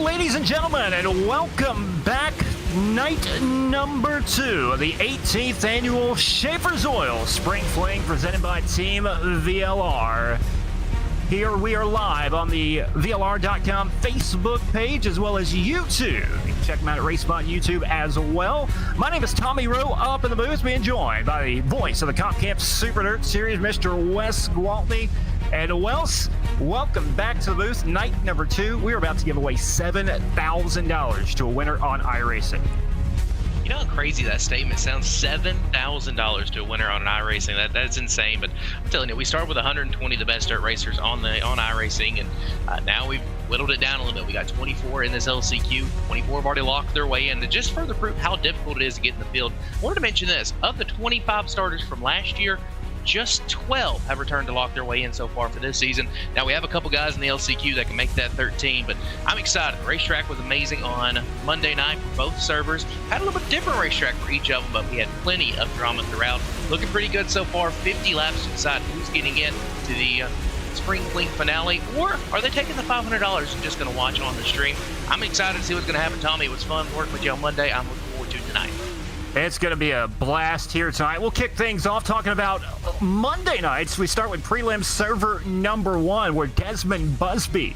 ladies and gentlemen, and welcome back. Night number 2 of the 18th annual Schaeffer's Oil Spring Fling presented by Team VLR. Here we are live on the VLR.com Facebook page as well as YouTube. You can check them out at RaceSpot YouTube as well. My name is Tommy Rowe, up in the booth, being joined by the voice of the Comp Camp Super Dirt Series, Mr. Wes Gwaltney. And Wes, welcome back to the booth. Night number 2. We're about to give away $7,000 to a winner on iRacing. You know how crazy that statement sounds? $7,000 to a winner on an iRacing. That's insane. But I'm telling you, we started with 120 of the best dirt racers on iRacing, and now we've whittled it down a little bit. We got 24 in this LCQ. 24 have already locked their way in. To just further prove how difficult it is to get in the field, I wanted to mention this. Of the 25 starters from last year, just 12 have returned to lock their way in so far for this season. Now, we have a couple guys in the LCQ that can make that 13, but I'm excited. The racetrack was amazing on Monday night for both servers. Had a little bit different racetrack for each of them, but we had plenty of drama throughout. Looking pretty good so far. 50 laps to decide who's getting in to the Spring Fling finale, or are they taking the $500 and just going to watch on the stream? I'm excited to see what's going to happen, Tommy. It was fun working with you on Monday. I'm looking forward to tonight. It's going to be a blast here tonight. We'll kick things off talking about Monday nights. We start with prelim server number 1, where Desmond Busby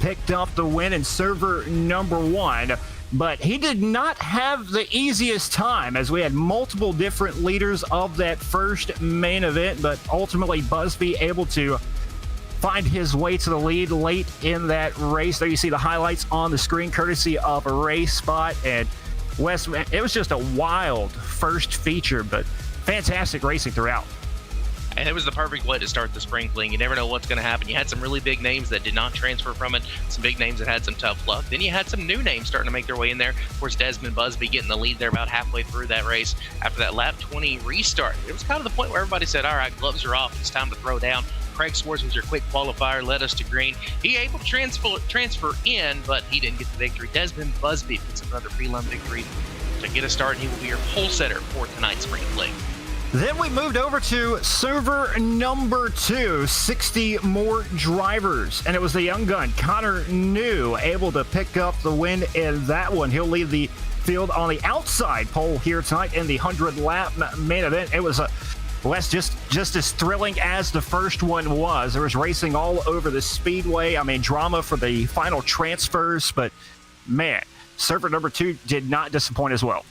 picked up the win in server number 1. But he did not have the easiest time, as we had multiple different leaders of that first main event. But ultimately, Busby able to find his way to the lead late in that race. There you see the highlights on the screen, courtesy of a RaceSpot. And Wes, it was just a wild first feature, but fantastic racing throughout. And it was the perfect way to start the Spring Fling. You never know what's going to happen. You had some really big names that did not transfer from it, some big names that had some tough luck. Then you had some new names starting to make their way in there. Of course, Desmond Busby getting the lead there about halfway through that race after that lap 20 restart. It was kind of the point where everybody said, all right, gloves are off. It's time to throw down. Craig Swartz was your quick qualifier, led us to green. He able to transfer in, but he didn't get the victory. Desmond Busby picks up another prelim victory to get a start, and he will be your pole setter for tonight's Spring Fling. Then we moved over to server number 2, 60 more drivers, and it was the young gun, Connor New, able to pick up the win in that one. He'll lead the field on the outside pole here tonight in the 100-lap main event. It was Wes, just as thrilling as the first one was. There was racing all over the speedway. I mean, drama for the final transfers, but man, server number 2 did not disappoint as well.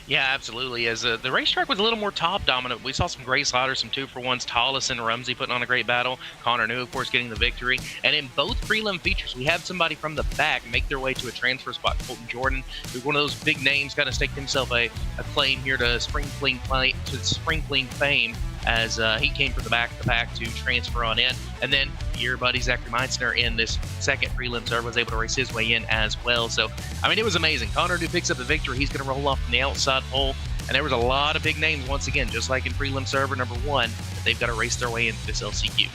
Yeah, absolutely. As the racetrack was a little more top dominant, we saw some great sliders, some 2-for-1s. Tallis and Rumsey putting on a great battle. Connor New, of course, getting the victory. And in both prelim features, we had somebody from the back make their way to a transfer spot. Colton Jordan, who's one of those big names, kind of staked himself a claim here to Spring Fling fame, as he came from the back of the pack to transfer on in. And then your buddy Zachary Meitzner in this second prelim serve was able to race his way in as well. So, I mean, it was amazing. Connor New picks up the victory. He's going to roll off from the outside pole. And there was a lot of big names, once again, just like in prelim server number 1, that they've got to race their way into this LCQ.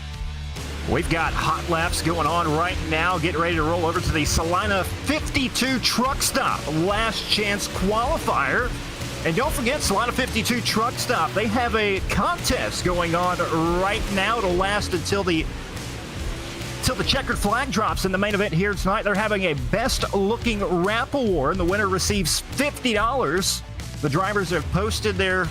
We've got hot laps going on right now, getting ready to roll over to the Salina 52 truck stop, Last Chance Qualifier. And don't forget, Salina 52 Truck Stop, they have a contest going on right now. It'll last until the checkered flag drops in the main event here tonight. They're having a best-looking wrap award, and the winner receives $50. The drivers have posted their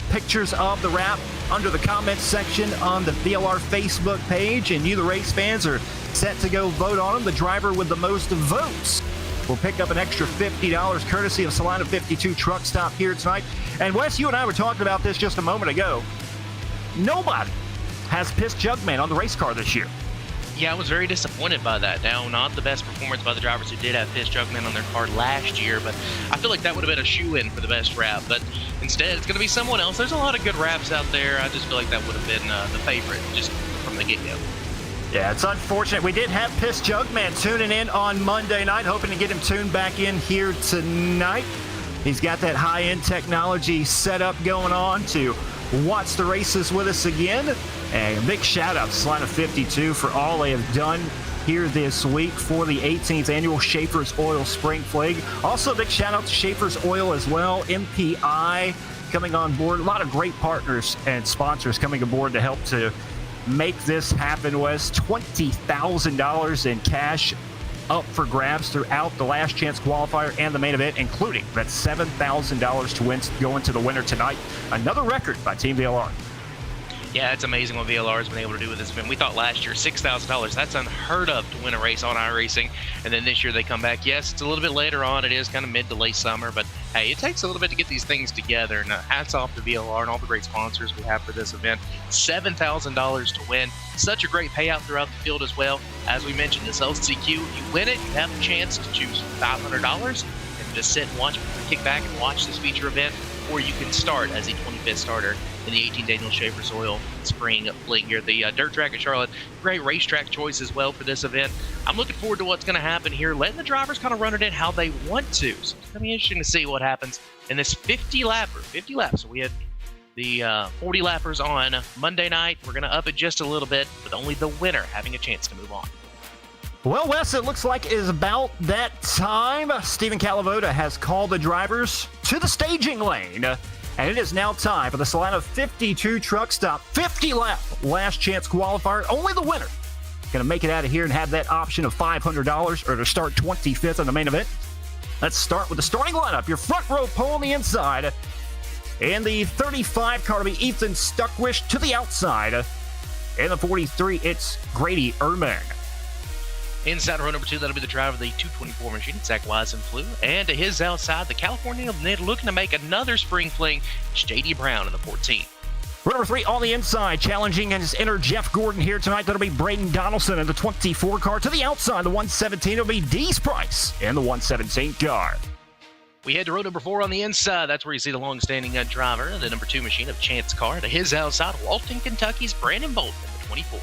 pictures of the wrap under the comments section on the VLR Facebook page, and you, the race fans, are set to go vote on them. The driver with the most votes will pick up an extra $50 courtesy of Salina 52 Truck Stop here tonight. And Wes, you and I were talking about this just a moment ago. Nobody has pissed Jugman on the race car this year. Yeah, I was very disappointed by that. Now, not the best performance by the drivers who did have Fist Jugman on their car last year, but I feel like that would have been a shoe-in for the best wrap. But instead, it's going to be someone else. There's a lot of good wraps out there. I just feel like that would have been the favorite just from the get-go. Yeah, it's unfortunate. We did have Piss Jugman tuning in on Monday night, hoping to get him tuned back in here tonight. He's got that high-end technology set up going on to watch the races with us again. And a big shout-out to Salina 52 for all they have done here this week for the 18th annual Schaeffer's Oil Spring Fling. Also, a big shout-out to Schaeffer's Oil as well, MPI coming on board. A lot of great partners and sponsors coming aboard to help to make this happen. Was $20,000 in cash up for grabs throughout the Last Chance Qualifier and the main event, including that $7,000 to win going to the winner tonight. Another record by Team VLR. Yeah, it's amazing what VLR has been able to do with this event. We thought last year $6,000, that's unheard of to win a race on iRacing. And then this year they come back. Yes, it's a little bit later on. It is kind of mid to late summer, but hey, it takes a little bit to get these things together. And hats off to VLR and all the great sponsors we have for this event. $7,000 to win. Such a great payout throughout the field as well. As we mentioned, this LCQ, if you win it, you have a chance to choose $500 and just sit and watch, kick back and watch this feature event. Or you can start as the 25th starter in the 18 Daniel Schaeffer Soil Spring Fling here at the dirt track at Charlotte. Great racetrack choice as well for this event. I'm looking forward to what's going to happen here, letting the drivers kind of run it in how they want to. So it's going to be interesting to see what happens in this 50 laps. So we had the 40 lappers on Monday night. We're going to up it just a little bit, with only the winner having a chance to move on. Well, Wes, it looks like it is about that time. Stephen Calavoda has called the drivers to the staging lane. And it is now time for the Salina 52 truck stop, 50-lap Last Chance Qualifier. Only the winner going to make it out of here and have that option of $500 or to start 25th on the main event. Let's start with the starting lineup. Your front row pole on the inside. And the 35 car to be Ethan Stuckwish to the outside. And the 43, it's Grady Ehrman. Inside row number 2, that'll be the driver of the 224 machine, Zach Weisenflew. And to his outside, the California looking to make another Spring Fling, it's J.D. Brown in the 14. Row number 3 on the inside, challenging his inner Jeff Gordon here tonight. That'll be Braden Donaldson in the 24 car. To the outside, the 117 will be Dees Price in the 117 car. We head to row number 4 on the inside. That's where you see the long-standing driver, the number 2 machine of Chance Car. To his outside, Walton, Kentucky's Brandon Bolt in the 24.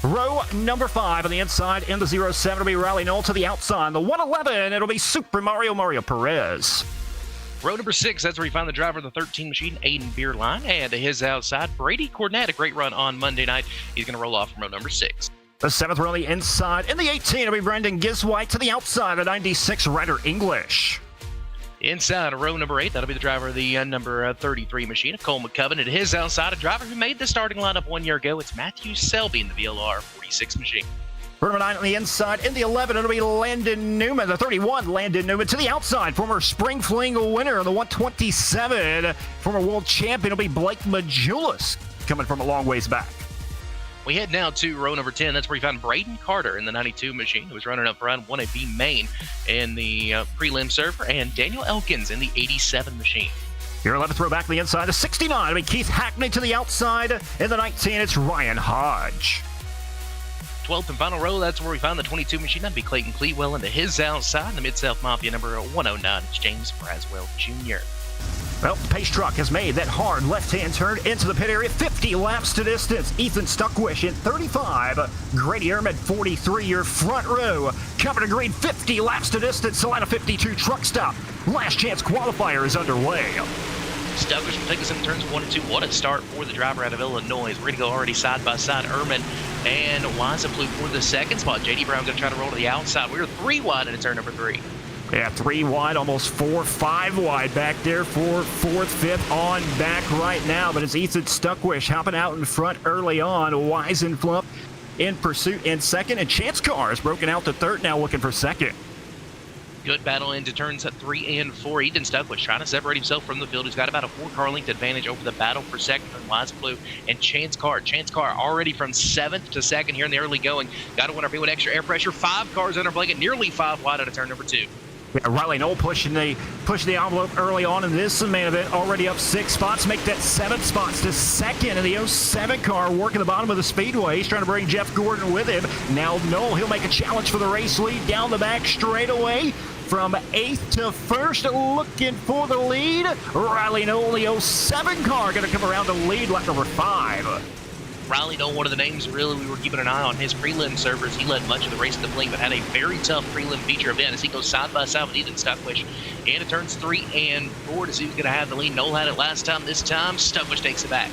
Row number 5 on the inside in the 07 will be Rylee Knoll. To the outside, the 111, it'll be Super Mario Perez. Row number 6, that's where you find the driver of the 13 machine, Aiden Beerline. And to his outside, Brady Cornett, a great run on Monday night. He's going to roll off from row number 6. The 7th row on the inside in the 18 will be Brendan Giswhite. To the outside, the 96, Ryder English. Inside row number 8, that'll be the driver of the number 33 machine of Cole McCubbin. At his outside, a driver who made the starting lineup 1 year ago. It's Matthew Selby in the VLR 46 machine. Row number 9 on the inside. In the 11, it'll be Landon Newman. The 31, Landon Newman. To the outside, former Spring Fling winner. The 127, former world champion, will be Blake Matjoulis, coming from a long ways back. We head now to row number 10. That's where we found Braden Carter in the 92 machine, who was running up front, 1AB main in the prelim server, and Daniel Elkins in the 87 machine. Your 11th row back to the inside. The 69 will be Keith Hackney. To the outside. In the 19, it's Ryan Hodge. 12th and final row, that's where we found the 22 machine. That'd be Clayton Cleatwell into his outside. The Mid-South Mafia number 109, it's James Braswell Jr. Well, the pace truck has made that hard left-hand turn into the pit area. 50 laps to distance. Ethan Stuckwish in 35. Grady Ehrman, 43. Your front row. Coming to green, 50 laps to distance. Salina 52 truck stop. Last Chance Qualifier is underway. Stuckwish will take us in turns 1 and 2. What a start for the driver out of Illinois. We're going to go already side by side. Ehrman and Weisenflew for the second spot. J.D. Brown going to try to roll to the outside. We were 3 wide into turn number 3. Yeah, 3 wide, almost 4, 5 wide back there for 4th, 5th on back right now. But it's Ethan Stuckwish hopping out in front early on. Weisenflew in pursuit in second. And Chance Car is broken out to third now, looking for second. Good battle into turns 3 and 4. Ethan Stuckwish trying to separate himself from the field. He's got about a 4-car length advantage over the battle for second from Weisenflew and Chance Car. Chance Car already from 7th to 2nd here in the early going. Got to win our with extra air pressure. 5 cars under blanket, nearly 5 wide out of turn number 2. Yeah, Rylee Knoll pushing the envelope early on in this main event, already up 6 spots, make that 7 spots to second in the 07 car, working the bottom of the speedway. He's trying to bring Jeff Gordon with him. Now Knoll, he'll make a challenge for the race lead down the back straightaway. From 8th to 1st, looking for the lead. Rylee Knoll, the 07 car, going to come around to lead lap number 5. Rylee Knoll, one of the names really we were keeping an eye on his prelim servers. He led much of the race in the Fling, but had a very tough prelim feature event as he goes side by side with Ethan Stuckwish. And it turns 3 and 4 to see who's going to have the lead. Knoll had it last time. This time, Stuckwish takes it back.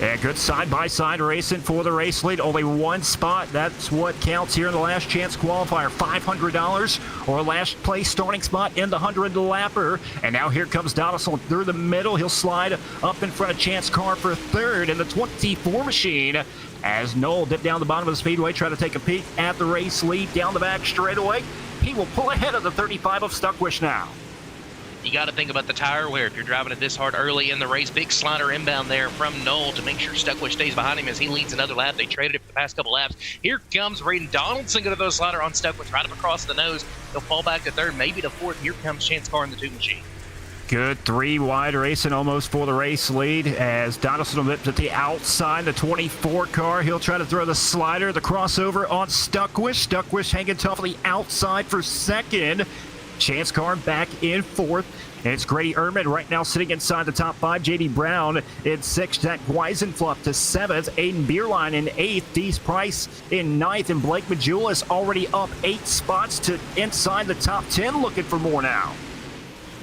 And good side-by-side racing for the race lead. Only one spot. That's what counts here in the Last Chance Qualifier. $500 or last place starting spot in the 100-lapper. And now here comes Donaldson through the middle. He'll slide up in front of Chance Carr for third in the 24 machine. As Knoll dipped down the bottom of the speedway, try to take a peek at the race lead down the back straightaway. He will pull ahead of the 35 of Stuckwish now. You got to think about the tire wear if you're driving it this hard early in the race. Big slider inbound there from Knoll to make sure Stuckwish stays behind him as he leads another lap. They traded it for the past couple laps. Here comes Braden Donaldson going to throw a slider on Stuckwish right up across the nose. He'll fall back to third, maybe to fourth. Here comes Chance Carr in the 2 machine. Good three-wide racing almost for the race lead as Donaldson lips at the outside, the 24 car. He'll try to throw the slider, the crossover on Stuckwish. Stuckwish hanging tough on the outside for second. Chance Carr back in fourth. And it's Grady Ehrman right now sitting inside the top 5. J.D. Brown in 6th. Zach Weisenfluff to 7th. Aiden Bierlein in 8th. Dees Price in 9th. And Blake Matjoulis already up 8 spots to inside the top 10, looking for more now.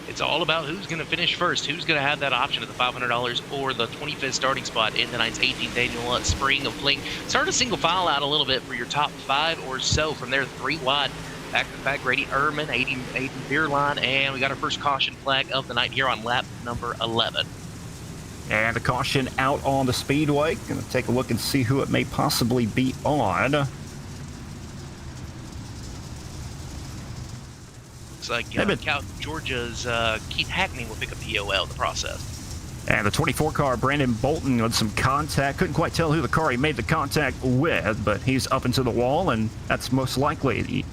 It's all about who's going to finish first, who's going to have that option of the $500 or the 25th starting spot in tonight's 18th annual Spring Fling. Start a single file out a little bit for your top 5 or so. From there, 3 wide. Back to back, Grady Ehrman, Aiden Bierlein, and we got our first caution flag of the night here on lap number 11. And the caution out on the speedway. Going to take a look and see who it may possibly be on. Looks like Georgia's Keith Hackney will pick up the EOL in the process. And the 24 car, Brandon Bolton, with some contact. Couldn't quite tell who the car he made the contact with, but he's up into the wall, and that's most likely the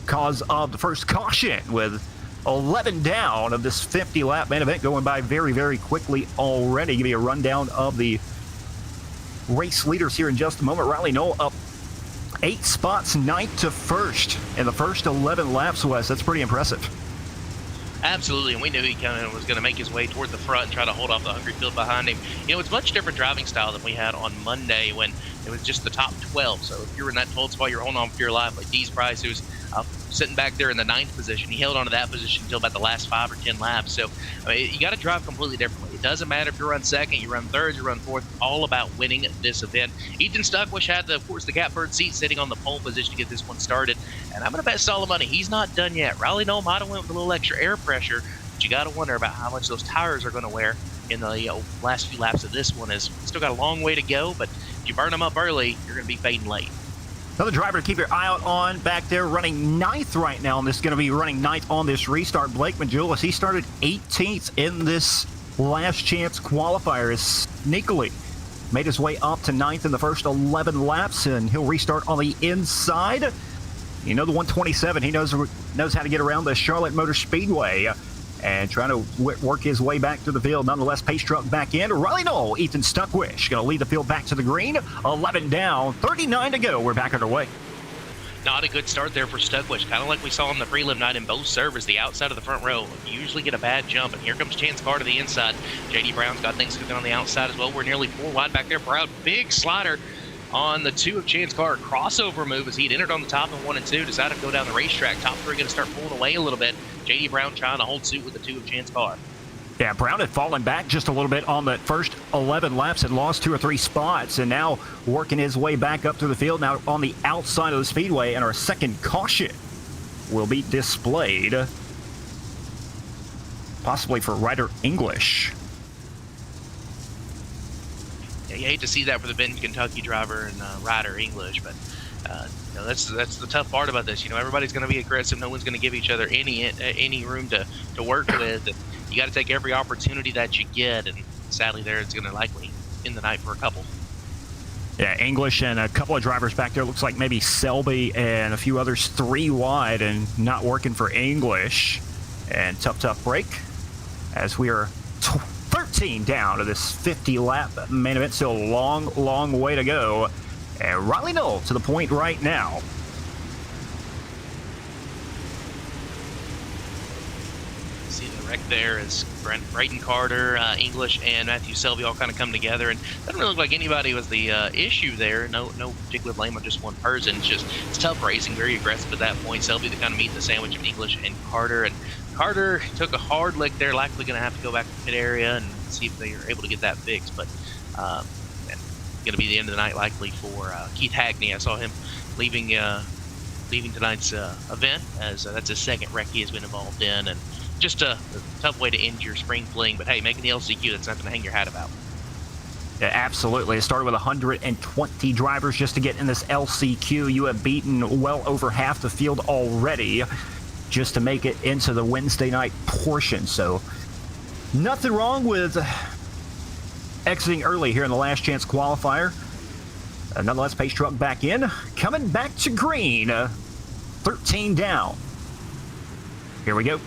cause of the first caution, with 11 down of this 50-lap main event going by very, very quickly already. Give you a rundown of the race leaders here in just a moment. Rylee Knoll up 8 spots, 9th to 1st in the first 11 laps, Wes. That's pretty impressive. Absolutely, and we knew he was going to make his way toward the front and try to hold off the hungry field behind him. You know, it's much different driving style than we had on Monday when it was just the top 12. So if you're in that 12th spot, you're holding on for your life. Like Dees Price, who's sitting back there in the 9th position, he held on to that position until about the last 5 or 10 laps. So I mean, you got to drive completely differently. It doesn't matter if you run second, you run third, you run fourth. All about winning this event. Ethan Stuckwish had, of course, the catbird seat sitting on the pole position to get this one started. And I'm going to bet solid money he's not done yet. Rylee Knoll might have went with a little extra air pressure, but you got to wonder about how much those tires are going to wear in the last few laps of this one. Is still got a long way to go, but if you burn them up early, you're going to be fading late. Another driver to keep your eye out on back there, running 9th right now, and this is going to be running 9th on this restart. Blake Matjoulis, he started 18th in this Last Chance Qualifier, is sneakily made his way up to 9th in the first 11 laps, and he'll restart on the inside. You know, the 127, he knows how to get around the Charlotte Motor Speedway and trying to work his way back to the field. Nonetheless, pace truck back in. Rylee Knoll, Ethan Stuckwish going to lead the field back to the green. 11 down, 39 to go. We're back underway. Not a good start there for Stuckwish. Kind of like we saw on the prelim night in both servers, the outside of the front row. You usually get a bad jump, and here comes Chance Carr to the inside. J.D. Brown's got things cooking on the outside as well. We're nearly 4 wide back there. Brown, big slider on the 2 of Chance Carr. Crossover move as he'd entered on the top in 1 and 2. Decided to go down the racetrack. Top 3 going to start pulling away a little bit. J.D. Brown trying to hold suit with the 2 of Chance Carr. Yeah, Brown had fallen back just a little bit on the first 11 laps and lost 2 or 3 spots, and now working his way back up through the field, now on the outside of the speedway, and our second caution will be displayed, possibly for Ryder English. Yeah, you hate to see that for the Benton, Kentucky driver and Ryder English, but you know, that's the tough part about this. You know, everybody's going to be aggressive. No one's going to give each other any room to work with. And you got to take every opportunity that you get, and sadly, there it's going to likely end the night for a couple. Yeah, English and a couple of drivers back there. Looks like maybe Selby and a few others 3 wide and not working for English. And tough break as we are 13 down to this 50-lap main event. Still a long way to go. And Rylee Knoll to the point right now. See the wreck there is Braden Carter, English, and Matthew Selby all kind of come together, and it doesn't really look like anybody was the issue there. No particular blame on just one person. It's tough racing, very aggressive at that point. Selby the kind of meat in the sandwich of English and Carter took a hard lick there, likely going to have to go back to the pit area and see if they are able to get that fixed. But going to be the end of the night likely for Keith Hackney. I saw him leaving tonight's event, as that's his second wreck he has been involved in, and just a tough way to end your spring fling. But hey, making the LCQ, that's nothing to hang your hat about. Yeah, absolutely. It started with 120 drivers just to get in this LCQ. You have beaten well over half the field already just to make it into the Wednesday night portion. So nothing wrong with exiting early here in the Last Chance Qualifier. Nonetheless, pace truck back in, coming back to green, 13 down. Here we go.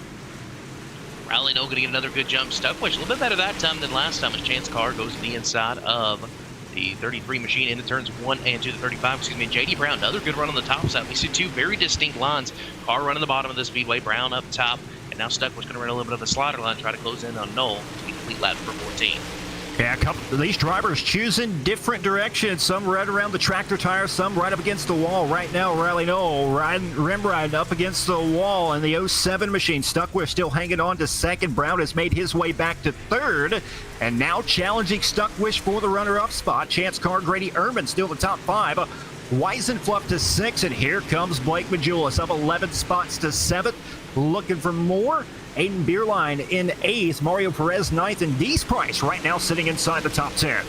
Rylee Knoll going to get another good jump. Stuckwish a little bit better that time than last time as Chance Carr goes to the inside of the 33 machine into turns 1 and 2 to 35. Excuse me. JD Brown, another good run on the top side. We see two very distinct lines. Carr running the bottom of the speedway, Brown up top, and now Stuckwish going to run a little bit of a slider line, try to close in on Knoll to complete lap for 14. Yeah, a couple of these drivers choosing different directions. Some right around the tractor tire, some right up against the wall. Right now, Rylee Knoll riding up against the wall in the 07 machine. Stuckwish still hanging on to second. Brown has made his way back to third, and now challenging Stuckwish for the runner-up spot. Chance Carr, Grady Ehrman still the top five. Weisenfluff to 6, and here comes Blake Matjoulis up 11 spots to 7th. Looking for more. Aiden Bierlein in 8th, Mario Perez 9th, and Dees Price right now sitting inside the top 10.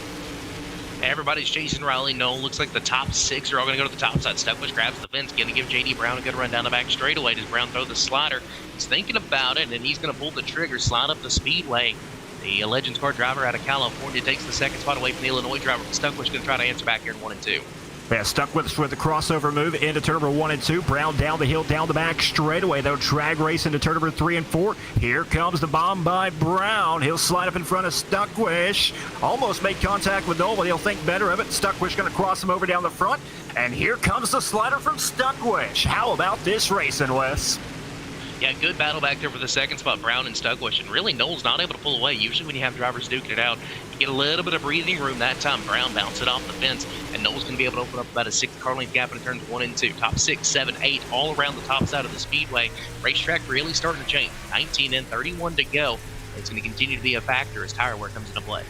Everybody's chasing Rylee Knoll. Looks like the top 6 are all going to go to the top side. Stuckwish grabs the fence, going to give JD Brown a good run down the back straightaway. Does Brown throw the slider? He's thinking about it, and he's going to pull the trigger, slide up the speedway. The Legends car driver out of California takes the second spot away from the Illinois driver. Stuckwish going to try to answer back here in 1 and 2. Yeah, stuck with us with the crossover move into turn number 1 and 2. Brown down the hill, down the back straightaway. They'll drag race into turn number 3 and 4. Here comes the bomb by Brown. He'll slide up in front of Stuckwish. Almost made contact with Knoll, but he'll think better of it. Stuckwish going to cross him over down the front. And here comes the slider from Stuckwish. How about this racing, Wes? Yeah, good battle back there for the second spot, Brown and Stuckwish, and really Knoll's not able to pull away. Usually when you have drivers duking it out, you get a little bit of breathing room. That time Brown bounced it off the fence, and Knoll's going to be able to open up about a 6 car length gap in turns 1 and 2. Top 6, 7, 8, all around the top side of the speedway. Racetrack really starting to change. 19 and 31 to go. It's going to continue to be a factor as tire wear comes into play.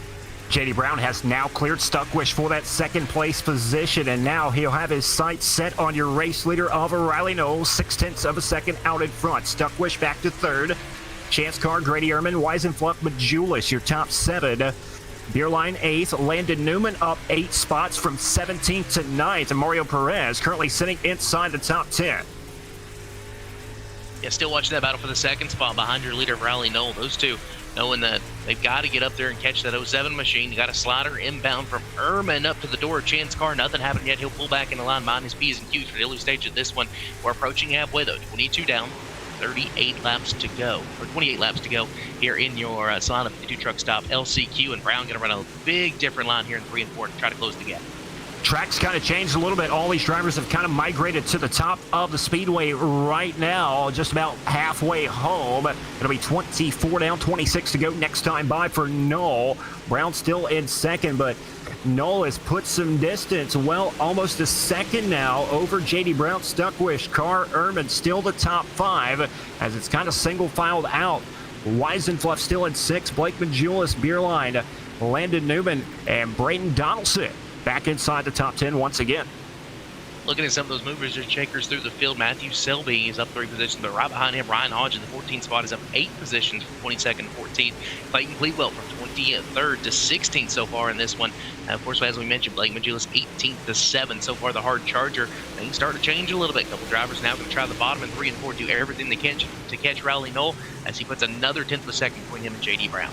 JD Brown has now cleared Stuckwish for that second place position, and now he'll have his sights set on your race leader of Rylee Knoll, 0.6 of a second out in front. Stuckwish back to third. Chance Carr, Grady Ehrman, Weisenfluff, Matjoulis, your top 7. Bierlein 8th, Landon Newman up 8 spots from 17th to 9th, and Mario Perez currently sitting inside the top 10. Yeah, still watching that battle for the second spot behind your leader of Rylee Knoll. Those two knowing that they've got to get up there and catch that 07 machine. You got a slider inbound from Ehrman up to the door of Chance Carr. Nothing happened yet. He'll pull back in the line, mind his P's and Q's for the early stage of this one. We're approaching halfway, though. 22 down, 38 laps to go, or 28 laps to go here in your Solana 52 truck stop LCQ. And Brown going to run a big different line here in 3 and 4 to try to close the gap. Track's kind of changed a little bit. All these drivers have kind of migrated to the top of the speedway right now, just about halfway home. It'll be 24 down, 26 to go next time by for Knoll. Brown still in second, but Knoll has put some distance, well, almost a second now over JD Brown, Stuckwish, Carr, Ehrman, still the top 5 as it's kind of single-filed out. Weisenfluff still in 6th, Blake Matjoulis, Bierlein, Landon Newman, and Braden Donaldson back inside the top 10 once again. Looking at some of those movers and shakers through the field, Matthew Selby is up 3 positions, but right behind him, Ryan Hodge in the 14th spot is up 8 positions from 22nd to 14th. Clayton Cleatwell from 23rd to 16th so far in this one. Of course, as we mentioned, Blake Matjoulis 18th to 7th so far, the hard charger. Things start to change a little bit. A couple drivers now going to try the bottom in 3 and 4, do everything they can to catch Rylee Knoll as he puts another 10th of a second between him and JD Brown.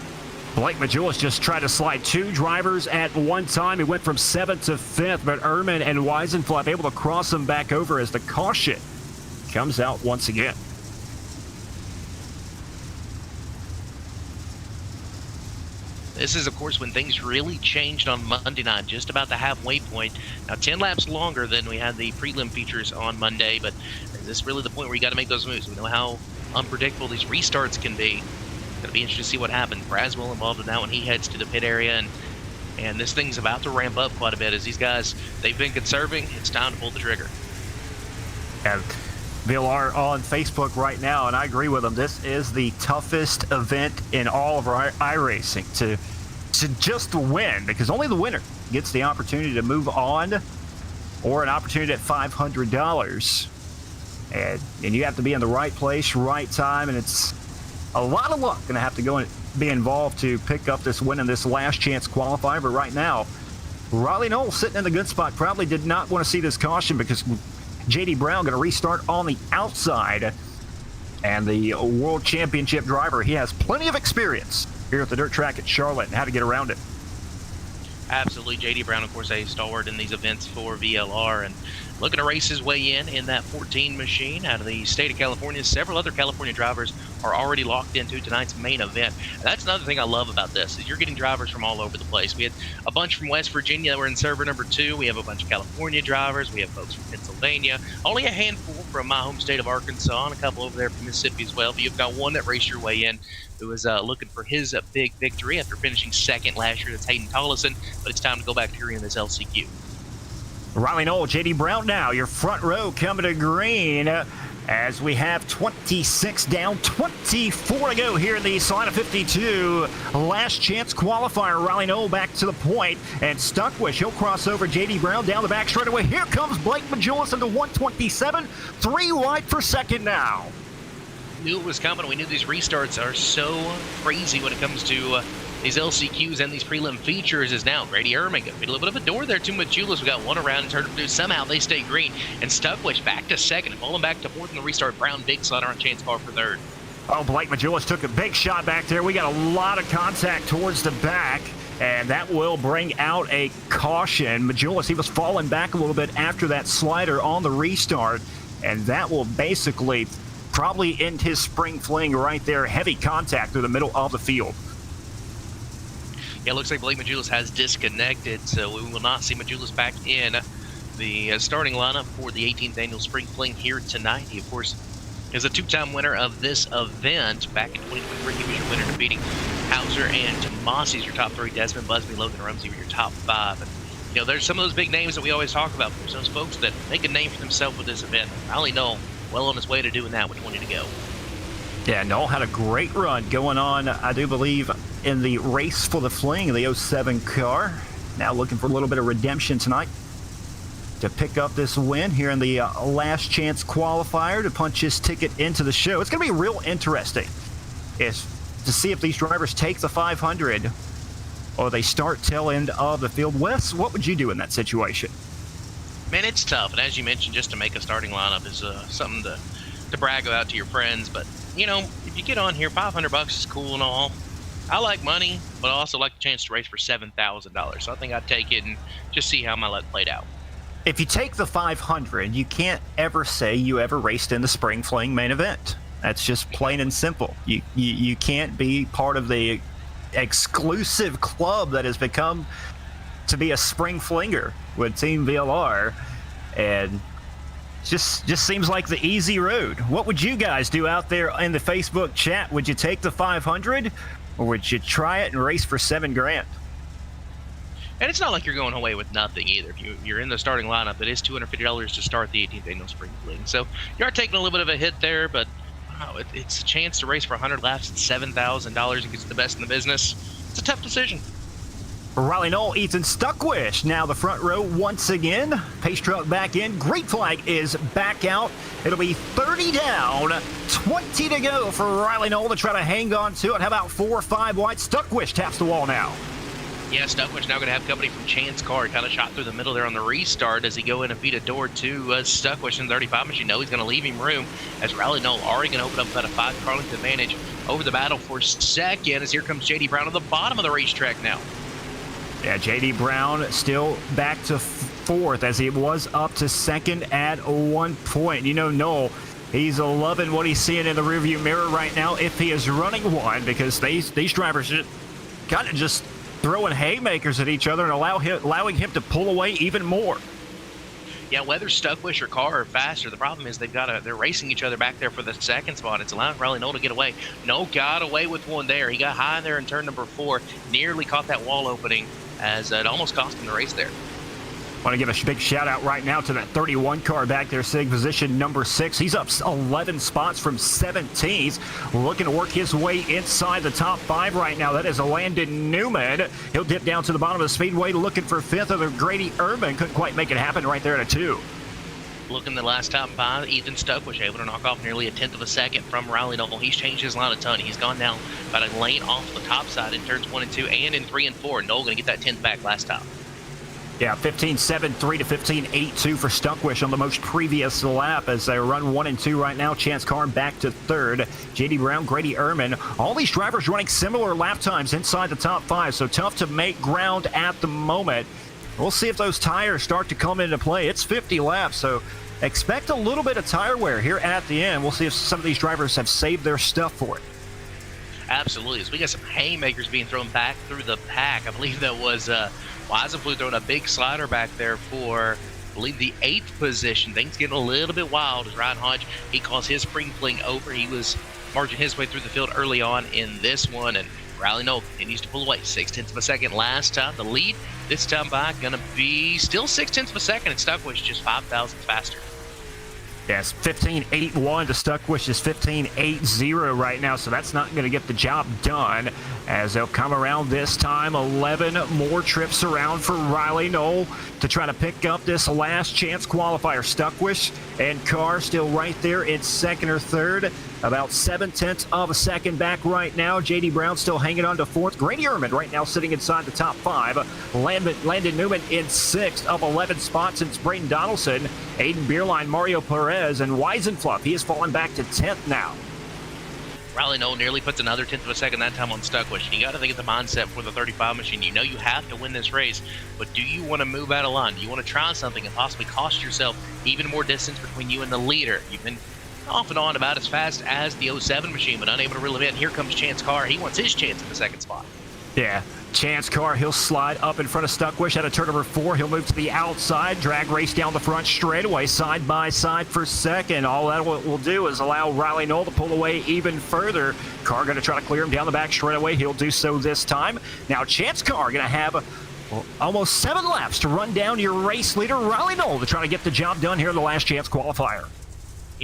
Blake Matjoulis just tried to slide 2 drivers at one time. He went from 7th to 5th, but Ehrman and Weisenfluff able to cross him back over as the caution comes out once again. This is, of course, when things really changed on Monday night, just about the halfway point. Now, 10 laps longer than we had the prelim features on Monday, but is this really the point where you got to make those moves? We know how unpredictable these restarts can be. Going to be interesting to see what happens. Braswell involved in that when he heads to the pit area, and this thing's about to ramp up quite a bit as these guys, they've been conserving. It's time to pull the trigger. And Villar on Facebook right now, and I agree with him. This is the toughest event in all of our iRacing to just win, because only the winner gets the opportunity to move on, or an opportunity at $500. And you have to be in the right place, right time, and it's a lot of luck going to have to go and be involved to pick up this win in this last chance qualifier. But right now, Rylee Knoll sitting in the good spot, probably did not want to see this caution because J.D. Brown going to restart on the outside. And the World Championship driver, he has plenty of experience here at the dirt track at Charlotte and how to get around it. Absolutely. J.D. Brown, of course, a stalwart in these events for VLR, and looking to race his way in that 14 machine out of the state of California. Several other California drivers are already locked into tonight's main event. And that's another thing I love about this, is you're getting drivers from all over the place. We had a bunch from West Virginia that were in server number 2. We have a bunch of California drivers. We have folks from Pennsylvania. Only a handful from my home state of Arkansas, and a couple over there from Mississippi as well. But you've got one that raced your way in who was looking for his big victory after finishing second last year. That's Hayden Tollison. But it's time to go back to here in this LCQ. Rylee Knoll, J.D. Brown now, your front row coming to green as we have 26 down, 24 to go here in the Salina 52 last chance qualifier. Rylee Knoll back to the point, and Stuckwish, he'll cross over J.D. Brown down the back straightaway. Here comes Blake Matjoulis into 127, 3 wide for second now. Knew it was coming. We knew these restarts are so crazy when it comes to these LCQs and these prelim features. Is now Grady Erming. A little bit of a door there to Matjoulis. We got one around and turned to do. Somehow they stay green. And Stuckwish back to second. Falling back to fourth in the restart. Brown big slaughter on chance car for third. Oh, Blake Matjoulis took a big shot back there. We got a lot of contact towards the back, and that will bring out a caution. Matjoulis, he was falling back a little bit after that slider on the restart, and that will basically probably end his spring fling right there. Heavy contact through the middle of the field. Yeah, it looks like Blake Matjoulis has disconnected, so we will not see Matjoulis back in the starting lineup for the 18th annual Spring Fling here tonight. He, of course, is a 2-time winner of this event. Back in 2023, he was your winner, defeating Hauser and Tomasi as your top 3. Desmond, Busby, Logan Rumsey were your top 5. And, you know, there's some of those big names that we always talk about. There's those folks that make a name for themselves with this event. Rylee Knoll, well on his way to doing that with 20 to go. Yeah, Knoll had a great run going on, I do believe, in the race for the Fling, the 07 car. Now looking for a little bit of redemption tonight to pick up this win here in the last chance qualifier to punch his ticket into the show. It's going to be real interesting to see if these drivers take the 500 or they start tail end of the field. Wes, what would you do in that situation? Man, it's tough, and as you mentioned, just to make a starting lineup is something to brag about to your friends. But you know, if you get on here, $500 is cool and all. I like money, but I also like the chance to race for $7,000. So I think I'd take it and just see how my luck played out. If you take the 500, you can't ever say you ever raced in the Spring Fling main event. That's just plain and simple. You can't be part of the exclusive club that has become to be a Spring Flinger with Team VLR, and just seems like the easy road. What would you guys do out there in the Facebook chat? Would you take the 500, or would you try it and race for $7,000? And it's not like you're going away with nothing either. If you're in the starting lineup, it is $250 to start the 18th annual Spring Fling. So you are taking a little bit of a hit there, but wow, it's a chance to race for 100 laps at $7,000 against the best in the business. It's a tough decision. Rylee Knoll, Ethan Stuckwish, now the front row once again. Pace truck back in. Great flag is back out. It'll be 30 down, 20 to go for Rylee Knoll to try to hang on to it. How about 4 or 5 wide? Stuckwish taps the wall now. Yeah, Stuckwish now going to have company from Chance Car. Kind of shot through the middle there on the restart as he go in and feed a door to Stuckwish in the 35 machine. Know he's going to leave him room as Rylee Knoll already going to open up about a 5-car length advantage over the battle for second as here comes J.D. Brown at the bottom of the racetrack now. Yeah, J.D. Brown still back to 4th as he was up to 2nd at one point. You know, Knoll, he's loving what he's seeing in the rearview mirror right now if he is running one, because these drivers are kind of just throwing haymakers at each other and allowing him to pull away even more. Yeah, whether Stuckwish or Carr are faster, the problem is they're racing each other back there for the second spot. It's allowing Rylee Knoll to get away. Knoll got away with one there. He got high there in turn number 4, nearly caught that wall opening as it almost cost him the race there. Want to give a big shout out right now to that 31 car back there sitting position number 6. He's up 11 spots from 17th. He's looking to work his way inside the top 5 right now. That is Landon Newman. He'll dip down to the bottom of the speedway looking for 5th. Other Grady Urban couldn't quite make it happen right there at a 2. Looking the last time by, Ethan Stuck was able to knock off nearly a 1/10 of a second from Rylee Knoll. He's changed his line a ton. He's gone down about a lane off the top side in turns 1 and 2 and in 3 and 4. Knoll going to get that 10th back last time. Yeah, 15.73 to 15.82 for Stuckwish on the most previous lap as they run 1 and 2 right now. Chance Carr back to 3rd. J.D. Brown, Grady Ehrman. All these drivers running similar lap times inside the top 5, so tough to make ground at the moment. We'll see if those tires start to come into play. It's 50 laps, so expect a little bit of tire wear here at the end. We'll see if some of these drivers have saved their stuff for it. Absolutely. So we got some haymakers being thrown back through the pack. I believe that was Weisenflue throwing a big slider back there for, I believe, the 8th position. Things getting a little bit wild as Ryan Hodge, he calls his Spring Fling over. He was marching his way through the field early on in this one, and Rylee Knoll continues to pull away. 6/10 of a second last time. The lead this time by going to be still 6/10 of a second, and Stuckwish just 5 thousandths faster. Yes, 15.81 to Stuckwish is 15.80 right now, so that's not going to get the job done as they'll come around this time. 11 more trips around for Rylee Knoll to try to pick up this last chance qualifier. Stuckwish and Carr still right there in 2nd or 3rd. About 7/10 of a second back right now. J.D. Brown still hanging on to 4th. Grady Ehrman right now sitting inside the top 5. Landon Newman in 6th, up 11 spots since Braden Donaldson. Aiden Beerline, Mario Perez, and Weisenfluff. He has fallen back to 10th now. Rylee Knoll nearly puts another 1/10 of a second that time on Stuckwish. You got to think of the mindset for the 35 machine. You know you have to win this race, but do you want to move out of line? Do you want to try something and possibly cost yourself even more distance between you and the leader? You've been off and on about as fast as the 07 machine, but unable to reel him in. Here comes Chance Carr. He wants his chance at the 2nd spot. Yeah, Chance Carr, he'll slide up in front of Stuckwish at a turn number 4. He'll move to the outside, drag race down the front straightaway, side by side for 2nd. All that will do is allow Rylee Knoll to pull away even further. Carr going to try to clear him down the back straightaway. He'll do so this time. Now Chance Carr going to have almost 7 laps to run down your race leader, Rylee Knoll, to try to get the job done here in the last chance qualifier.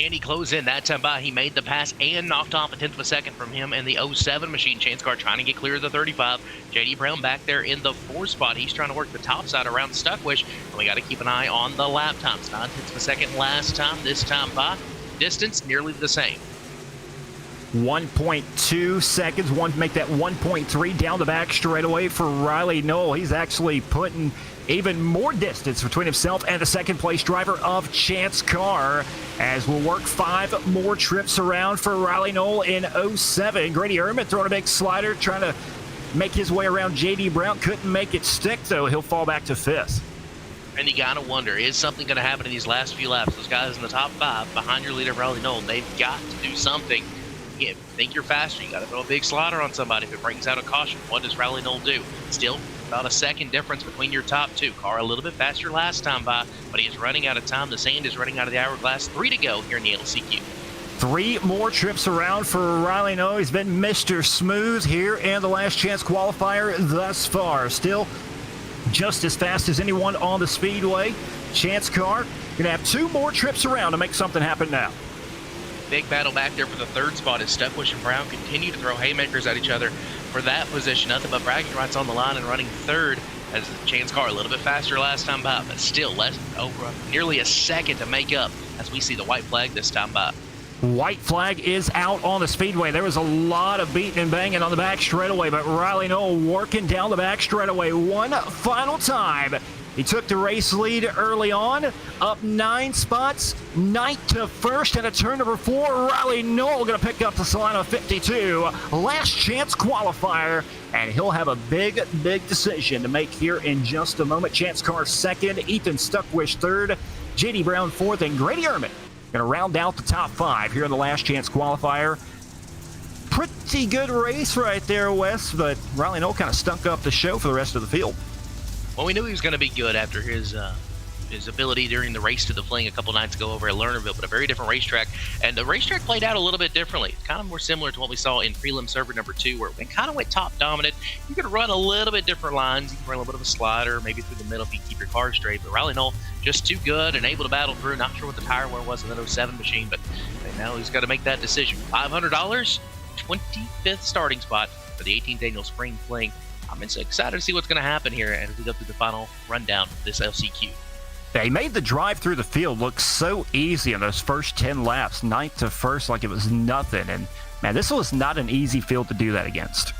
And he closed in that time by. He made the pass and knocked off a 1/10 of a second from him and the 07 machine. Chance Carr trying to get clear of the 35. J.D. Brown back there in the 4th spot. He's trying to work the top side around Stuckwish. And we got to keep an eye on the lap times. 9/10 of a second last time. This time by. Distance nearly the same. 1.2 seconds. One make that 1.3 down the back straightaway for Rylee Knoll. He's actually putting even more distance between himself and the 2nd place driver of Chance Carr as we'll work 5 more trips around for Rylee Knoll in 07. Grady Ehrman throwing a big slider, trying to make his way around J.D. Brown. Couldn't make it stick, though. He'll fall back to 5th. And you got to wonder, is something going to happen in these last few laps? Those guys in the top 5 behind your leader, Rylee Knoll, they've got to do something. If you think you're faster, you got to throw a big slider on somebody. If it brings out a caution, what does Rylee Knoll do? Still about a second difference between your top 2. Carr a little bit faster last time by, but he is running out of time. The sand is running out of the hourglass. 3 to go here in the LCQ. 3 more trips around for Rylee Knoll. He's been Mr. Smooth here in the last chance qualifier thus far. Still just as fast as anyone on the speedway. Chance Carr gonna have 2 more trips around to make something happen now. Big battle back there for the 3rd spot as Stuckwish and Brown continue to throw haymakers at each other for that position. Nothing but bragging rights on the line and running 3rd as Chance Carr a little bit faster last time by, but still over nearly a second to make up as we see the white flag this time by. White flag is out on the speedway. There was a lot of beating and banging on the back straightaway, but Rylee Knoll working down the back straightaway one final time. He took the race lead early on, up 9 spots, 9th to 1st, and a turn number 4. Rylee Knoll going to pick up the Salina 52, last chance qualifier, and he'll have a big decision to make here in just a moment. Chance Carr 2nd, Ethan Stuckwish 3rd, J.D. Brown 4th, and Grady Ehrman going to round out the top 5 here in the last chance qualifier. Pretty good race right there, Wes, but Rylee Knoll kind of stunk up the show for the rest of the field. Well, we knew he was going to be good after his his ability during the race to the Fling a couple nights ago over at Lernerville, but a very different racetrack. And the racetrack played out a little bit differently. It's kind of more similar to what we saw in prelim server number 2, where it kind of went top dominant. You could run a little bit different lines. You can run a little bit of a slider, maybe through the middle if you keep your car straight. But Rylee Knoll just too good and able to battle through. Not sure what the tire wear was in that 07 machine, but now he's got to make that decision. $500, 25th starting spot for the 18th annual Spring Fling. I'm excited to see what's going to happen here as we go through the final rundown of this LCQ. They made the drive through the field look so easy in those first 10 laps, 9th to 1st, like it was nothing. And, man, this was not an easy field to do that against.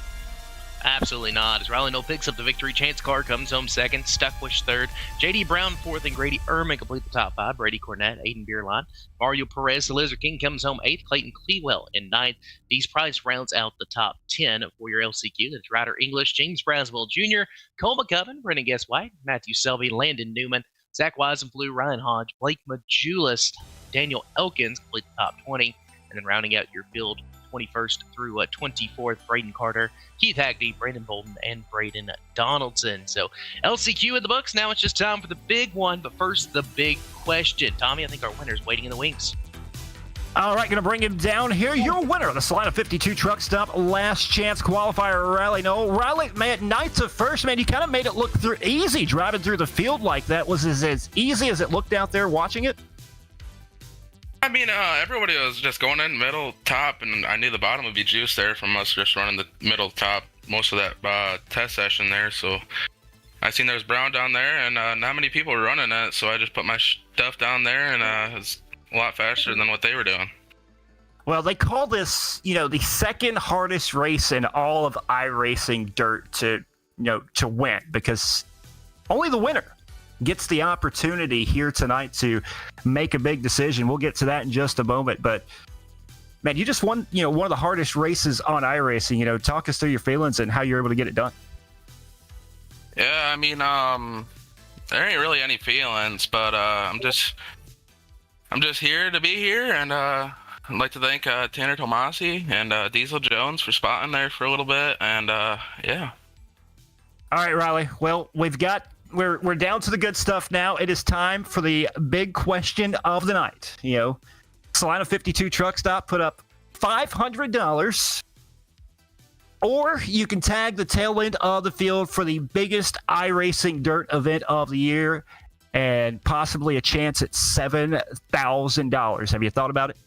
Absolutely not. As Rylee Knoll picks up the victory, Chance Carr comes home second, Stuckwish third, J.D. Brown fourth, and Grady Ehrman complete the top 5. Brady Cornett, Aiden Beerline. Mario Perez, the Lizard King, comes home 8th. Clayton Clewell in 9th. These Price rounds out the top 10 for your LCQ. That's Ryder English, James Braswell Jr., Cole McCubbin, Brennan Guess White, Matthew Selby, Landon Newman, Zach Weisenflew, Ryan Hodge, Blake Matjoulis, Daniel Elkins complete the top 20. And then rounding out your field, 21st through 24th, Braden Carter, Keith Hackney, Brandon Bolden, and Braden Donaldson. So LCQ in the books. Now it's just time for the big one. But first, the big question. Tommy, I think our winner's waiting in the wings. All right, going to bring him down here. Your winner of the Salina 52 Truck Stop Last Chance Qualifier, Rylee Knoll. Rylee, man, 9th to 1st, man, you kind of made it look easy driving through the field like that. Was it as easy as it looked out there watching it? I mean, everybody was just going in middle, top, and I knew the bottom would be juiced there from us just running the middle, top most of that test session there. So I seen there was Brown down there, and not many people were running it, so I just put my stuff down there, and it was a lot faster than what they were doing. Well, they call this, the second hardest race in all of iRacing dirt to win, because only the winner gets the opportunity here tonight to make a big decision. We'll get to that in just a moment. But, man, you just won, one of the hardest races on iRacing. Talk us through your feelings and how you're able to get it done. Yeah, I mean, there ain't really any feelings, but I'm just here to be here, and I'd like to thank Tanner Tomasi and Diesel Jones for spotting there for a little bit, and yeah. All right, Rylee. Well, we're down to the good stuff now. It is time for the big question of the night. Salina 52 Truck Stop put up $500, or you can tag the tail end of the field for the biggest iRacing dirt event of the year and possibly a chance at $7,000. Have you thought about it?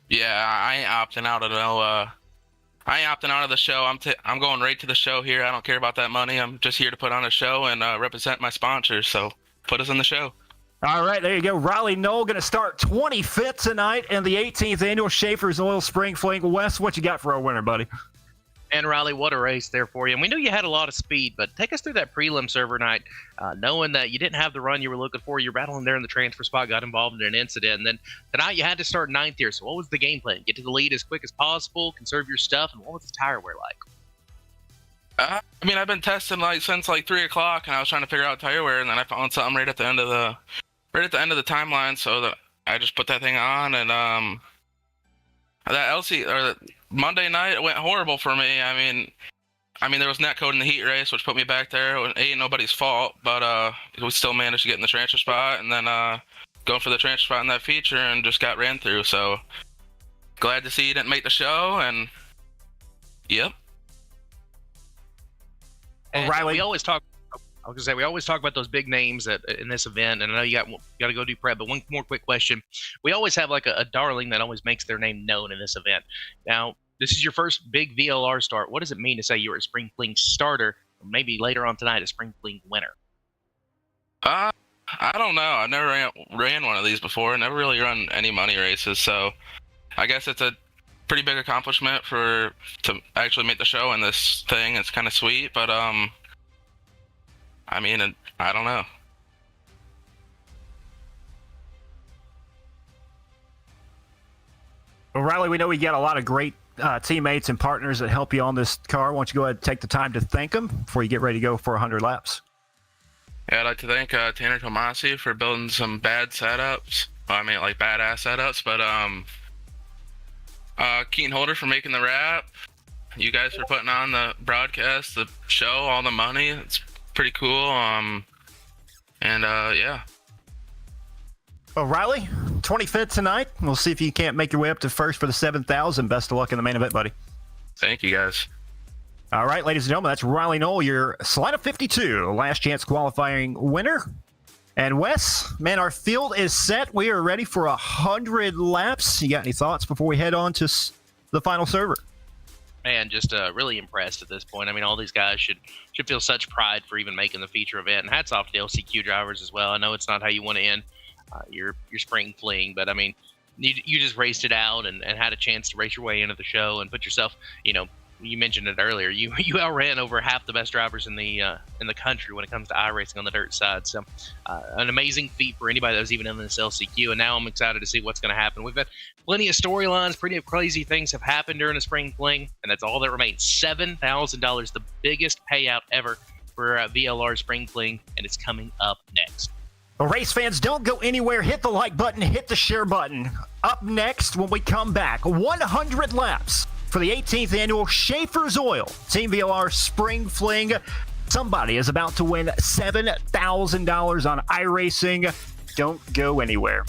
Yeah, I ain't opting out of I ain't opting out of the show. I'm going right to the show here. I don't care about that money. I'm just here to put on a show and represent my sponsors. So put us in the show. All right, there you go. Rylee Knoll going to start 25th tonight in the 18th annual Schaeffer's Oil Spring Fling. Wes, what you got for our winner, buddy? And Rylee, what a race there for you. And we knew you had a lot of speed, but take us through that prelim server night, knowing that you didn't have the run you were looking for. You're battling there in the transfer spot, got involved in an incident. And then tonight you had to start 9th here. So what was the game plan? Get to the lead as quick as possible, conserve your stuff, and what was the tire wear like? I mean, I've been testing since 3 o'clock, and I was trying to figure out tire wear, and then I found something right at the end of the timeline. So that I just put that thing on, and that Monday night, it went horrible for me. I mean, there was net code in the heat race, which put me back there. It ain't nobody's fault, but we still managed to get in the transfer spot, and then going for the transfer spot in that feature, and just got ran through. So glad to see you didn't make the show, and yep. And Rylee, we always talk about those big names in this event, and I know you got to go do prep, but one more quick question. We always have a darling that always makes their name known in this event. Now, this is your first big VLR start. What does it mean to say you were a Spring Fling starter, or maybe later on tonight a Spring Fling winner? I don't know. I never ran one of these before. Never really run any money races, so I guess it's a pretty big accomplishment to actually make the show in this thing. It's kind of sweet, but I mean, I don't know. Well, Rylee, we know we got a lot of great teammates and partners that help you on this car. Why don't you go ahead and take the time to thank them before you get ready to go for 100 laps? Yeah, I'd like to thank Tanner Tomasi for building some bad setups. Well, I mean, badass setups, but Keaton Holder for making the wrap. You guys for putting on the broadcast, the show, all the money. It's pretty cool. And yeah, Well, Rylee, 25th tonight. We'll see if you can't make your way up to first for the 7,000. Best of luck in the main event, buddy. Thank you, guys. All right, ladies and gentlemen, that's Rylee Knoll, your Salina 52 last chance qualifying winner. And Wes, man, our field is set. We are ready for 100 laps. You got any thoughts before we head on to the final server? Man, just really impressed at this point. I mean, all these guys should feel such pride for even making the feature event. And hats off to the LCQ drivers as well. I know it's not how you want to end your Spring Fling, but I mean, you just raced it out and had a chance to race your way into the show and put yourself, you mentioned it earlier. You outran over half the best drivers in the country when it comes to iRacing on the dirt side. So an amazing feat for anybody that was even in this LCQ. And now I'm excited to see what's going to happen. We've had plenty of storylines, pretty crazy things have happened during the Spring Fling, and that's all that remains. $7,000, the biggest payout ever for VLR Spring Fling, and it's coming up next. Well, race fans, don't go anywhere. Hit the like button, hit the share button. Up next, when we come back, 100 laps for the 18th annual Schaeffer's Oil Team VLR Spring Fling. Somebody is about to win $7,000 on iRacing. Don't go anywhere.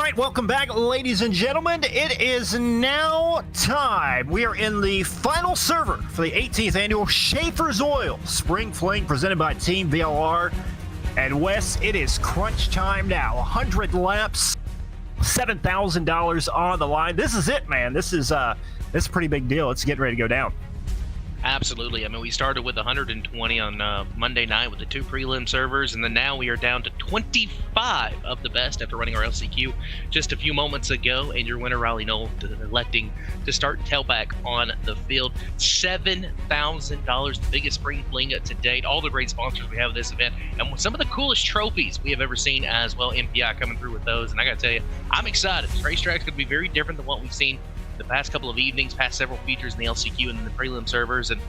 right, welcome back, ladies and gentlemen. It is now time. We are in the final server for the 18th annual Schaeffer's Oil Spring Fling presented by Team VLR. And Wes, it is crunch time now. 100 laps, $7,000 on the line. This is it, man. This is a pretty big deal. It's getting ready to go down. Absolutely. I mean, we started with 120 on Monday night with the 2 prelim servers, and then now we are down to 25 of the best after running our LCQ just a few moments ago. And your winner, Rylee Knoll, electing to start tailback on the field. $7,000, the biggest spring fling to date. All the great sponsors we have at this event, and some of the coolest trophies we have ever seen as well. MPI coming through with those, and I got to tell you, I'm excited. This racetrack's going to be very different than what we've seen the past couple of evenings, past several features in the LCQ and the prelim servers, and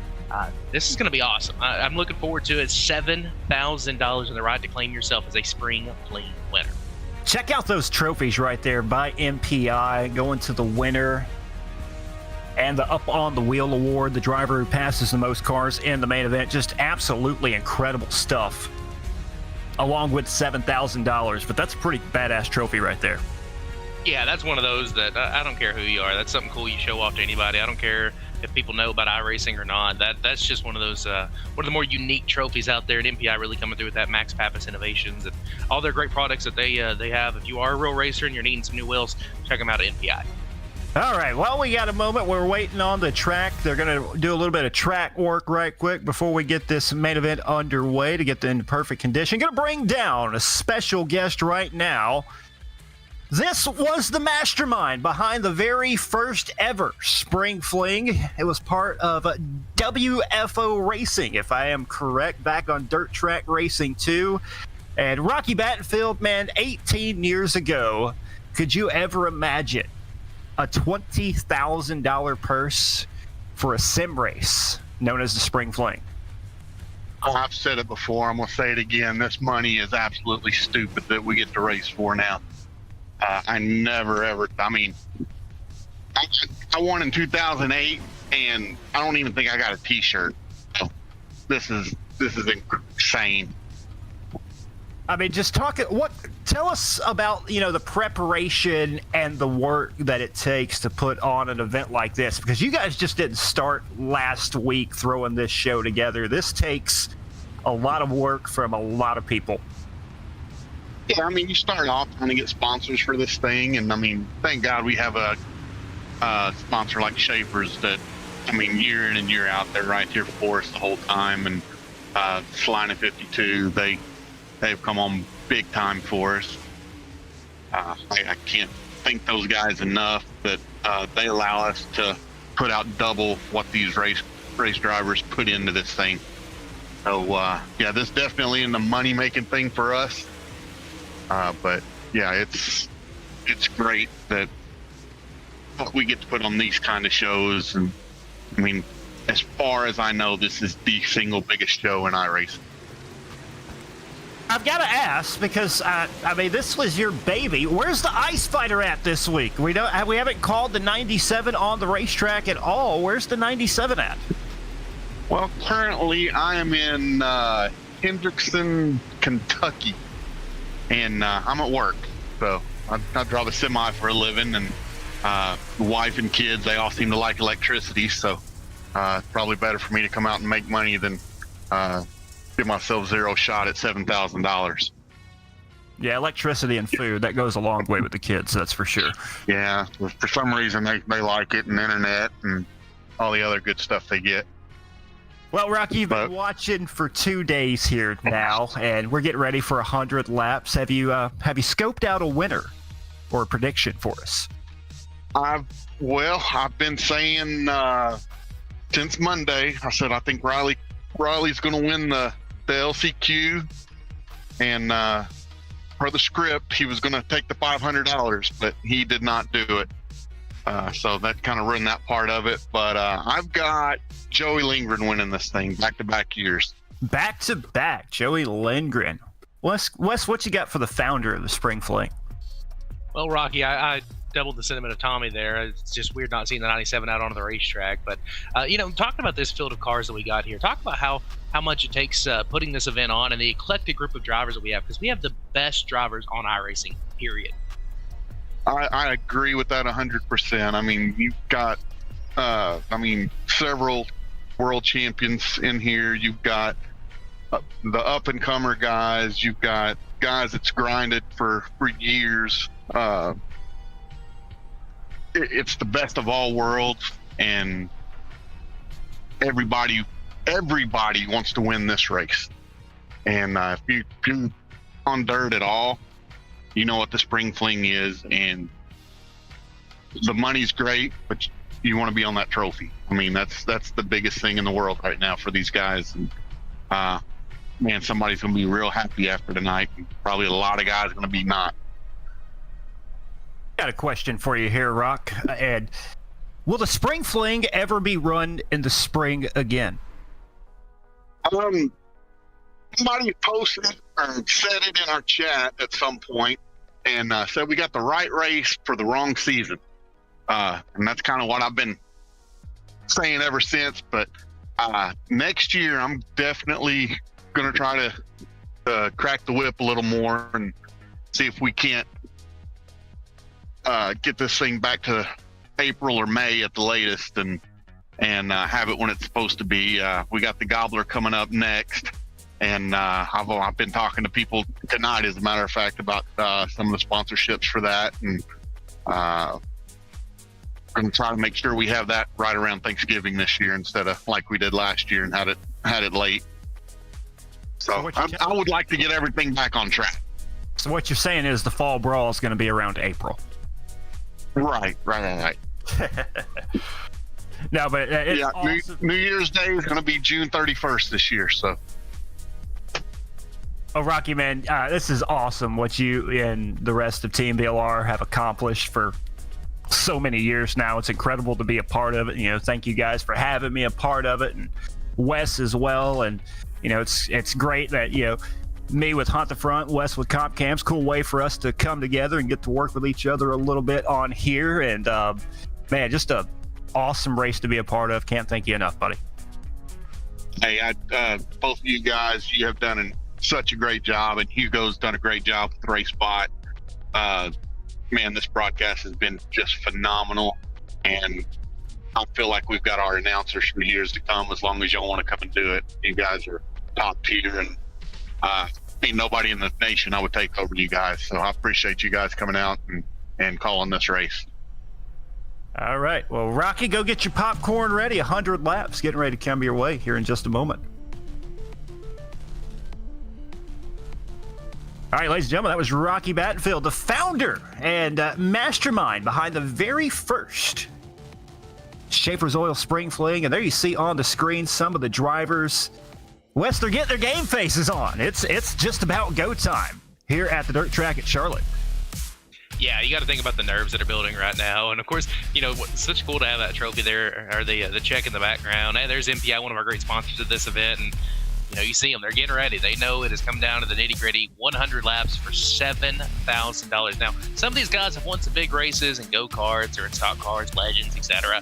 this is going to be awesome. I'm looking forward to it. $7,000 in the ride to claim yourself as a Spring Fling winner. Check out those trophies right there by MPI going to the winner, and the Up on the Wheel award, the driver who passes the most cars in the main event. Just absolutely incredible stuff, along with $7,000. But that's a pretty badass trophy right there. Yeah, that's one of those that I don't care who you are. That's something cool you show off to anybody. I don't care if people know about iRacing or not. That's just one of those one of the more unique trophies out there. And MPI really coming through with that Max Pappas Innovations and all their great products that they have. If you are a real racer and you're needing some new wheels, check them out at MPI. All right, well, we got a moment. We're waiting on the track. They're going to do a little bit of track work right quick before we get this main event underway to get in perfect condition. Going to bring down a special guest right now. This was the mastermind behind the very first ever Spring Fling. It was part of WFO Racing, if I am correct, back on Dirt Track Racing 2. And Rocky Battenfield, man, 18 years ago, could you ever imagine a $20,000 purse for a sim race known as the Spring Fling? I've said it before. I'm going to say it again. This money is absolutely stupid that we get to race for now. I never ever. I mean, I won in 2008, and I don't even think I got a T-shirt. So this is insane. I mean, just tell us about, the preparation and the work that it takes to put on an event like this, because you guys just didn't start last week throwing this show together. This takes a lot of work from a lot of people. Yeah, I mean, you start off trying to get sponsors for this thing, and I mean, thank God we have a sponsor like Schaeffer's that, I mean, year in and year out, they're right here for us the whole time. And Salina 52, they've come on big time for us. I can't thank those guys enough that they allow us to put out double what these race drivers put into this thing. So yeah, this definitely isn't a money making thing for us. But yeah, it's great that we get to put on these kind of shows. And I mean, as far as I know, this is the single biggest show in iRacing. I've got to ask, because I mean, this was your baby. Where's the Ice Fighter at this week? We haven't called the 97 on the racetrack at all. Where's the 97 at? Well, currently I am in Hendrickson, Kentucky. And I'm at work, so I drive a semi for a living, and wife and kids, they all seem to like electricity, so it's probably better for me to come out and make money than give myself zero shot at $7,000. Yeah, electricity and food, that goes a long way with the kids, that's for sure. Yeah, for some reason they like it, and internet and all the other good stuff they get. Well, Rocky, you've been watching for 2 days here now, and we're getting ready for 100 laps. Have you scoped out a winner or a prediction for us? I've been saying since Monday. I said I think Riley's going to win the LCQ, and per the script, he was going to take the $500, but he did not do it. So that kind of ruined that part of it. But I've got Joey Lingron winning this thing back-to-back years. Back-to-back, Joey Lingron. Wes, what you got for the founder of the Spring Fling? Well, Rocky, I doubled the sentiment of Tommy there. It's just weird not seeing the 97 out onto the racetrack. But, talking about this field of cars that we got here, talk about how much it takes putting this event on and the eclectic group of drivers that we have, because we have the best drivers on iRacing, period. I agree with that 100%. I mean, you've got, several world champions in here. You've got the up-and-comer guys. You've got guys that's grinded for years. It's the best of all worlds, and everybody wants to win this race. And if you're on dirt at all, you know what the Spring Fling is, and the money's great, but you want to be on that trophy. I mean, that's the biggest thing in the world right now for these guys. And man, somebody's going to be real happy after tonight. Probably a lot of guys are going to be not. Got a question for you here, Rock. Ed, will the Spring Fling ever be run in the spring again? Somebody posted or said it in our chat at some point, and said we got the right race for the wrong season. And that's kind of what I've been saying ever since. But next year, I'm definitely going to try to crack the whip a little more and see if we can't get this thing back to April or May at the latest, and have it when it's supposed to be. We got the Gobbler coming up next, and I've been talking to people tonight, as a matter of fact, about some of the sponsorships for that, and going to try to make sure we have that right around Thanksgiving this year instead of like we did last year and had it late. So I would like to get everything back on track. So what you're saying is the Fall Brawl is going to be around April. Right. No, but it's awesome. New Year's Day is going to be June 31st this year. So, Rocky, man, this is awesome what you and the rest of Team VLR have accomplished for so many years now. It's incredible to be a part of it. You know, thank you guys for having me a part of it, and Wes as well. And you know, it's great that, you know, me with Hunt the Front, Wes with Comp Camps, cool way for us to come together and get to work with each other a little bit on here. And man, just a awesome race to be a part of. Can't thank you enough, buddy. Hey, both of you guys, you have done such a great job, and Hugo's done a great job with RaceSpot. Man, this broadcast has been just phenomenal, and I feel like we've got our announcers for years to come. As long as y'all want to come and do it, you guys are top tier, and ain't nobody in the nation I would take over you guys. So I appreciate you guys coming out and calling this race. All right. Well, Rocky, go get your popcorn ready. 100 laps getting ready to come your way here in just a moment. All right, ladies and gentlemen, that was Rocky Battenfield, the founder and mastermind behind the very first Schaeffer's Oil Spring Fling. And there you see on the screen some of the drivers. Wes, they're getting their game faces on. It's just about go time here at the dirt track at Charlotte. Yeah, you got to think about the nerves that are building right now. And of course, you know, it's such cool to have that trophy there, or the check in the background. Hey, there's MPI, one of our great sponsors of this event. And, you know, you see them, they're getting ready. They know it has come down to the nitty gritty. 100 laps for $7,000. Now, some of these guys have won some big races in go-karts or in stock cars, legends, etc.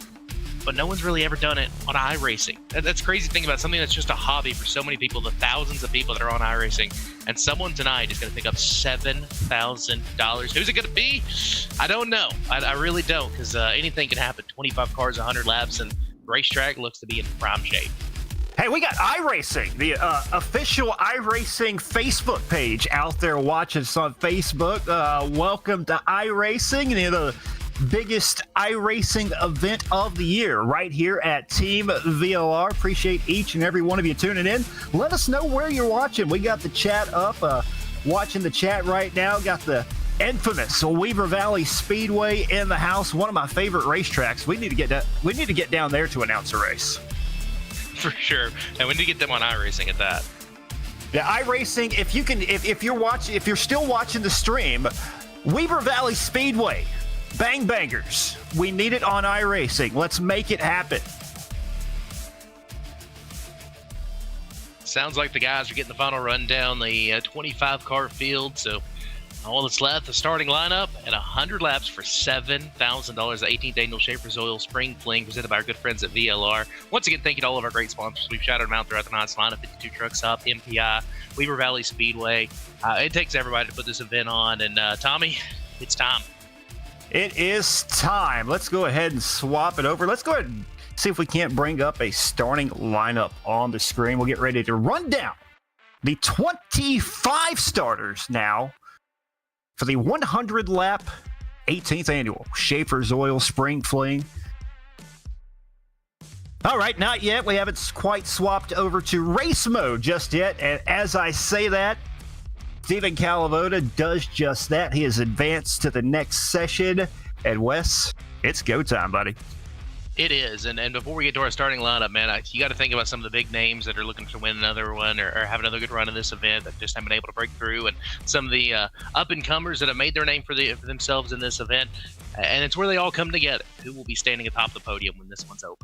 But no one's really ever done it on iRacing. That's crazy thing about something that's just a hobby for so many people, the thousands of people that are on iRacing. And someone tonight is going to pick up $7,000. Who's it going to be? I don't know. I really don't, because anything can happen. 25 cars, 100 laps, and racetrack looks to be in prime shape. Hey, we got iRacing, the official iRacing Facebook page out there watching us on Facebook. Welcome to iRacing, the biggest iRacing event of the year right here at Team VLR. Appreciate each and every one of you tuning in. Let us know where you're watching. We got the chat up, watching the chat right now. Got the infamous Weaver Valley Speedway in the house, one of my favorite racetracks. We need to get down there to announce a race. For sure. And we need to get them on iRacing at that. Yeah, iRacing, if you're still watching the stream, Weaver Valley Speedway, Bang Bangers, we need it on iRacing. Let's make it happen. Sounds like the guys are getting the final run down the 25 car field. So all that's left, the starting lineup at 100 laps for $7,000. The 18th annual Schaeffer's Oil Spring Fling presented by our good friends at VLR. Once again, thank you to all of our great sponsors. We've shouted them out throughout the night. Line 52 Truck Stop, MPI, Weaver Valley Speedway. It takes everybody to put this event on. And Tommy, it's time. It is time. Let's go ahead and swap it over. Let's go ahead and see if we can't bring up a starting lineup on the screen. We'll get ready to run down the 25 starters now for the 100 lap 18th annual Schaeffer's Oil Spring Fling. All right, not yet. We haven't quite swapped over to race mode just yet. And as I say that, Steven Calavoda does just that. He has advanced to the next session. And Wes, it's go time, buddy. It is. And before we get to our starting lineup, man, you got to think about some of the big names that are looking to win another one or have another good run in this event that just haven't been able to break through, and some of the up-and-comers that have made their name for themselves in this event. And it's where they all come together. Who will be standing atop the podium when this one's over?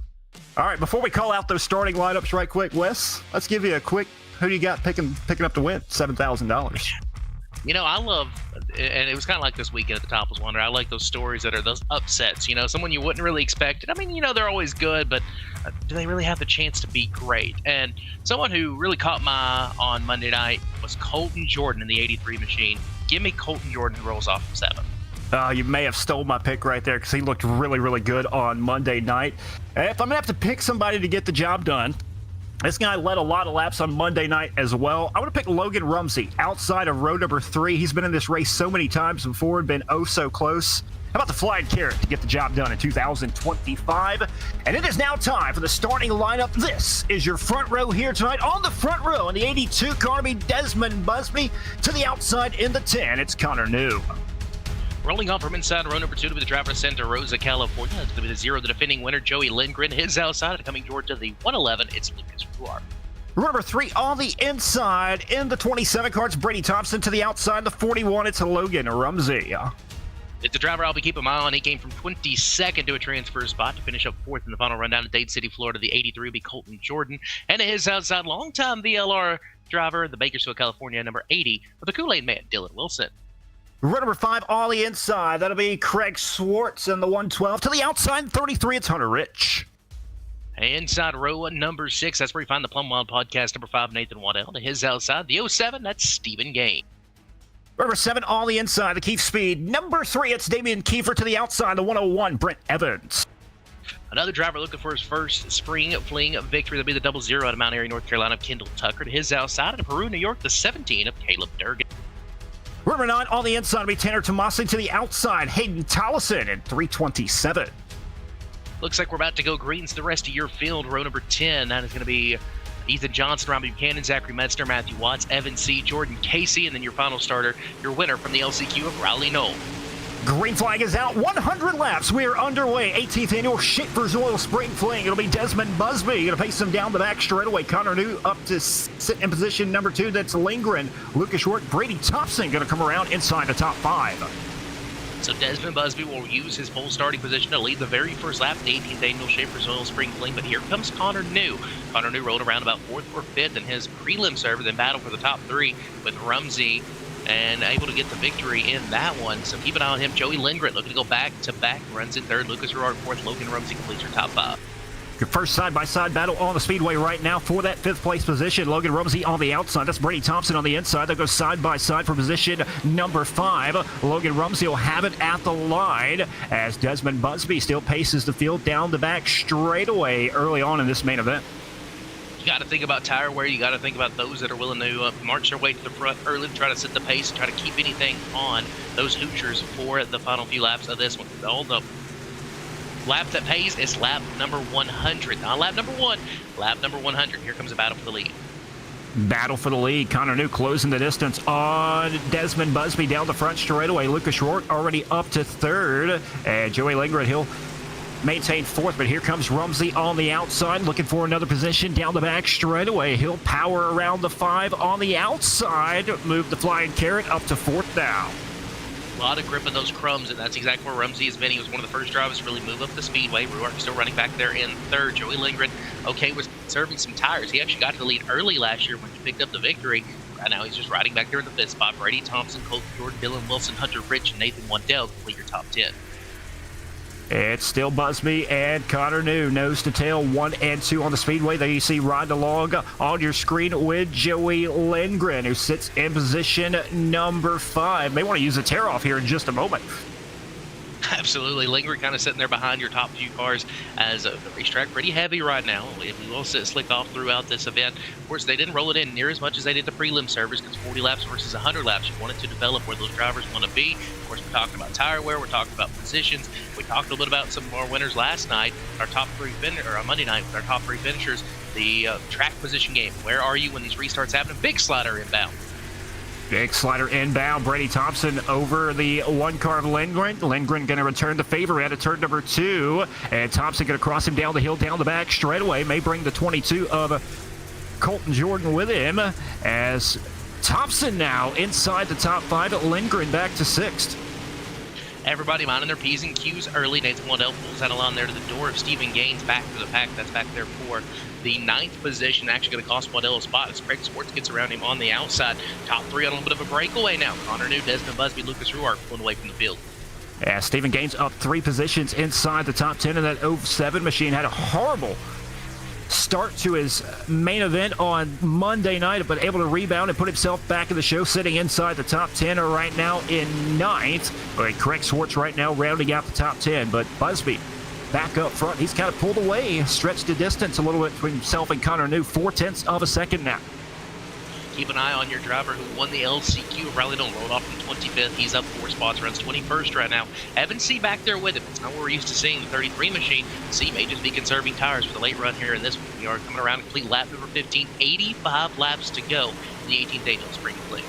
All right, before we call out those starting lineups right quick, Wes, let's give you a quick who do you got picking up to win $7,000. You know, I love, and it was kind of like this weekend at the Topless Wonder, I like those stories that are those upsets, you know, someone you wouldn't really expect. I mean, you know, they're always good, but do they really have the chance to be great? And someone who really caught my eye on Monday night was Colton Jordan in the 83 machine. Give me Colton Jordan who rolls off from 7. You may have stole my pick right there because he looked really, really good on Monday night. If I'm going to have to pick somebody to get the job done, this guy led a lot of laps on Monday night as well. I want to pick Logan Rumsey outside of row number 3. He's been in this race so many times before and been oh so close. How about the Flying Carrot to get the job done in 2025? And it is now time for the starting lineup. This is your front row here tonight. On the front row in the 82 car, Desmond Busby. To the outside in the 10, it's Connor New. Rolling on from inside row number 2 to be the driver of Santa Rosa, California. That's going to be the 0, the defending winner, Joey Lingron. His outside, coming toward to the 111, it's Lucas Ruar. Row number 3 on the inside in the 27 car, it's Brady Thompson. To the outside, the 41, it's Logan Rumsey. It's the driver I'll be keeping my eye on. He came from 22nd to a transfer spot to finish up 4th in the final rundown at Dade City, Florida. The 83 will be Colton Jordan. And at his outside, longtime VLR driver, the Bakersfield, California, number 80, with the Kool-Aid Man, Dylan Wilson. Row number 5 on the inside, that'll be Craig Swartz in the 112. To the outside, 33, it's Hunter Rich. Inside row number 6, that's where you find the Plum Wild Podcast, number 5, Nathan Waddell. To his outside, the 07, that's Stephen Gain. Row number 7 on the inside, the Keith Speed. Number 3, it's Damian Kiefer. To the outside, the 101, Brent Evans. Another driver looking for his first Spring Fling victory. That'll be the 00 out of Mount Airy, North Carolina, Kendall Tucker. To his outside, in Peru, New York, the 17 of Caleb Durgan. Row number 9 on the inside will be Tanner Tomasi. To the outside, Hayden Tollison in 327. Looks like we're about to go greens the rest of your field. Row number 10, that is going to be Ethan Johnson, Robbie Buchanan, Zachary Metzner, Matthew Watts, Evan Seay, Jordan Casey, and then your final starter, your winner from the LCQ of Rylee Knoll. Green flag is out. 100 laps. We are underway. 18th annual Schaeffer's Oil Spring Fling. It'll be Desmond Busby. Going to pace him down the back straightaway. Connor New up to sit in position number 2. That's Lingron. Lucas Short, Brady Thompson going to come around inside the top 5. So Desmond Busby will use his pole starting position to lead the very first lap of the 18th annual Schaeffer's Oil Spring Fling. But here comes Connor New. Connor New rolled around about 4th or 5th in his prelim server, then battled for the top 3 with Rumsey and able to get the victory in that one. So keep an eye on him. Joey Lingron looking to go back-to-back. Runs in 3rd. Lucas Ruar 4th. Logan Rumsey completes your top 5. Your first side-by-side battle on the speedway right now for that 5th place position. Logan Rumsey on the outside. That's Brady Thompson on the inside. They'll go side-by-side for position number 5. Logan Rumsey will have it at the line as Desmond Busby still paces the field down the back straightaway early on in this main event. You got to think about tire wear. You got to think about those that are willing to march their way to the front early to try to set the pace and try to keep anything on those Hoosiers for the final few laps of this one. All the lap that pays is lap number 100. Not lap number 1, lap number 100. Here comes a battle for the lead. Battle for the lead. Connor New closing the distance on Desmond Busby down the front straightaway. Lucas Short already up to 3rd. And Joey Lingron, he'll maintain 4th, but here comes Rumsey on the outside, looking for another position down the back straightaway. He'll power around the 5 on the outside, move the Flying Carrot up to 4th now. A lot of grip in those crumbs, and that's exactly where Rumsey has been. He was one of the first drivers to really move up the speedway. Ruark still running back there in 3rd. Joey Lingron, okay, was serving some tires. He actually got to the lead early last year when he picked up the victory. Right now he's just riding back there in the 5th spot. Brady Thompson, Colton Jordan, Dylan Wilson, Hunter Rich, and Nathan Waddell complete your top 10. It's still Busby and Connor New, nose to tail, 1 and 2 on the speedway. There you see riding along on your screen with Joey Lingron, who sits in position number 5. May want to use a tear off here in just a moment. Absolutely. Lingron kind of sitting there behind your top few cars as the racetrack pretty heavy right now. We will sit slick off throughout this event. Of course, they didn't roll it in near as much as they did the prelim servers because 40 laps versus 100 laps. You wanted to develop where those drivers want to be. Of course, we're talking about tire wear. We're talking about positions. We talked a little bit about some of our winners last night. Our top three or on Monday night with our top three finishers. The track position game. Where are you when these restarts happen? Big slider inbound. Big slider inbound. Brady Thompson over the one car of Lingron. Lingron going to return the favor at turn number 2. And Thompson going to cross him down the hill, down the back straightaway. May bring the 22 of Colton Jordan with him as Thompson now inside the top 5 at Lingron back to 6th. Everybody minding their P's and Q's early. Nathan Waddell pulls that along there to the door of Stephen Gaines back to the pack. That's back there for the 9th position. Actually going to cost Waddell a spot as Craig Swartz gets around him on the outside. Top 3 on a little bit of a breakaway now. Connor New, Desmond Busby, Lucas Ruark pulling away from the field. Yeah, Stephen Gaines up 3 positions inside the top 10, and that 07 machine had a horrible start to his main event on Monday night, but able to rebound and put himself back in the show, sitting inside the top 10 right now in 9th. But Craig Swartz right now rounding out the top 10, but Busby back up front. He's kind of pulled away, stretched the distance a little bit between himself and Connor New, 0.4 of a second now. Keep an eye on your driver who won the LCQ. Rylee Knoll rolled off from 25th. He's up 4 spots, runs 21st right now. Evan Seay back there with him. It's not what we're used to seeing. The 33 machine. Seay may just be conserving tires for the late run here in this one. We are coming around to complete lap number 15. 85 laps to go in the 18th annual Spring Fling.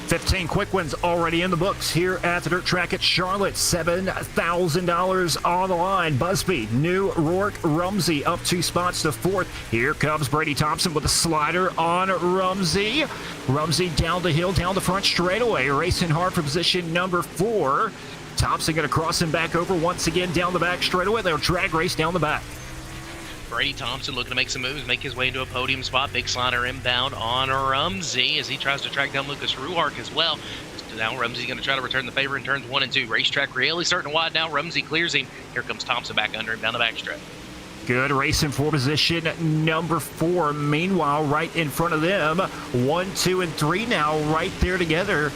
15 quick wins already in the books here at the dirt track at Charlotte. $7,000 on the line. Busby, New, Rourke, Rumsey up 2 spots to 4th. Here comes Brady Thompson with a slider on Rumsey. Rumsey down the hill, down the front straightaway, racing hard for position number 4. Thompson going to cross him back over once again down the back straightaway. They'll drag race down the back. Brady Thompson looking to make some moves, make his way into a podium spot. Big slider inbound on Rumsey as he tries to track down Lucas Ruark as well. Now Rumsey's going to try to return the favor in turns 1 and 2. Racetrack really starting to widen now. Rumsey clears him. Here comes Thompson back under him down the backstretch. Good racing for position number 4. Meanwhile, right in front of them, 1, 2, and 3 now right there together.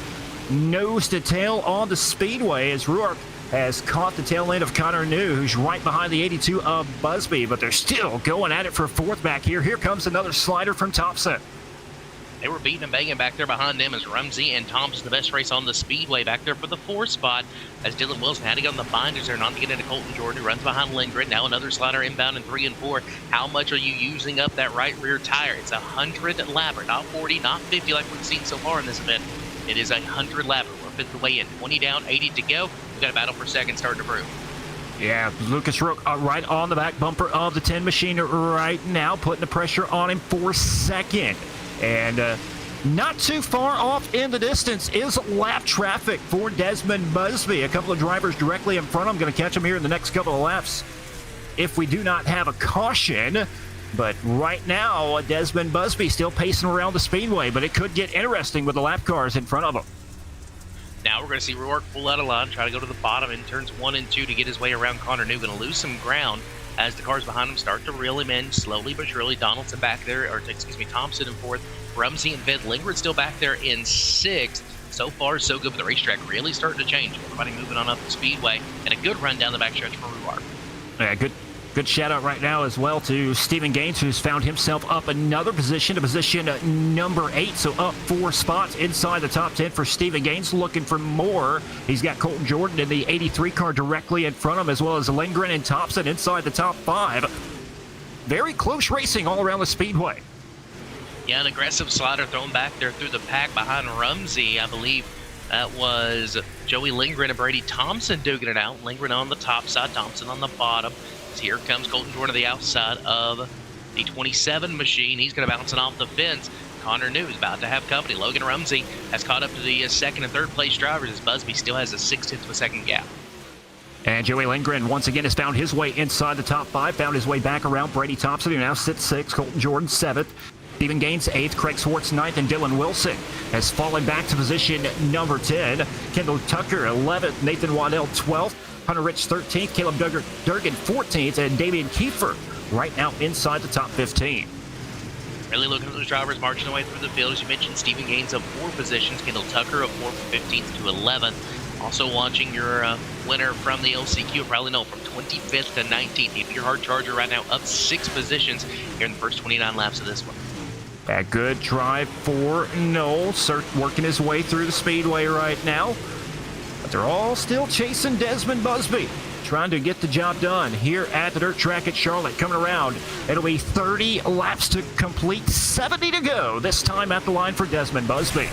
Nose to tail on the speedway as Ruark has caught the tail end of Connor New, who's right behind the 82 of Busby, but they're still going at it for 4th back here. Here comes another slider from Thompson. They were beating and banging back there behind them as Rumsey and Thompson, the best race on the speedway, back there for the 4th spot as Dylan Wilson had to get on the binders there, not to get into Colton Jordan, who runs behind Lingron. Now another slider inbound in 3 and 4. How much are you using up that right rear tire? It's 100 lapper, not 40, not 50 like we've seen so far in this event. It is 100 lapper. We're 5th away in, 20 down, 80 to go. We've got a battle for second starting to brew. Yeah, Lucas Rook right on the back bumper of the 10 machine right now, putting the pressure on him for second. And not too far off in the distance is lap traffic for Desmond Busby. A couple of drivers directly in front of him. Going to catch him here in the next couple of laps if we do not have a caution. But right now, Desmond Busby still pacing around the speedway, but it could get interesting with the lap cars in front of him. Now we're going to see Ruark pull out of line, try to go to the bottom in turns 1 and 2 to get his way around Connor New. Going to lose some ground as the cars behind him start to reel him in slowly but surely. Donaldson back there, or excuse me, Thompson in 4th. Rumsey and Vid Lingron still back there in 6th. So far, so good, but the racetrack really starting to change. Everybody moving on up the speedway, and a good run down the backstretch for Ruark. Yeah, good shout out right now as well to Stephen Gaines, who's found himself up another position to position number 8. So up 4 spots inside the top 10 for Stephen Gaines, looking for more. He's got Colton Jordan in the 83 car directly in front of him, as well as Lingron and Thompson inside the top 5. Very close racing all around the speedway. Yeah, an aggressive slider thrown back there through the pack behind Rumsey. I believe that was Joey Lingron and Brady Thompson duking it out. Lingron on the top side, Thompson on the bottom. Here comes Colton Jordan to the outside of the 27 machine. He's going to bounce it off the fence. Connor New is about to have company. Logan Rumsey has caught up to the 2nd and 3rd place drivers as Busby still has a 0.6 of a second gap. And Joey Lingron once again has found his way inside the top 5, found his way back around Brady Thompson, who now sits 6th, Colton Jordan 7th. Stephen Gaines 8th, Craig Swartz 9th, and Dylan Wilson has fallen back to position number 10. Kendall Tucker 11th, Nathan Waddell 12th, Hunter Rich 13th, Caleb Durgan 14th, and Damian Kiefer right now inside the top 15. Really looking at those drivers marching away through the field. As you mentioned, Stephen Gaines up 4 positions, Kendall Tucker up 4 from 15th to 11th. Also watching your winner from the LCQ at Rylee Knoll from 25th to 19th. Keep your hard charger right now up 6 positions here in the first 29 laps of this one. A good drive for Knoll, working his way through the speedway right now. But they're all still chasing Desmond Busby, trying to get the job done here at the dirt track at Charlotte. Coming around, it'll be 30 laps to complete, 70 to go, this time at the line for Desmond Busby.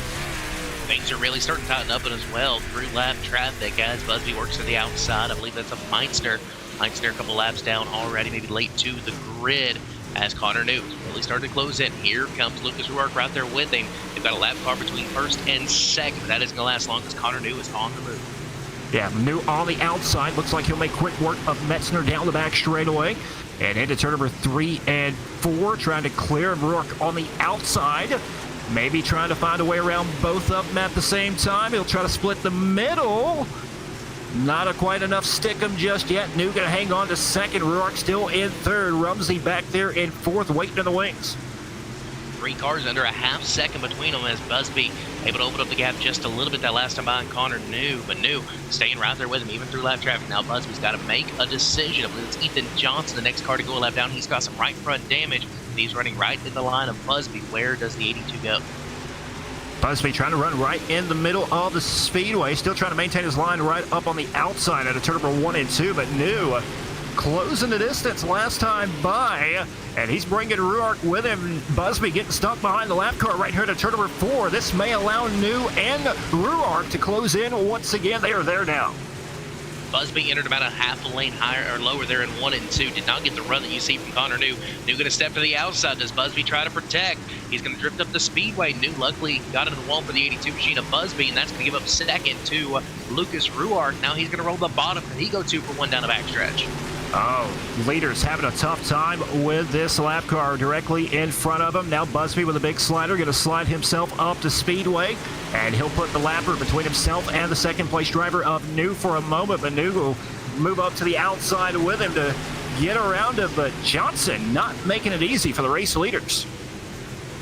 Things are really starting to tighten up as well through lap traffic as Busby works to the outside. I believe that's a Meitzner. Meitzner a couple laps down already, maybe late to the grid as Connor New really started to close in. Here comes Lucas Ruark right there with him. They've got a lap car between first and second, but that isn't going to last long because Connor New is on the move. Yeah, New on the outside. Looks like he'll make quick work of Metzner down the back straightaway. And into turn number 3 and 4, trying to clear Ruark on the outside. Maybe trying to find a way around both of them at the same time. He'll try to split the middle. Not quite enough stick him just yet. New going to hang on to second. Ruark still in third. Rumsey back there in fourth, waiting in the wings. 3 cars under a half second between them as Busby able to open up the gap just a little bit that last time behind Connor New. But New staying right there with him even through lap traffic. Now Busby's got to make a decision. I believe it's Ethan Johnson, the next car to go a lap down. He's got some right front damage. He's running right in the line of Busby. Where does the 82 go? Busby trying to run right in the middle of the speedway, still trying to maintain his line right up on the outside at a turn number 1 and 2, but New closing the distance last time by, and he's bringing Ruark with him. Busby getting stuck behind the lap car right here at turn number 4. This may allow New and Ruark to close in once again. They are there now. Busby entered about a half a lane higher or lower there in 1 and 2. Did not get the run that you see from Connor New. New going to step to the outside. Does Busby try to protect? He's going to drift up the speedway. New luckily got into the wall for the 82 machine of Busby, and that's going to give up second to Lucas Ruark. Now he's going to roll the bottom. Can he go 2 for 1 down the backstretch? Oh, leaders having a tough time with this lap car directly in front of him. Now Busby with a big slider, going to slide himself up to speedway, and he'll put the lapper between himself and the second place driver of New for a moment, but New will move up to the outside with him to get around him, but Johnson not making it easy for the race leaders.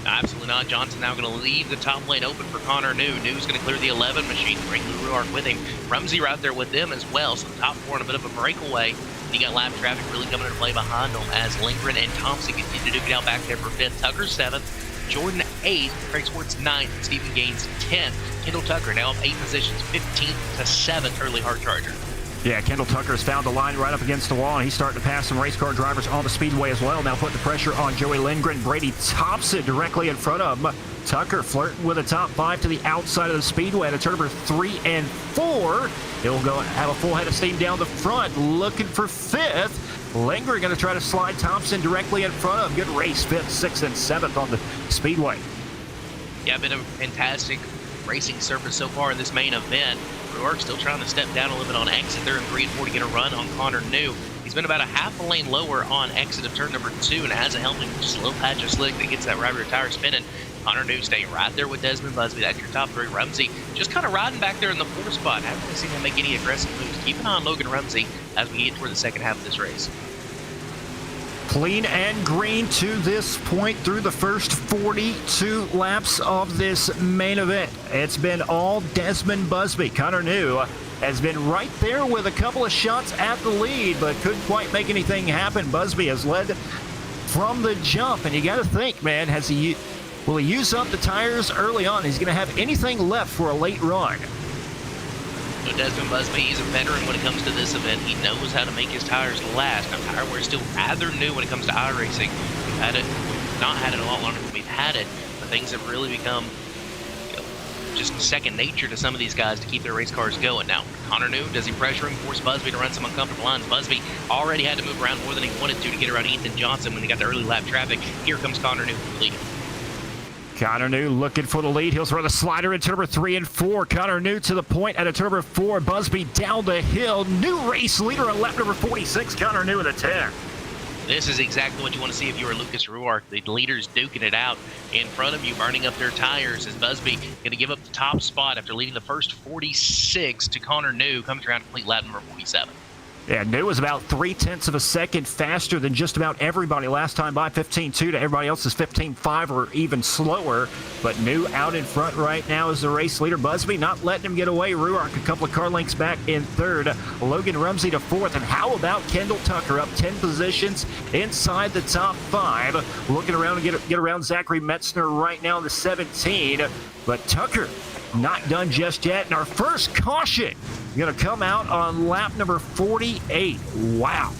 Absolutely not. Johnson now going to leave the top lane open for Connor New. New's going to clear the 11 machine, bring Ruark with him. Rumsey right there with them as well, so the top 4 in a bit of a breakaway. You got lap traffic really coming into play behind them as Lingron and Thompson continue to duke it out back there for 5th. Tucker 7th, Jordan 8th, Craig Swartz 9th, Stephen Gaines 10th. Kendall Tucker now up 8 positions, 15th to 7th, early hard charger. Yeah, Kendall Tucker has found the line right up against the wall, and he's starting to pass some race car drivers on the speedway as well. Now putting the pressure on Joey Lingron. Brady Thompson directly in front of him. Tucker flirting with a top 5 to the outside of the speedway at a turn number 3 and 4. He'll go have a full head of steam down the front, looking for 5th. Lingron going to try to slide Thompson directly in front of him. Good race, 5th, 6th, and 7th on the speedway. Yeah, been a fantastic racing surface so far in this main event. Ruark still trying to step down a little bit on exit there in 3 and 4 to get a run on Connor New. He's been about a half a lane lower on exit of turn number 2 and has a helmet, just a little patch of slick that gets that right rear tire spinning. Connor New staying right there with Desmond Busby. That's your top 3. Rumsey just kind of riding back there in the 4 spot. Haven't really seen him make any aggressive moves. Keep an eye on Logan Rumsey as we get toward the second half of this race. Clean and green to this point through the first 42 laps of this main event. It's been all Desmond Busby. Connor New has been right there with a couple of shots at the lead, but couldn't quite make anything happen. Busby has led from the jump, and you got to think, man, will he use up the tires early on? He's going to have anything left for a late run? So Desmond Busby, he's a veteran when it comes to this event. He knows how to make his tires last. Now, tire wear is still rather new when it comes to iRacing. We've not had it a lot longer than we've had it, but things have really become just second nature to some of these guys to keep their race cars going. Now, Connor New, does he pressure him, force Busby to run some uncomfortable lines? Busby already had to move around more than he wanted to get around Ethan Johnson when he got the early lap traffic. Here comes Connor New leading. Connor New looking for the lead. He'll throw the slider into number 3 and 4. Connor New to the point at a turn number 4. Busby down the hill. New race leader on lap number 46. Connor New at a 10. This is exactly what you want to see if you were Lucas Ruark. The leaders duking it out in front of you, burning up their tires. As Busby going to give up the top spot after leading the first 46 to Connor New, comes around to complete lap number 47. Yeah, New was about 0.3 of a second faster than just about everybody last time by, 15.2 to everybody else's 15.5 or even slower. But New out in front right now is the race leader. Busby not letting him get away. Ruark a couple of car lengths back in third. Logan Rumsey to fourth. And how about Kendall Tucker up 10 positions inside the top 5? Looking around and get around Zachary Metzner right now in the 17. But Tucker not done just yet. And our first caution going to come out on lap number 48. Wow.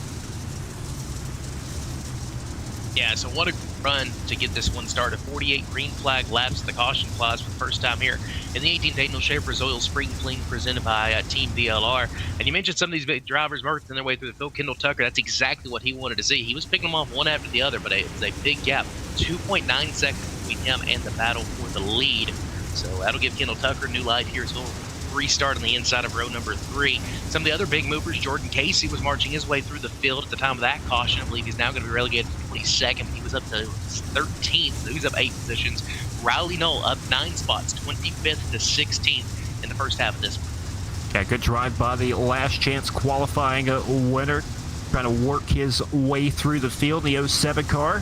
Yeah, so what a run to get this one started. 48 green flag laps. The caution flies for the first time here in the 18th Daniel Schaeffer's Oil Spring Fling presented by Team BLR. And you mentioned some of these big drivers working their way through the field. Kendall Tucker, that's exactly what he wanted to see. He was picking them off one after the other, but it was a big gap. 2.9 seconds between him and the battle for the lead. So that'll give Kendall Tucker new life here. So restart on the inside of row number 3. Some of the other big movers, Jordan Casey was marching his way through the field at the time of that caution. I believe he's now going to be relegated to 22nd. He was up to 13th, so he's up 8 positions. Rylee Knoll up 9 spots, 25th to 16th in the first half of this one. Yeah, good drive by the Last Chance Qualifying winner, trying to work his way through the field in the 07 car.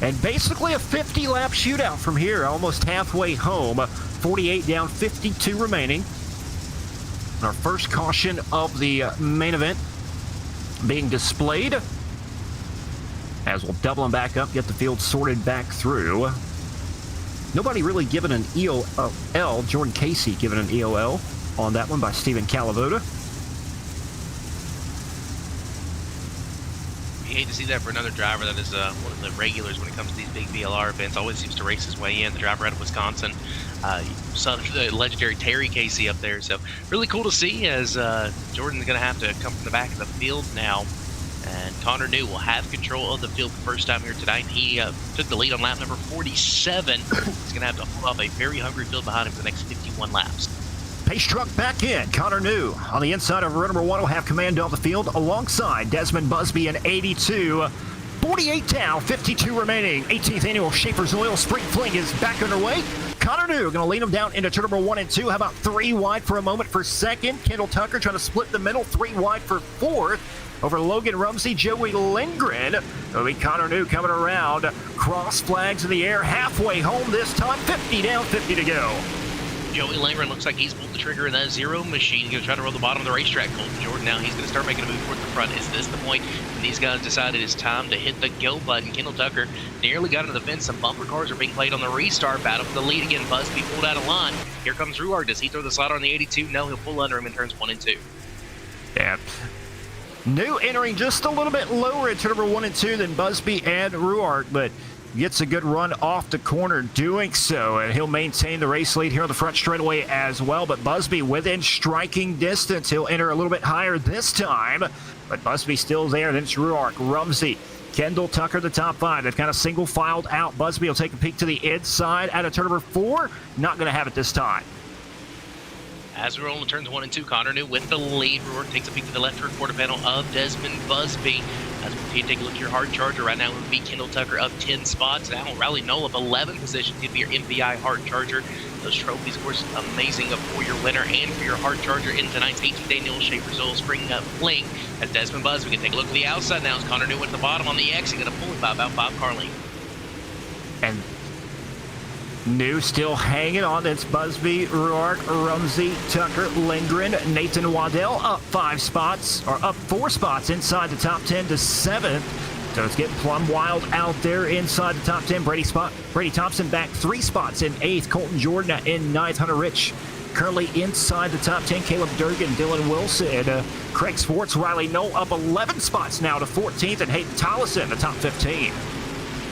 And basically a 50-lap shootout from here, almost halfway home. 48 down, 52 remaining. Our first caution of the main event being displayed. As we'll double them back up, get the field sorted back through. Nobody really given an EOL. Jordan Casey given an EOL on that one by Stephen Calavoda. You hate to see that for another driver that is one of the regulars when it comes to these big VLR events. Always seems to race his way in. The driver out of Wisconsin. Saw the legendary Terry Casey up there. So really cool to see as Jordan's going to have to come from the back of the field now. And Connor New will have control of the field for the first time here tonight. He took the lead on lap number 47. He's going to have to hold off a very hungry field behind him for the next 51 laps. Pace truck back in. Connor New on the inside of row number 1 will have command of the field alongside Desmond Busby in 82. 48 down, 52 remaining. 18th annual Schaeffer's Oil Spring Fling is back underway. Connor New going to lead them down into turn number 1 and 2. How about 3 wide for a moment for second? Kendall Tucker trying to split the middle. 3 wide for fourth. Over Logan Rumsey, Joey Lingron. It'll be Connor New coming around. Cross flags in the air. Halfway home this time. 50 down, 50 to go. Joey Lingron looks like he's pulled the trigger in that zero machine. He's going to try to roll the bottom of the racetrack. Colton Jordan now, he's going to start making a move toward the front. Is this the point when these guys decided it's time to hit the go button? Kendall Tucker nearly got into the fence. Some bumper cars are being played on the restart. Battle for the lead again. Busby pulled out of line. Here comes Ruark. Does he throw the slider on the 82? No, he'll pull under him in turns 1 and 2. Yeah. New entering just a little bit lower into number 1 and 2 than Busby and Ruark, but gets a good run off the corner doing so, and he'll maintain the race lead here on the front straightaway as well. But Busby within striking distance. He'll enter a little bit higher this time, but Busby still there. Then it's Ruark, Rumsey, Kendall Tucker, the top 5. They've kind of single filed out. Busby will take a peek to the inside out of turn number 4. Not going to have it this time. As we roll into turns 1 and 2, Connor New with the lead. Ruark takes a peek to the left rear quarter panel of Desmond Busby. As we take a look at your hard charger right now, it would be Kendall Tucker up 10 spots. Now Rylee Knoll up 11 positions. He'd be your MPI hard charger. Those trophies, of course, amazing for your winner and for your hard charger in tonight's 18th Annual Schaeffer's Oil Spring Fling. As Desmond Busby can take a look at the outside now as Connor New at the bottom on the exit, going to pull it by about 5 car lengths. And New still hanging on. It's Busby, Ruark, Rumsey, Tucker, Lindgren, Nathan Waddell up 5 spots, or up 4 spots inside the top 10 to 7th. So it's getting plumb wild out there inside the top 10. Brady Thompson back 3 spots in 8th. Colton Jordan in 9th. Hunter Rich currently inside the top 10. Caleb Durgan, Dylan Wilson, Craig Swartz, Rylee Knoll up 11 spots now to 14th, and Hayden Tollison in the top 15.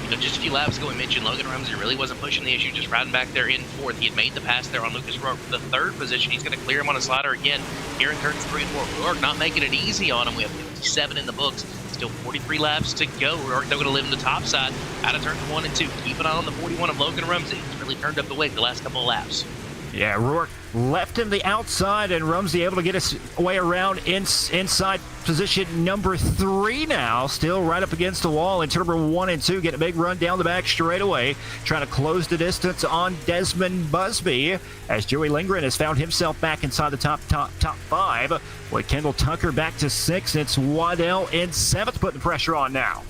You know, just a few laps ago, we mentioned Logan Rumsey really wasn't pushing the issue, just riding back there in 4th. He had made the pass there on Lucas Ruark for the 3rd position. He's going to clear him on a slider again here in turns 3 and 4. Ruark not making it easy on him. We have 57 in the books. Still 43 laps to go. Ruark though going to live in the top side out of turns 1 and 2. Keep an eye on the 41 of Logan Rumsey. He's really turned up the weight the last couple of laps. Yeah, Ruark left him the outside, and Rumsey able to get his way around inside position number 3 now, still right up against the wall in turn number 1 and 2, getting a big run down the back straightaway, trying to close the distance on Desmond Busby, as Joey Lingron has found himself back inside the top 5, with Kendall Tucker back to 6. It's Waddell in 7th, putting the pressure on now.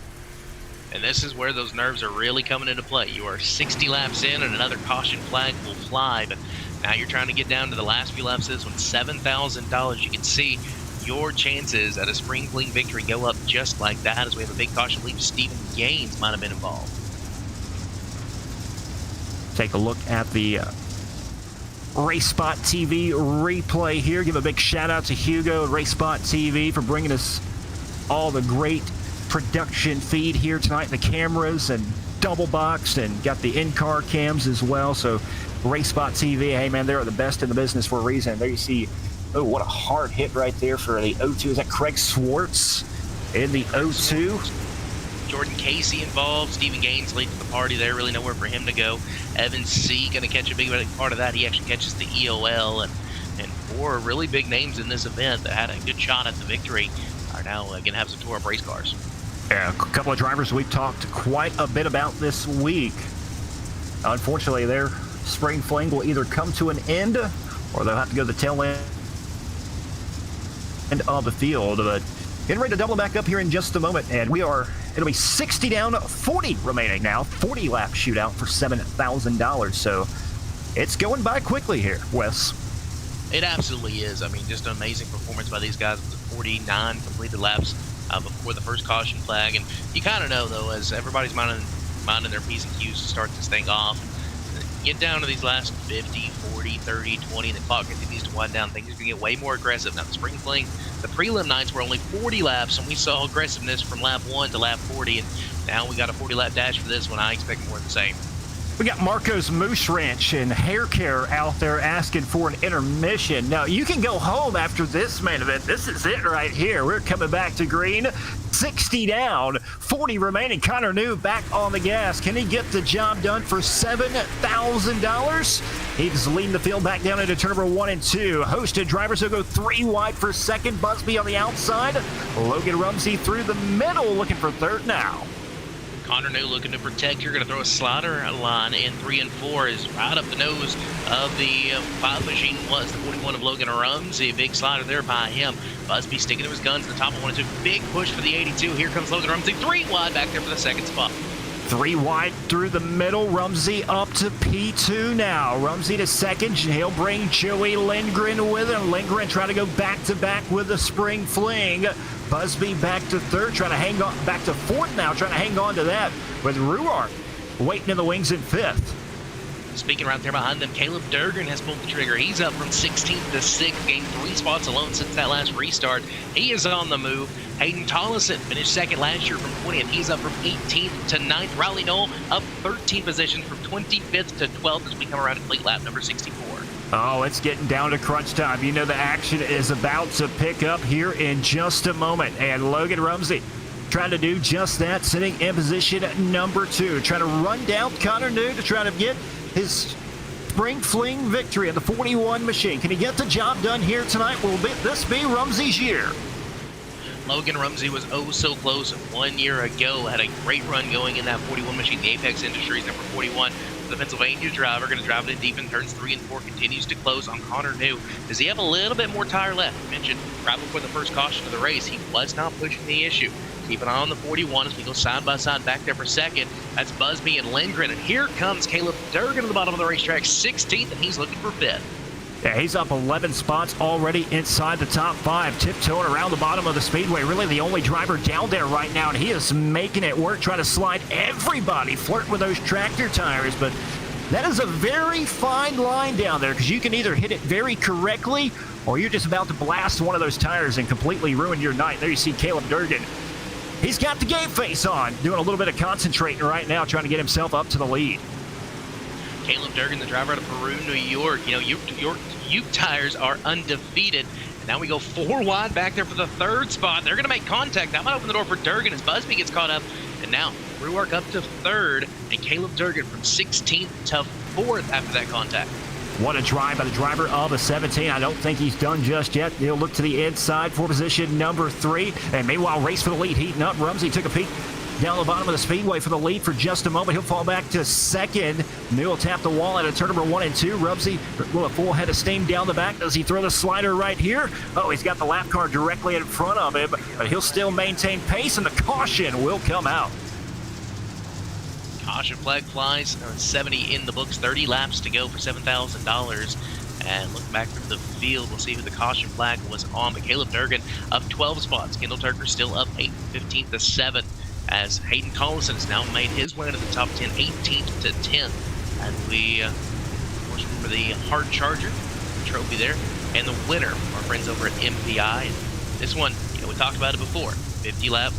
And this is where those nerves are really coming into play. You are 60 laps in and another caution flag will fly, but now you're trying to get down to the last few laps of this one. $7,000. You can see your chances at a Spring Fling victory go up just like that, as we have a big caution. I believe Stephen Gaines might have been involved. Take a look at the RaceSpotTV replay here. Give a big shout out to Hugo and RaceSpotTV for bringing us all the great production feed here tonight. The cameras and double boxed, and got the in-car cams as well. So RaceSpotTV, hey man, they're the best in the business for a reason. There you see, oh, what a hard hit right there for the 0-2. Is that Craig Swartz in the 0-2? Jordan Casey involved. Stephen Gaines late to the party there. Really nowhere for him to go. Evan Seay going to catch a big part of that. He actually catches the EOL. And 4 really big names in this event that had a good shot at the victory are now going to have some tore-up race cars. Yeah, a couple of drivers we've talked quite a bit about this week. Unfortunately, their Spring Fling will either come to an end or they'll have to go to the tail end of the field. But getting ready to double back up here in just a moment, and it'll be 60 down, 40 remaining now. 40 lap shootout for $7,000. So it's going by quickly here, Wes. It absolutely is. I mean, just an amazing performance by these guys with 49 completed laps before the first caution flag. And you kind of know, though, as everybody's minding their P's and Q's to start this thing off, get down to these last 50, 40, 30, 20, and the clock continues to wind down. Things are going to get way more aggressive. Now, the Spring Fling, the prelim nights were only 40 laps, and we saw aggressiveness from lap 1 to lap 40, and now we got a 40-lap dash for this one. I expect more of the same. We got Marco's Moose Ranch and Hair Care out there asking for an intermission. Now, you can go home after this main event. This is it right here. We're coming back to green. 60 down, 40 remaining. Connor New back on the gas. Can he get the job done for $7,000? He's leading the field back down into turn number 1 and 2. Hosted drivers will go 3 wide for second. Busby on the outside. Logan Rumsey through the middle, looking for third now. Connor New looking to protect. You're going to throw a slider line in 3 and 4 is right up the nose of the 5 machine was the 41 of Logan Rumsey. Big slider there by him. Busby sticking to his guns in the top of 1 and 2. Big push for the 82. Here comes Logan Rumsey. 3 wide back there for the second spot. 3 wide through the middle. Rumsey up to P2 now. Rumsey to second. He'll bring Joey Lingron with him. Lingron trying to go back-to-back with the Spring Fling. Busby back to third, trying to hang on, back to fourth now, trying to hang on to that, with Ruark waiting in the wings in 5th. Speaking right there behind them, Caleb Durgan has pulled the trigger. He's up from 16th to 6th, gained 3 spots alone since that last restart. He is on the move. Hayden Tollison finished second last year from 20th. He's up from 18th to 9th. Rylee Knoll up 13 positions from 25th to 12th as we come around to complete lap number 64. Oh, it's getting down to crunch time. You know the action is about to pick up here in just a moment. And Logan Rumsey trying to do just that, sitting in position number 2. Trying to run down Connor New to try to get his Spring Fling victory in the 41 machine. Can he get the job done here tonight? Will this be Rumsey's year? Logan Rumsey was oh so close 1 year ago. Had a great run going in that 41 machine. The Apex Industries number 41. The Pennsylvania driver going to drive it in deep in turns 3 and 4. Continues to close on Connor New. Does he have a little bit more tire left? I mentioned right before the first caution of the race, he was not pushing the issue. Keep an eye on the 41 as we go side by side back there for second. That's Busby and Lindgren. And here comes Caleb Durgan at the bottom of the racetrack, 16th, and he's looking for 5th. Yeah, he's up 11 spots already inside the top 5, tiptoeing around the bottom of the speedway. Really the only driver down there right now, and he is making it work, trying to slide everybody, flirt with those tractor tires. But that is a very fine line down there, because you can either hit it very correctly or you're just about to blast one of those tires and completely ruin your night. There you see Caleb Durgan. He's got the game face on, doing a little bit of concentrating right now, trying to get himself up to the lead. Caleb Durgan, the driver out of Peru, New York. You know, Ute tires are undefeated. And now we go 4 wide back there for the 3rd spot. They're going to make contact. That might open the door for Durgan as Busby gets caught up. And now Ruark up to 3rd, and Caleb Durgan from 16th to 4th after that contact. What a drive by the driver of a 17. I don't think he's done just yet. He'll look to the inside for position number 3. And meanwhile, race for the lead heating up. Rumsey took a peek down the bottom of the speedway for the lead for just a moment. He'll fall back to second. New will tap the wall at turn number 1 and 2. Rumsey will a full head of steam down the back. Does he throw the slider right here? Oh, he's got the lap car directly in front of him, but he'll still maintain pace, and the caution will come out. Caution flag flies. 70 in the books. 30 laps to go for $7,000. And looking back through the field, we'll see who the caution flag was on. But Caleb Durgan up 12 spots. Kendall Turker still up 15th to 7th. As Hayden Collison has now made his way into the top 10, 18th to 10th. And we, of course, remember the hard charger trophy there. And the winner, our friends over at MPI. And this one, we talked about it before. 50 lap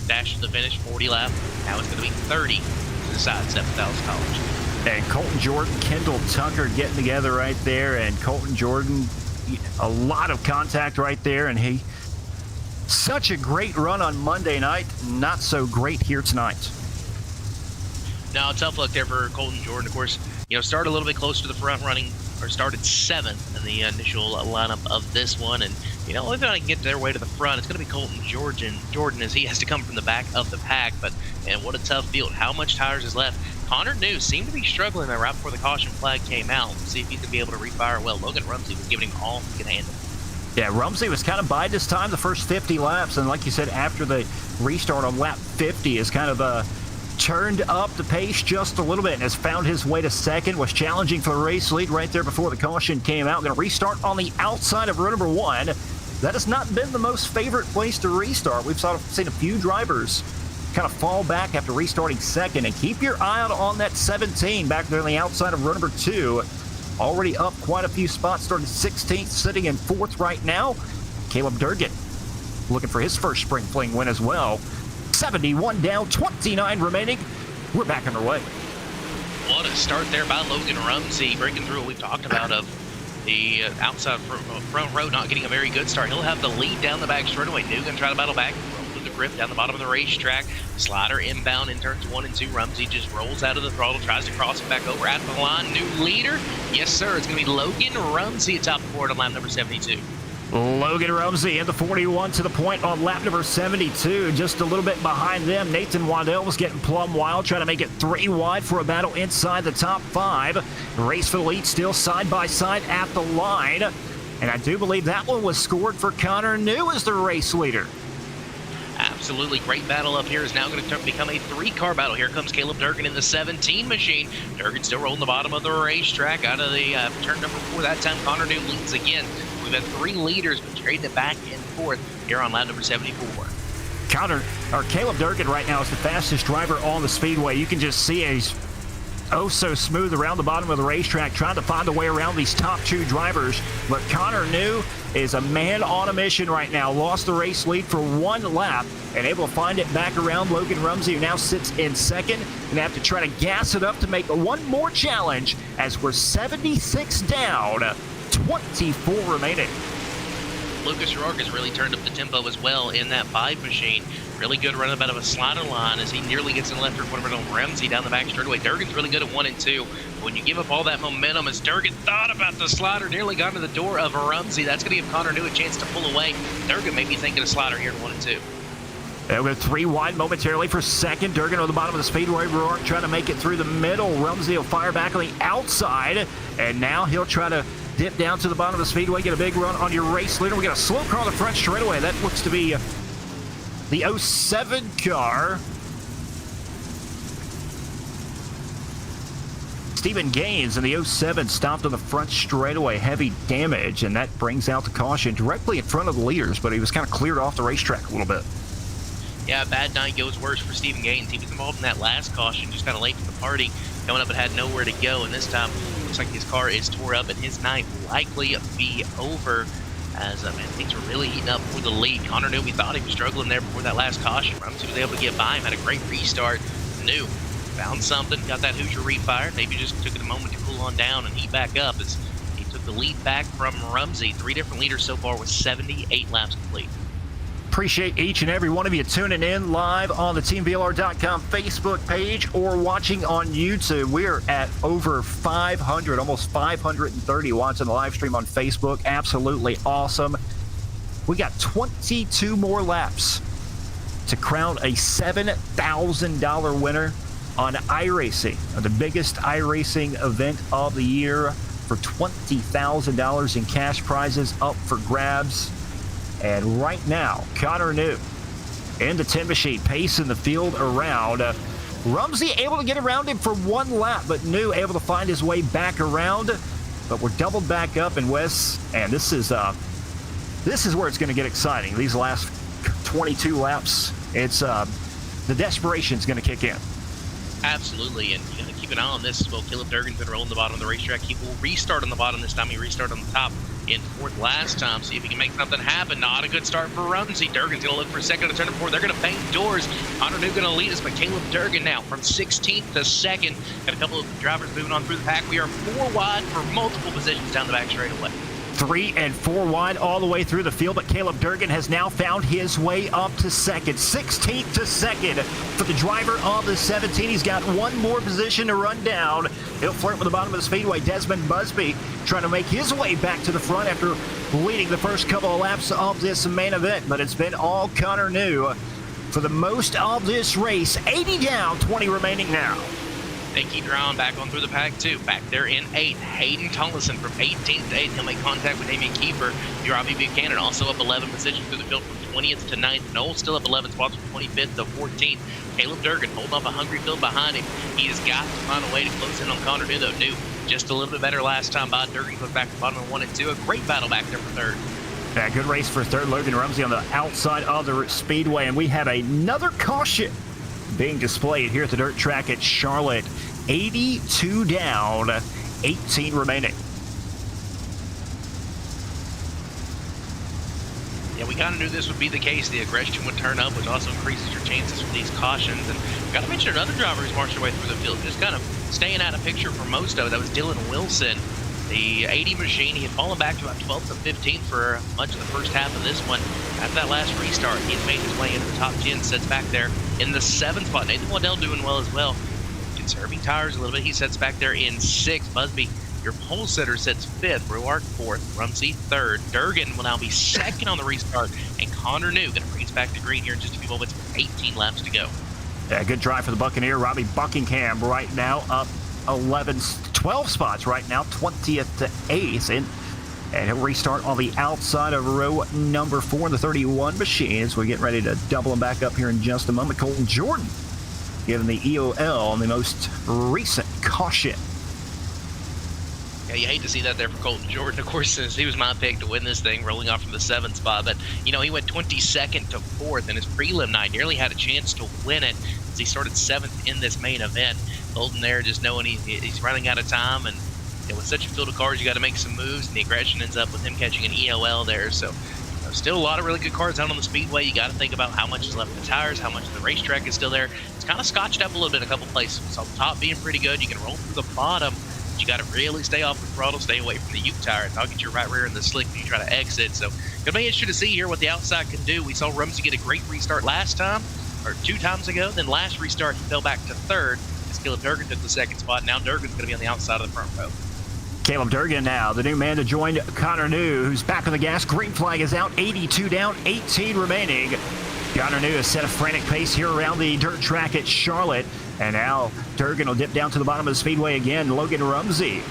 dash to the finish, 40 lap. Now it's going to be 30 to decide $7,000. And Colton Jordan, Kendall Tucker getting together right there. And Colton Jordan, a lot of contact right there. And he... such a great run on Monday night, not so great here tonight. No, tough luck there for Colton Jordan. Of course, started a little bit closer to the front running, or started 7th in the initial lineup of this one. And, if I can get their way to the front, it's going to be Colton Jordan as he has to come from the back of the pack. But, man, what a tough field. How much tires is left? Connor New seemed to be struggling there right before the caution flag came out. We'll see if he's going to be able to refire well. Logan Rumsey was giving him all he could handle. Yeah, Rumsey was kind of biding his time the first 50 laps, and like you said, after the restart on lap 50 has kind of turned up the pace just a little bit and has found his way to second, was challenging for the race lead right there before the caution came out. Going to restart on the outside of row number 1. That has not been the most favorite place to restart. We've seen a few drivers kind of fall back after restarting second, and keep your eye out on that 17 back there on the outside of row number 2. Already up quite a few spots, starting 16th, sitting in 4th right now. Caleb Durgan looking for his first Spring Fling win as well. 71 down, 29 remaining. We're back underway. What a start there by Logan Rumsey, breaking through what we've talked about of the outside front row not getting a very good start. He'll have the lead down the back straightaway. New going to try to battle back. With the grip down the bottom of the racetrack. Slider inbound in turns 1 and 2. Rumsey just rolls out of the throttle, tries to cross it back over at the line. New leader. Yes, sir. It's going to be Logan Rumsey atop the board on lap number 72. Logan Rumsey in the 41 to the point on lap number 72. Just a little bit behind them. Nathan Waddell was getting plumb wild, trying to make it 3 wide for a battle inside the top 5. Race for the lead still side by side at the line. And I do believe that one was scored for Connor New as the race leader. Absolutely great battle up here is now going to become a 3-car battle. Here comes Caleb Durgan in the 17 machine. Durgan still rolling the bottom of the racetrack out of the turn number 4. That time Connor New leads again. We've had 3 leaders, but trading it back and forth here on lap number 74. Caleb Durgan right now is the fastest driver on the speedway. You can just see he's so smooth around the bottom of the racetrack, trying to find a way around these top 2 drivers. But Connor New is a man on a mission right now. Lost the race lead for 1 lap and able to find it back around Logan Rumsey, who now sits in second. Gonna have to try to gas it up to make one more challenge as we're 76 down, 24 remaining. Lucas Rourke has really turned up the tempo as well in that 5 machine. Really good run out of a slider line as he nearly gets in the left rear corner on Rumsey down the back straightaway. Durgan's really good at 1 and 2. When you give up all that momentum, as Durgan thought about the slider, nearly got to the door of Rumsey. That's going to give Connor New a chance to pull away. Durgan may be thinking a slider here at 1 and 2. They'll go 3 wide momentarily for second. Durgan on the bottom of the speedway. Rourke trying to make it through the middle. Rumsey will fire back on the outside, and now he'll try to dip down to the bottom of the speedway, get a big run on your race leader. We got a slow car on the front straightaway. That looks to be the 07 car. Stephen Gaines in the 07 stopped on the front straightaway, heavy damage, and that brings out the caution directly in front of the leaders, but he was kind of cleared off the racetrack a little bit. Yeah, bad night goes worse for Stephen Gaines. He was involved in that last caution, just kind of late to the party, coming up and had nowhere to go, and this time looks like his car is tore up and his night will likely be over as things are really heating up for the lead. Connor New, we thought he was struggling there before that last caution. Rumsey was able to get by him, had a great restart. New found something, got that Hoosier refire, maybe just took it a moment to cool on down and heat back up as he took the lead back from Rumsey. 3 different leaders so far with 78 laps complete. Appreciate each and every one of you tuning in live on the TeamVLR.com Facebook page or watching on YouTube. We're at over 500, almost 530 watching the live stream on Facebook. Absolutely awesome. We got 22 more laps to crown a $7,000 winner on iRacing, the biggest iRacing event of the year, for $20,000 in cash prizes up for grabs. And right now, Connor New in the 10 machine, pacing the field around. Rumsey able to get around him for one lap, but New able to find his way back around. But we're doubled back up in Wes, and this is where it's going to get exciting. These last 22 laps, it's the desperation's going to kick in. Absolutely, and you got to keep an eye on this as well. Caleb Durgan's been rolling the bottom of the racetrack. He will restart on the bottom this time. He restarted on the top in fourth last time. See if he can make something happen. Not a good start for Rumsey. Durgan's going to look for a second to turn to fourth. They're going to bang doors. Connor New going to lead us, but Caleb Durgan now from 16th to second. Got a couple of drivers moving on through the pack. We are 4 wide for multiple positions down the back straightaway. 3 and 4 wide all the way through the field, but Caleb Durgan has now found his way up to second. 16th to second for the driver of the 17. He's got one more position to run down. He'll flirt with the bottom of the speedway. Desmond Busby trying to make his way back to the front after leading the first couple of laps of this main event, but it's been all Connor New for the most of this race. 80 down, 20 remaining now. They keep drawing back on through the pack, too. Back there in 8th, Hayden Tollison from 18th to 8th. He'll make contact with Damian Kiefer. Robbie Buchanan also up 11 positions through the field from 20th to 9th. Knoll still up 11 spots from 25th to 14th. Caleb Durgan holding off a hungry field behind him. He has got to find a way to close in on Connor New, though. New just a little bit better last time by. Durgan put back to the bottom of 1 and 2. A great battle back there for third. Yeah, good race for third. Logan Rumsey on the outside of the speedway, and we have another caution being displayed here at the dirt track at Charlotte. 82 down, 18 remaining. Yeah, we kind of knew this would be the case. The aggression would turn up, which also increases your chances for these cautions. And got to mention another driver who's marched their way through the field, just kind of staying out of picture for most of it. That was Dylan Wilson, the 80 machine. He had fallen back to about 12th to 15th for much of the first half of this one. After that last restart, he had made his way into the top 10, sits back there in the 7th spot. Nathan Waddell doing well as well. Conserving tires a little bit. He sets back there in 6th. Busby, your pole sitter, sets 5th. Ruark 4th. Rumsey 3rd. Durgan will now be 2nd on the restart. And Connor New going to bring us back to green here in just a few moments with 18 laps to go. Yeah, good drive for the Buccaneer. Robbie Buckingham right now up 12 spots right now, 20th to 8th. And he'll restart on the outside of row number 4 in the 31 machine as we get ready to double him back up here in just a moment. Colton Jordan given the EOL on the most recent caution. Yeah, you hate to see that there for Colton Jordan, of course, since he was my pick to win this thing, rolling off from the 7th spot. But, you know, he went 22nd to 4th in his prelim night, nearly had a chance to win it as he started 7th in this main event. Colton there just knowing he's running out of time, and you know, with such a field of cars, you got to make some moves, and the aggression ends up with him catching an EOL there. So, you know, still a lot of really good cars out on the speedway. You got to think about how much is left in the tires, how much of the racetrack is still there. It's kind of scotched up a little bit in a couple places. So the top being pretty good. You can roll through the bottom, but you got to really stay off the throttle, stay away from the Uke tire, and I'll get your right rear in the slick when you try to exit. So it'll be interesting to see here what the outside can do. We saw Rumsey get a great restart last time, or 2 times ago. Then last restart, he fell back to 3rd. Caleb Durgan took the 2nd spot. Now Durgan's going to be on the outside of the front row. Caleb Durgan now, the new man to join Connor New, who's back on the gas. Green flag is out, 82 down, 18 remaining. Connor New has set a frantic pace here around the dirt track at Charlotte. And now Durgan will dip down to the bottom of the speedway again. Logan Rumsey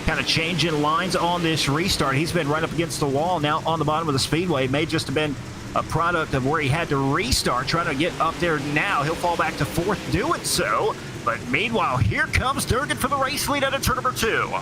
kind of changing lines on this restart. He's been right up against the wall now on the bottom of the speedway. May just have been a product of where he had to restart, trying to get up there now. He'll fall back to 4th doing so. But meanwhile, here comes Durgan for the race lead out of turn number 2.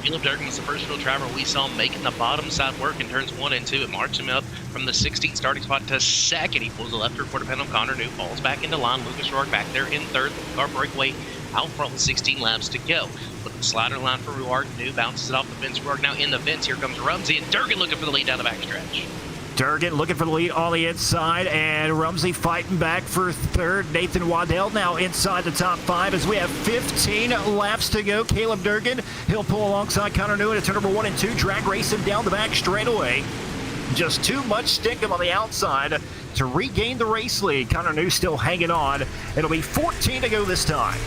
Caleb Durgan was the first real driver we saw making the bottom side work in turns 1 and 2. It marched him up from the 16th starting spot to 2nd. He pulls the left rear quarter panel. Connor New falls back into line. Lucas Rourke back there in 3rd. The car breakaway out front with 16 laps to go. With the slider line for Ruark. New bounces it off the fence. Ruark now in the fence. Here comes Rumsey, and Durgan looking for the lead down the backstretch. Durgan looking for the lead on the inside, and Rumsey fighting back for 3rd. Nathan Waddell now inside the top 5 as we have 15 laps to go. Caleb Durgan, he'll pull alongside Connor New at turn number 1 and 2. Drag race him down the back straightaway. Just too much stickum on the outside to regain the race lead. Connor New still hanging on. It'll be 14 to go this time.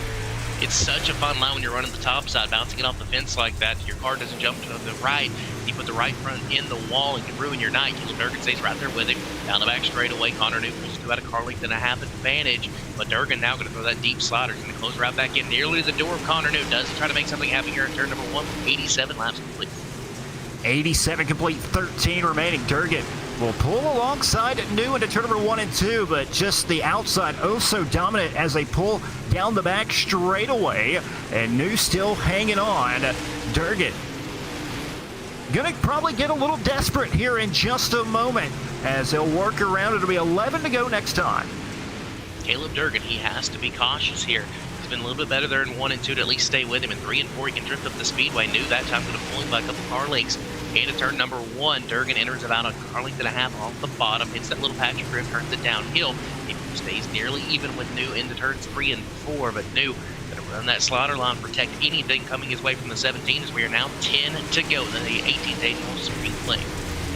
It's such a fun line when you're running the top side, bouncing it off the fence like that. Your car doesn't jump to the right. You put the right front in the wall and can ruin your night. Caleb Durgan stays right there with him. Down the back straightaway, Connor New pulls to about a car length and a half advantage. But Durgan now going to throw that deep slider. He's going to close right back in nearly to the door of Connor New. Does try to make something happen here in turn number 1. 87 laps complete. 87 complete, 13 remaining. Durgan will pull alongside New into turn number 1 and 2, but just the outside oh so dominant as they pull down the back straightaway, and New still hanging on. Durgan gonna probably get a little desperate here in just a moment as they'll work around. It'll be 11 to go next time. Caleb Durgan, he has to be cautious here. He's been a little bit better there in 1 and 2 to at least stay with him. In 3 and 4, he can drift up the speedway. New that time going to pull him by a couple car lengths. Into turn number 1, Durgan enters about a car length and a half off the bottom, hits that little patch of grip, turns it downhill. He stays nearly even with New into turns 3 and 4, but New going to run that slaughter line, protect anything coming his way from the 17 as we are now 10 to go in the 18th annual Spring Fling.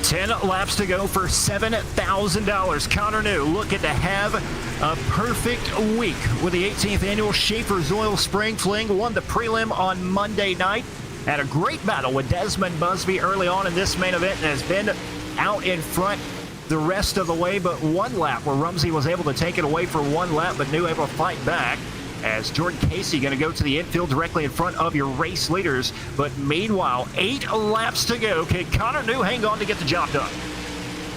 10 laps to go for $7,000. Connor New looking to have a perfect week with the 18th annual Schaeffer's Oil Spring Fling. Won the prelim on Monday night. Had a great battle with Desmond Busby early on in this main event and has been out in front the rest of the way, but one lap where Rumsey was able to take it away for one lap, but New able to fight back. As Jordan Casey going to go to the infield directly in front of your race leaders. But meanwhile, 8 laps to go. Can Connor New hang on to get the job done?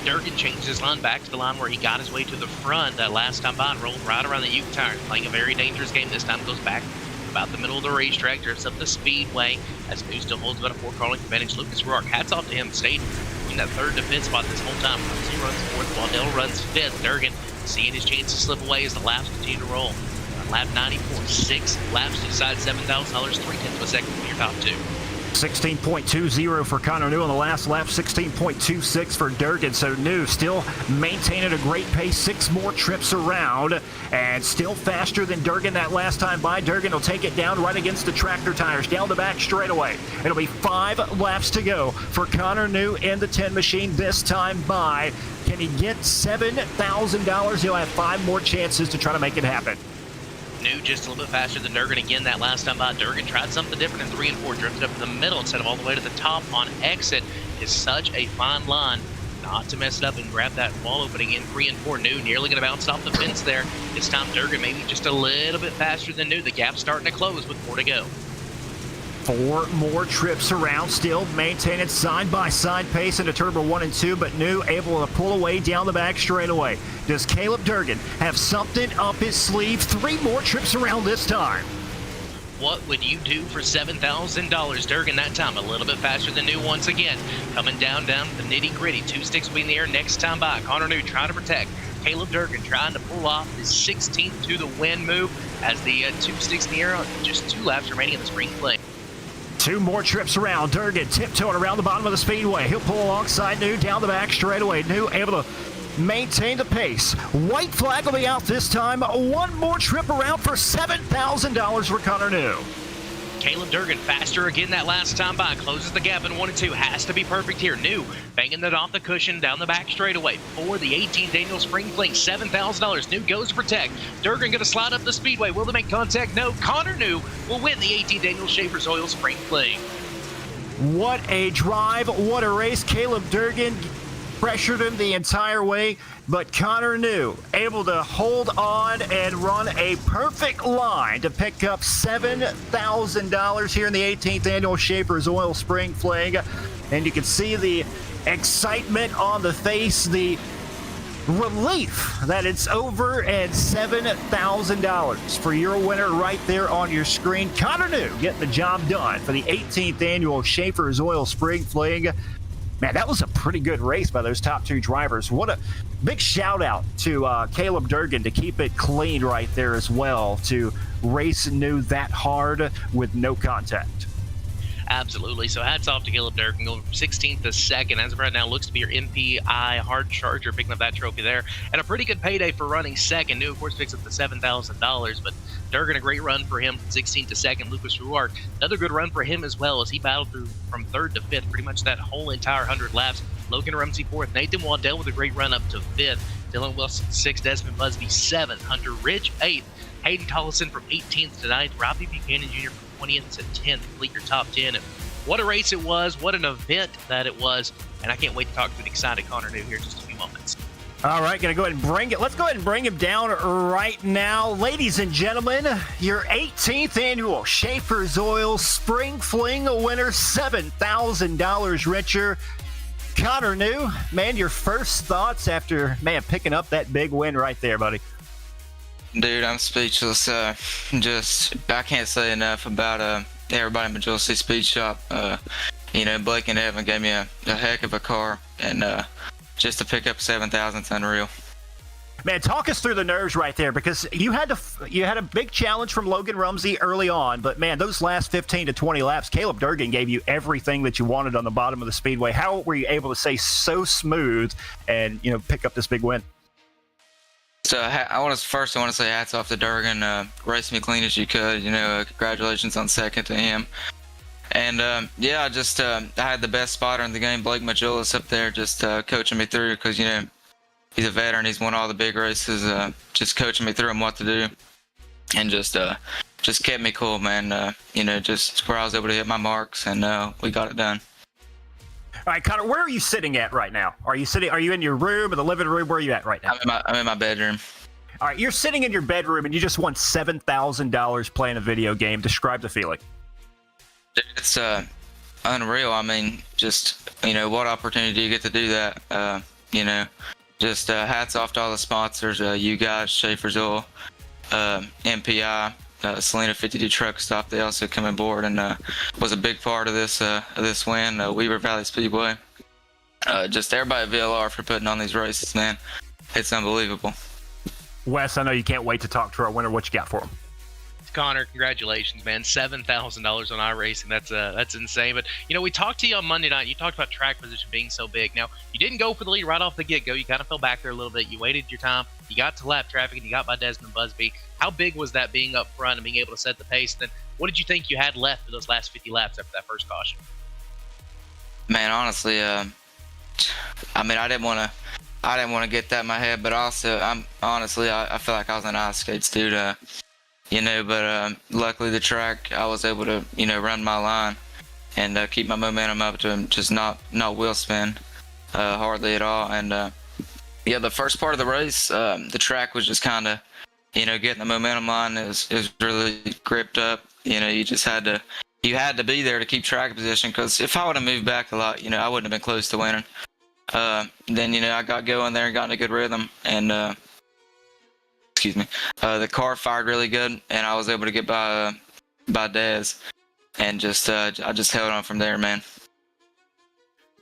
Durgan changed his line back to the line where he got his way to the front that last time by and rolled right around the Uke tire. Playing a very dangerous game this time. Goes back about the middle of the racetrack, drifts up the speedway as New still holds about a 4 car length advantage. Lucas Rourke, hats off to him, stayed in that 3rd to 5th spot this whole time. Rumsey runs 4th while Dell runs 5th. Durgan seeing his chances slip away as the laps continue to roll. Lap 94, 6 laps to decide $7,000, 0.3 of a second for your top 2. 16.20 for Connor New on the last lap, 16.26 for Durgan. So New still maintaining a great pace, 6 more trips around, and still faster than Durgan that last time by. Durgan will take it down right against the tractor tires, down the back straightaway. It'll be 5 laps to go for Connor New in the 10 machine this time by. Can he get $7,000? He'll have 5 more chances to try to make it happen. New just a little bit faster than Durgan again that last time by. Durgan tried something different in 3 and 4, drifted up to the middle instead of all the way to the top on exit. Is such a fine line not to mess it up and grab that wall opening in 3 and 4. New nearly going to bounce off the fence there. This time Durgan maybe just a little bit faster than New. The gap's starting to close with 4 to go. 4 more trips around, still maintaining side-by-side pace into turn number 1 and 2, but New able to pull away down the back straightaway. Does Caleb Durgan have something up his sleeve? 3 more trips around this time. What would you do for $7,000? Durgan that time a little bit faster than New once again. Coming down the nitty-gritty. 2 sticks will be in the air next time by. Connor New trying to protect. Caleb Durgan trying to pull off his 16th to the win move as the 2 sticks in the air on just 2 laps remaining in the Spring Fling. 2 more trips around. Durgan tiptoeing around the bottom of the speedway. He'll pull alongside New down the back straightaway. New able to maintain the pace. White flag will be out this time. 1 more trip around for $7,000 for Connor New. Caleb Durgan faster again that last time by. Closes the gap in 1 and 2. Has to be perfect here. New banging that off the cushion down the back straightaway for the 18th annual Spring Fling. $7,000. New goes to protect. Durgan going to slide up the speedway. Will they make contact? No. Connor New will win the 18th annual Schaeffer's Oil Spring Fling. What a drive. What a race. Caleb Durgan pressured him the entire way, but Connor New able to hold on and run a perfect line to pick up $7,000 here in the 18th annual Schaeffer's Oil Spring Fling. And you can see the excitement on the face, the relief that it's over, and $7,000 for your winner right there on your screen. Connor New getting the job done for the 18th annual Schaeffer's Oil Spring Fling. Man, that was a pretty good race by those top 2 drivers. What a big shout out to Caleb Durgan to keep it clean right there as well, to race New that hard with no contact. Absolutely. So hats off to Caleb Durgan, going from 16th to 2nd. As of right now, looks to be your MPI hard charger, picking up that trophy there. And a pretty good payday for running 2nd. New, of course, picks up the $7,000. But Durgan, a great run for him from 16th to 2nd. Lucas Ruart, another good run for him as well as he battled through from 3rd to 5th, pretty much that whole entire 100 laps. Logan Rumsey 4th, Nathan Waddell with a great run up to 5th, Dylan Wilson 6th, Desmond Busby 7th, Hunter Ridge 8th, Hayden Tollison from 18th to 9th, Robbie Buchanan Jr. from 20th to 10th, complete your top 10. And what a race it was, what an event that it was, and I can't wait to talk to an excited Connor New here in just a few moments. All right, going to go ahead and let's go ahead and bring him down right now. Ladies and gentlemen, your 18th annual Schaeffer's Oil Spring Fling winner, $7,000 richer. Connor New, man, your first thoughts after, picking up that big win right there, buddy. Dude, I'm speechless. I can't say enough about everybody in Matjoulis Speed Shop. Blake and Evan gave me a heck of a car, and just to pick up 7,000 is unreal. Man, talk us through the nerves right there, because you had a big challenge from Logan Rumsey early on, but man, those last 15 to 20 laps, Caleb Durgan gave you everything that you wanted on the bottom of the speedway. How were you able to stay so smooth and pick up this big win? So I want to say hats off to Durgan. Raced me clean as you could. Congratulations on second to him. And I had the best spotter in the game, Blake Matjoulis, up there, just coaching me through, because he's a veteran. He's won all the big races, just coaching me through on what to do, and just kept me cool, man. Just where I was able to hit my marks, and we got it done. All right, Connor, where are you sitting at right now? Are you in your room, in the living room? Where are you at right now? I'm in my bedroom. All right, you're sitting in your bedroom, and you just won $7,000 playing a video game. Describe the feeling. It's unreal. I mean, just what opportunity do you get to do that? Hats off to all the sponsors, you guys, Schaeffer's Oil, MPI, Salina 52 Truck Stop. They also come aboard and was a big part of this win. Weaver Valley Speedway, just everybody at VLR for putting on these races, man. It's unbelievable. Wes, I know you can't wait to talk to our winner. What you got for him? Connor, congratulations, man. $7,000 on iRacing. That's insane. But, we talked to you on Monday night. You talked about track position being so big. Now, you didn't go for the lead right off the get-go. You kind of fell back there a little bit. You waited your time. You got to lap traffic, and you got by Desmond Busby. How big was that being up front and being able to set the pace? And then what did you think you had left for those last 50 laps after that first caution? Man, honestly, I didn't want to get that in my head, but also, I feel like I was on ice skates, dude. But luckily the track, I was able to, run my line and keep my momentum up to just not wheel spin hardly at all. And the first part of the race, the track was just kind of, getting the momentum line is really gripped up. You just had to be there to keep track position, because if I would have moved back a lot, I wouldn't have been close to winning. Then, I got going there and got in a good rhythm, and the car fired really good, and I was able to get by Dez, and I just held on from there, man.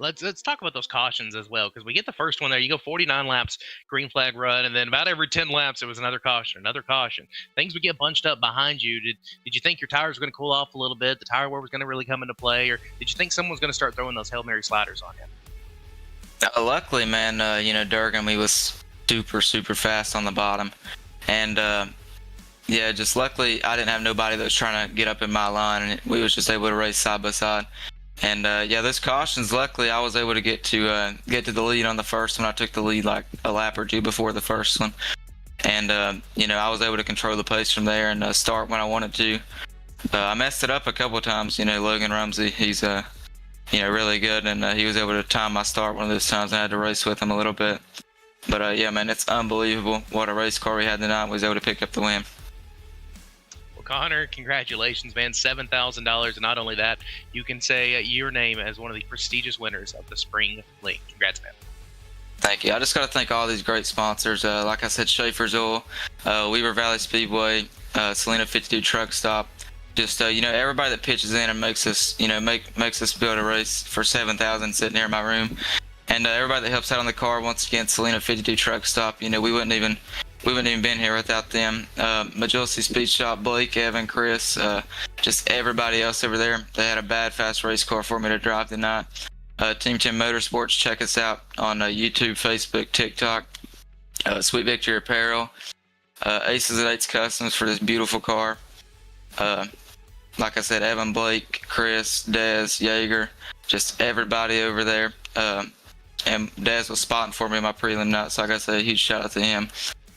Let's talk about those cautions as well, because we get the first one there. You go 49 laps, green flag run, and then about every 10 laps, it was another caution. Things would get bunched up behind you. Did you think your tires were going to cool off a little bit? The tire wear was going to really come into play, or did you think someone was going to start throwing those Hail Mary sliders on you? Luckily, man, Durgan, he was super, super fast on the bottom. And, just luckily I didn't have nobody that was trying to get up in my line, and we was just able to race side by side. And, those cautions, luckily I was able to get to the lead on the first one. I took the lead like a lap or two before the first one. And, I was able to control the pace from there and start when I wanted to. I messed it up a couple of times. Logan Rumsey, he's, really good, and he was able to time my start one of those times. I had to race with him a little bit. But, man, it's unbelievable what a race car we had tonight. Was able to pick up the win. Well, Connor, congratulations, man. $7,000. And not only that, you can say your name as one of the prestigious winners of the Spring Fling. Congrats, man. Thank you. I just got to thank all these great sponsors. Like I said, Schaeffer's Oil, Weaver Valley Speedway, Salina 52 Truck Stop. Just, everybody that pitches in and makes us, makes us build a race for $7,000 sitting here in my room. And everybody that helps out on the car, once again, Salina 52 Truck Stop. We wouldn't even been here without them. Matjoulis Speed Shop, Blake, Evan, Chris, just everybody else over there. They had a bad, fast race car for me to drive tonight. Team 10 Motorsports, check us out on YouTube, Facebook, TikTok. Sweet Victory Apparel. Aces at Eights Customs for this beautiful car. Like I said, Evan, Blake, Chris, Dez, Yeager, just everybody over there. and Daz was spotting for me in my prelim night, so I got to say a huge shout out to him.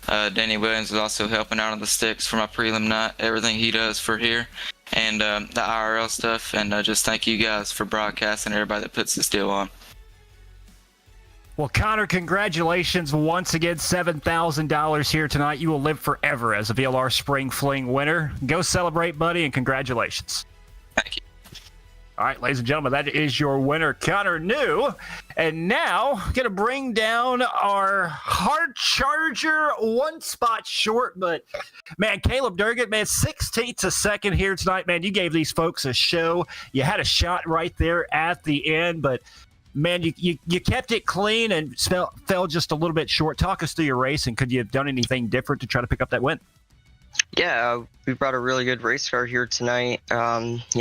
Danny Williams was also helping out on the sticks for my prelim night, everything he does for here, and the IRL stuff, and just thank you guys for broadcasting, everybody that puts this deal on. Well, Connor, congratulations once again, $7,000 here tonight. You will live forever as a VLR Spring Fling winner. Go celebrate, buddy, and congratulations. Thank you. All right, ladies and gentlemen, that is your winner, Connor New. And now, going to bring down our hard charger, one spot short. But, man, Caleb Durgan, man, 16th to second here tonight. Man, you gave these folks a show. You had a shot right there at the end. But, man, you kept it clean and fell just a little bit short. Talk us through your race, and could you have done anything different to try to pick up that win? Yeah, we brought a really good race car here tonight. We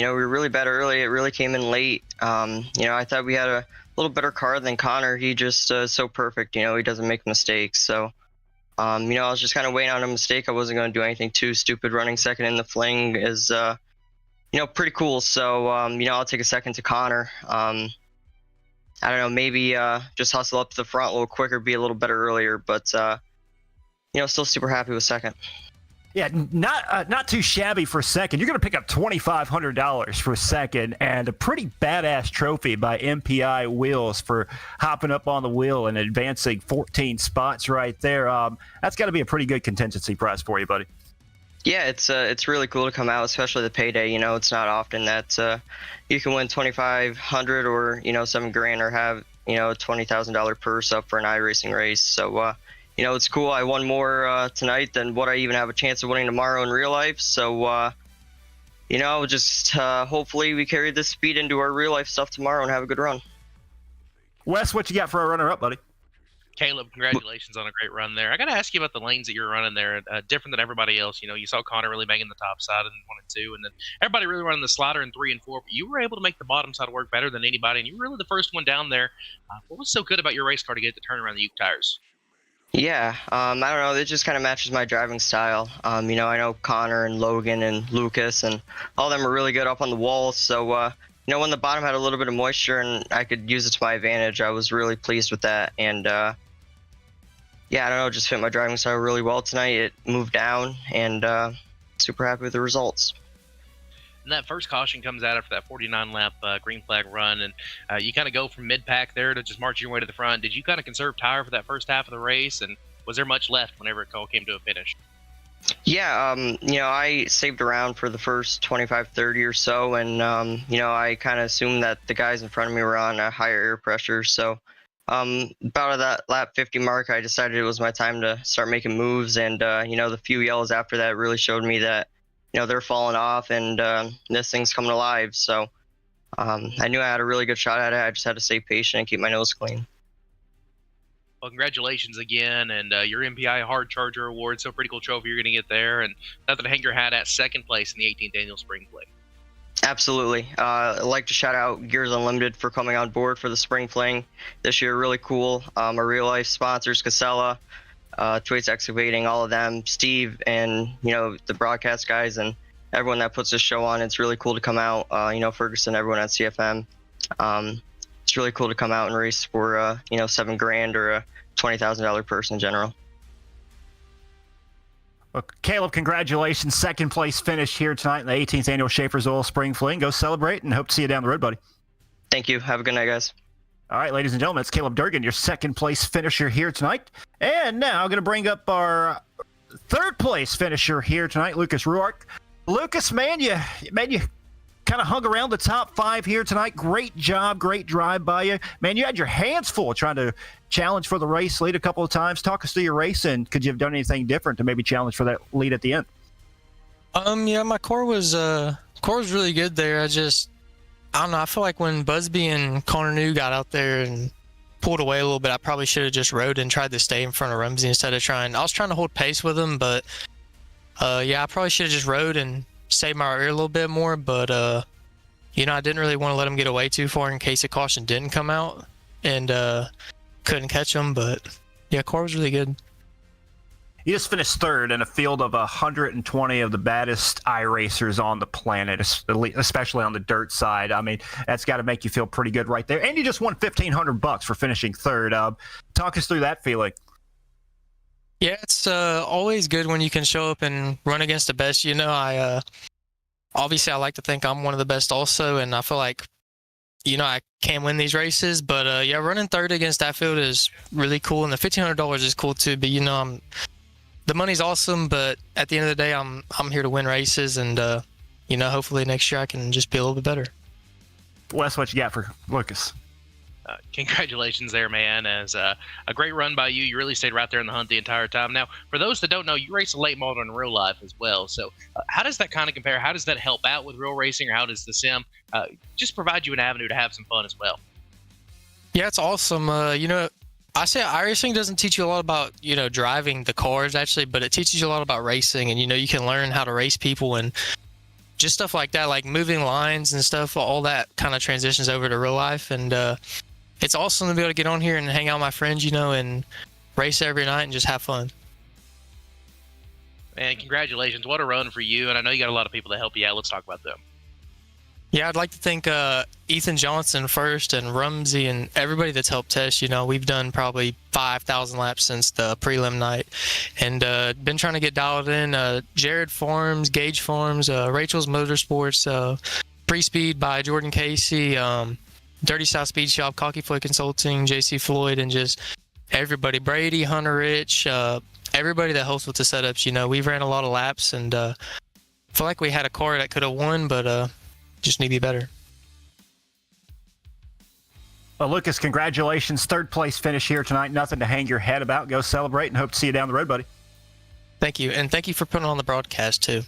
were really bad early. It really came in late. I thought we had a little better car than Connor. He just so perfect. He doesn't make mistakes. So, I was just kind of waiting on a mistake. I wasn't going to do anything too stupid. Running second in the fling is, pretty cool. So, I'll take a second to Connor. I don't know, maybe just hustle up to the front a little quicker, be a little better earlier. But, still super happy with second. Yeah, not too shabby for second. You're going to pick up $2,500 for second, and a pretty badass trophy by MPI Wheels for hopping up on the wheel and advancing 14 spots right there. That's got to be a pretty good contingency prize for you, buddy. Yeah, it's really cool to come out, especially the payday. It's not often that you can win $2,500 or $7,000 or have a $20,000 purse up for an iRacing race. So. It's cool. I won more tonight than what I even have a chance of winning tomorrow in real life. So, just hopefully we carry this speed into our real life stuff tomorrow and have a good run. Wes, what you got for our runner-up, buddy? Caleb, congratulations on a great run there. I got to ask you about the lanes that you're running there, different than everybody else. You saw Connor really banging the top side in 1 and 2, and then everybody really running the slider in 3 and 4. But you were able to make the bottom side work better than anybody, and you were really the first one down there. What was so good about your race car to get it to turn around the Uke tires? Yeah, I don't know. It just kind of matches my driving style. I know Connor and Logan and Lucas and all of them are really good up on the walls. So, when the bottom had a little bit of moisture and I could use it to my advantage, I was really pleased with that. And, I don't know, just fit my driving style really well tonight. It moved down and super happy with the results. And that first caution comes out after that 49-lap green flag run, and you kind of go from mid-pack there to just marching your way to the front. Did you kind of conserve tire for that first half of the race, and was there much left whenever it all came to a finish? Yeah, I saved around for the first 25-30 or so, and, I kind of assumed that the guys in front of me were on a higher air pressure. So about at that lap 50 mark, I decided it was my time to start making moves, and, the few yellows after that really showed me that they're falling off and this thing's coming alive. So I knew I had a really good shot at it. I just had to stay patient and keep my nose clean. Well, congratulations again, and your MPI Hard Charger Award. So pretty cool trophy you're going to get there, and nothing to hang your hat at, second place in the 18th Annual Spring Fling. Absolutely. I'd like to shout out Gears Unlimited for coming on board for the Spring Fling this year. Really cool. Our real life sponsors, Casella, Twaits Excavating, all of them, Steve, and the broadcast guys and everyone that puts this show on. It's really cool to come out. Ferguson, everyone at CFM. It's really cool to come out and race for $7,000 or a $20,000 purse in general. Well, Caleb, congratulations! Second place finish here tonight in the 18th annual Schaeffer's Oil Spring Fling. Go celebrate and hope to see you down the road, buddy. Thank you. Have a good night, guys. All right, ladies and gentlemen, it's Caleb Durgan, your second place finisher here tonight. And now I'm going to bring up our third place finisher here tonight, Lucas Ruark. Lucas, man, you kind of hung around the top 5 here tonight. Great job, great drive by you. Man, you had your hands full trying to challenge for the race lead a couple of times. Talk us through your race, and could you have done anything different to maybe challenge for that lead at the end? Yeah, my core was really good there. I don't know. I feel like when Busby and Connor New got out there and pulled away a little bit, I probably should have just rode and tried to stay in front of Rumsey instead of trying. I was trying to hold pace with him, but I probably should have just rode and saved my ear a little bit more. But I didn't really want to let him get away too far in case a caution didn't come out and couldn't catch him. But yeah, car was really good. You just finished third in a field of 120 of the baddest iRacers on the planet, especially on the dirt side. I mean, that's got to make you feel pretty good right there. And you just won $1,500 for finishing third. Talk us through that feeling. Yeah, it's always good when you can show up and run against the best. You know, obviously I like to think I'm one of the best also, and I feel like, you know, I can win these races. But yeah, running third against that field is really cool, and the $1,500 is cool too. But you know, the money's awesome, but at the end of the day, I'm here to win races, and you know, hopefully next year I can just be a little bit better. Wes, what you got for Lucas? Congratulations there, man. As a great run by you. You really stayed right there in the hunt the entire time. Now, for those that don't know, you race a late model in real life as well. So how does that kind of compare? How does that help out with real racing, or how does the sim just provide you an avenue to have some fun as well? Yeah, it's awesome. You know, I say iRacing doesn't teach you a lot about, you know, driving the cars actually, but it teaches you a lot about racing, and, you know, you can learn how to race people and just stuff like that, like moving lines and stuff. All that kind of transitions over to real life, and it's awesome to be able to get on here and hang out with my friends, you know, and race every night and just have fun. Man, congratulations. What a run for you. And I know you got a lot of people to help you out. Let's talk about them. Yeah, I'd like to thank Ethan Johnson first, and Rumsey, and everybody that's helped Tess. You know, we've done probably 5,000 laps since the prelim night, and been trying to get dialed in. Jared Farms, Gage Farms, Rachel's Motorsports, Pre-Speed by Jordan Casey, Dirty South Speed Shop, Cocky Floyd Consulting, JC Floyd, and just everybody, Brady, Hunter Rich, everybody that helps with the setups. You know, we've ran a lot of laps, and feel like we had a car that could have won, but just need to be better. Well, Lucas, congratulations. Third place finish here tonight. Nothing to hang your head about. Go celebrate, and hope to see you down the road, buddy. Thank you. And thank you for putting on the broadcast, too.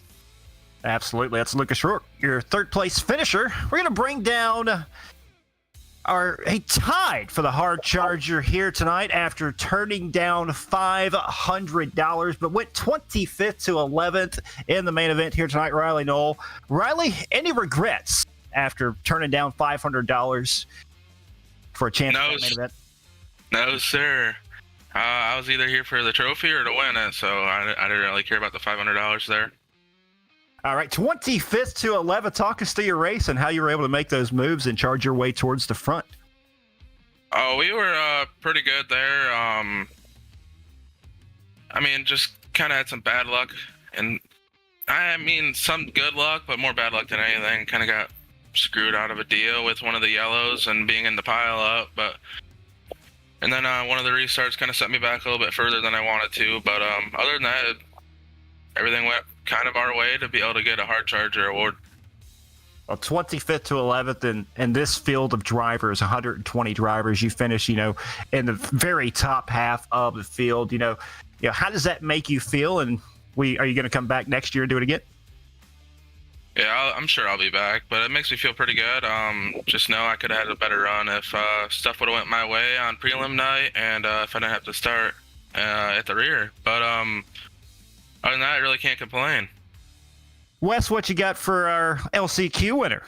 Absolutely. That's Lucas Rourke, your third place finisher. We're going to bring down he tied for the hard charger here tonight after turning down $500, but went 25th to 11th in the main event here tonight. Rylee Knoll. Rylee, any regrets after turning down $500 for a chance at the main event? No, sir. I was either here for the trophy or to win it, so I didn't really care about the $500 there. All right, 25th to 11th. Talk us through your race and how you were able to make those moves and charge your way towards the front. Oh, we were pretty good there. I mean, just kind of had some bad luck, and I mean some good luck, but more bad luck than anything. Kind of got screwed out of a deal with one of the yellows and being in the pile up, and then one of the restarts kind of set me back a little bit further than I wanted to. But other than that, everything went kind of our way to be able to get a hard charger award. Well, 25th to 11th in this field of drivers, 120 drivers, you finish, you know, in the very top half of the field. You know, how does that make you feel? And are you going to come back next year and do it again? Yeah, I'm sure I'll be back, but it makes me feel pretty good. Just know I could have had a better run if stuff would have went my way on prelim night, and if I didn't have to start at the rear. But other than that, I really can't complain. Wes, what you got for our LCQ winner?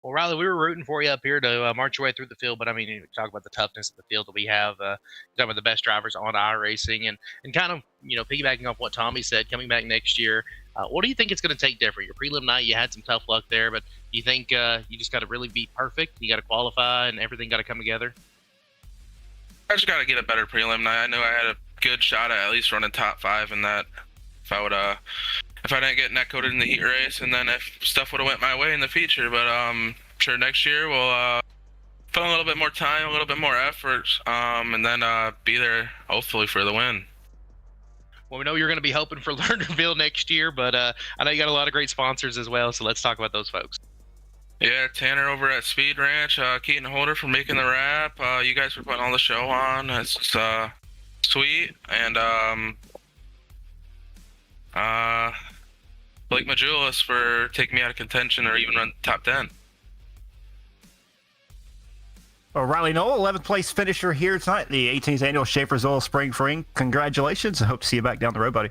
Well, Rylee, we were rooting for you up here to march your way through the field, but I mean, you talk about the toughness of the field that we have. Talk about the best drivers on iRacing, and kind of, you know, piggybacking off what Tommy said, coming back next year. What do you think it's going to take different? Your prelim night, you had some tough luck there, but do you think you just got to really be perfect? You got to qualify, and everything got to come together? I just got to get a better prelim night. I knew I had a good shot at least running top 5 in that. If I didn't get net coded in the heat race, and then if stuff would have went my way in the feature, but sure next year we'll put in a little bit more time, a little bit more effort, and then be there hopefully for the win. Well, we know you're going to be hoping for Lernerville next year, but I know you got a lot of great sponsors as well, so let's talk about those folks. Yeah, Tanner over at Speed Ranch, Keaton Holder for making the wrap. You guys for putting all the show on. It's sweet, and Blake Matjoulis for taking me out of contention or even run top 10. Well, Rylee Knoll, 11th place finisher here tonight, the 18th annual Schaeffer's Oil Spring Fling. Congratulations. I hope to see you back down the road, buddy.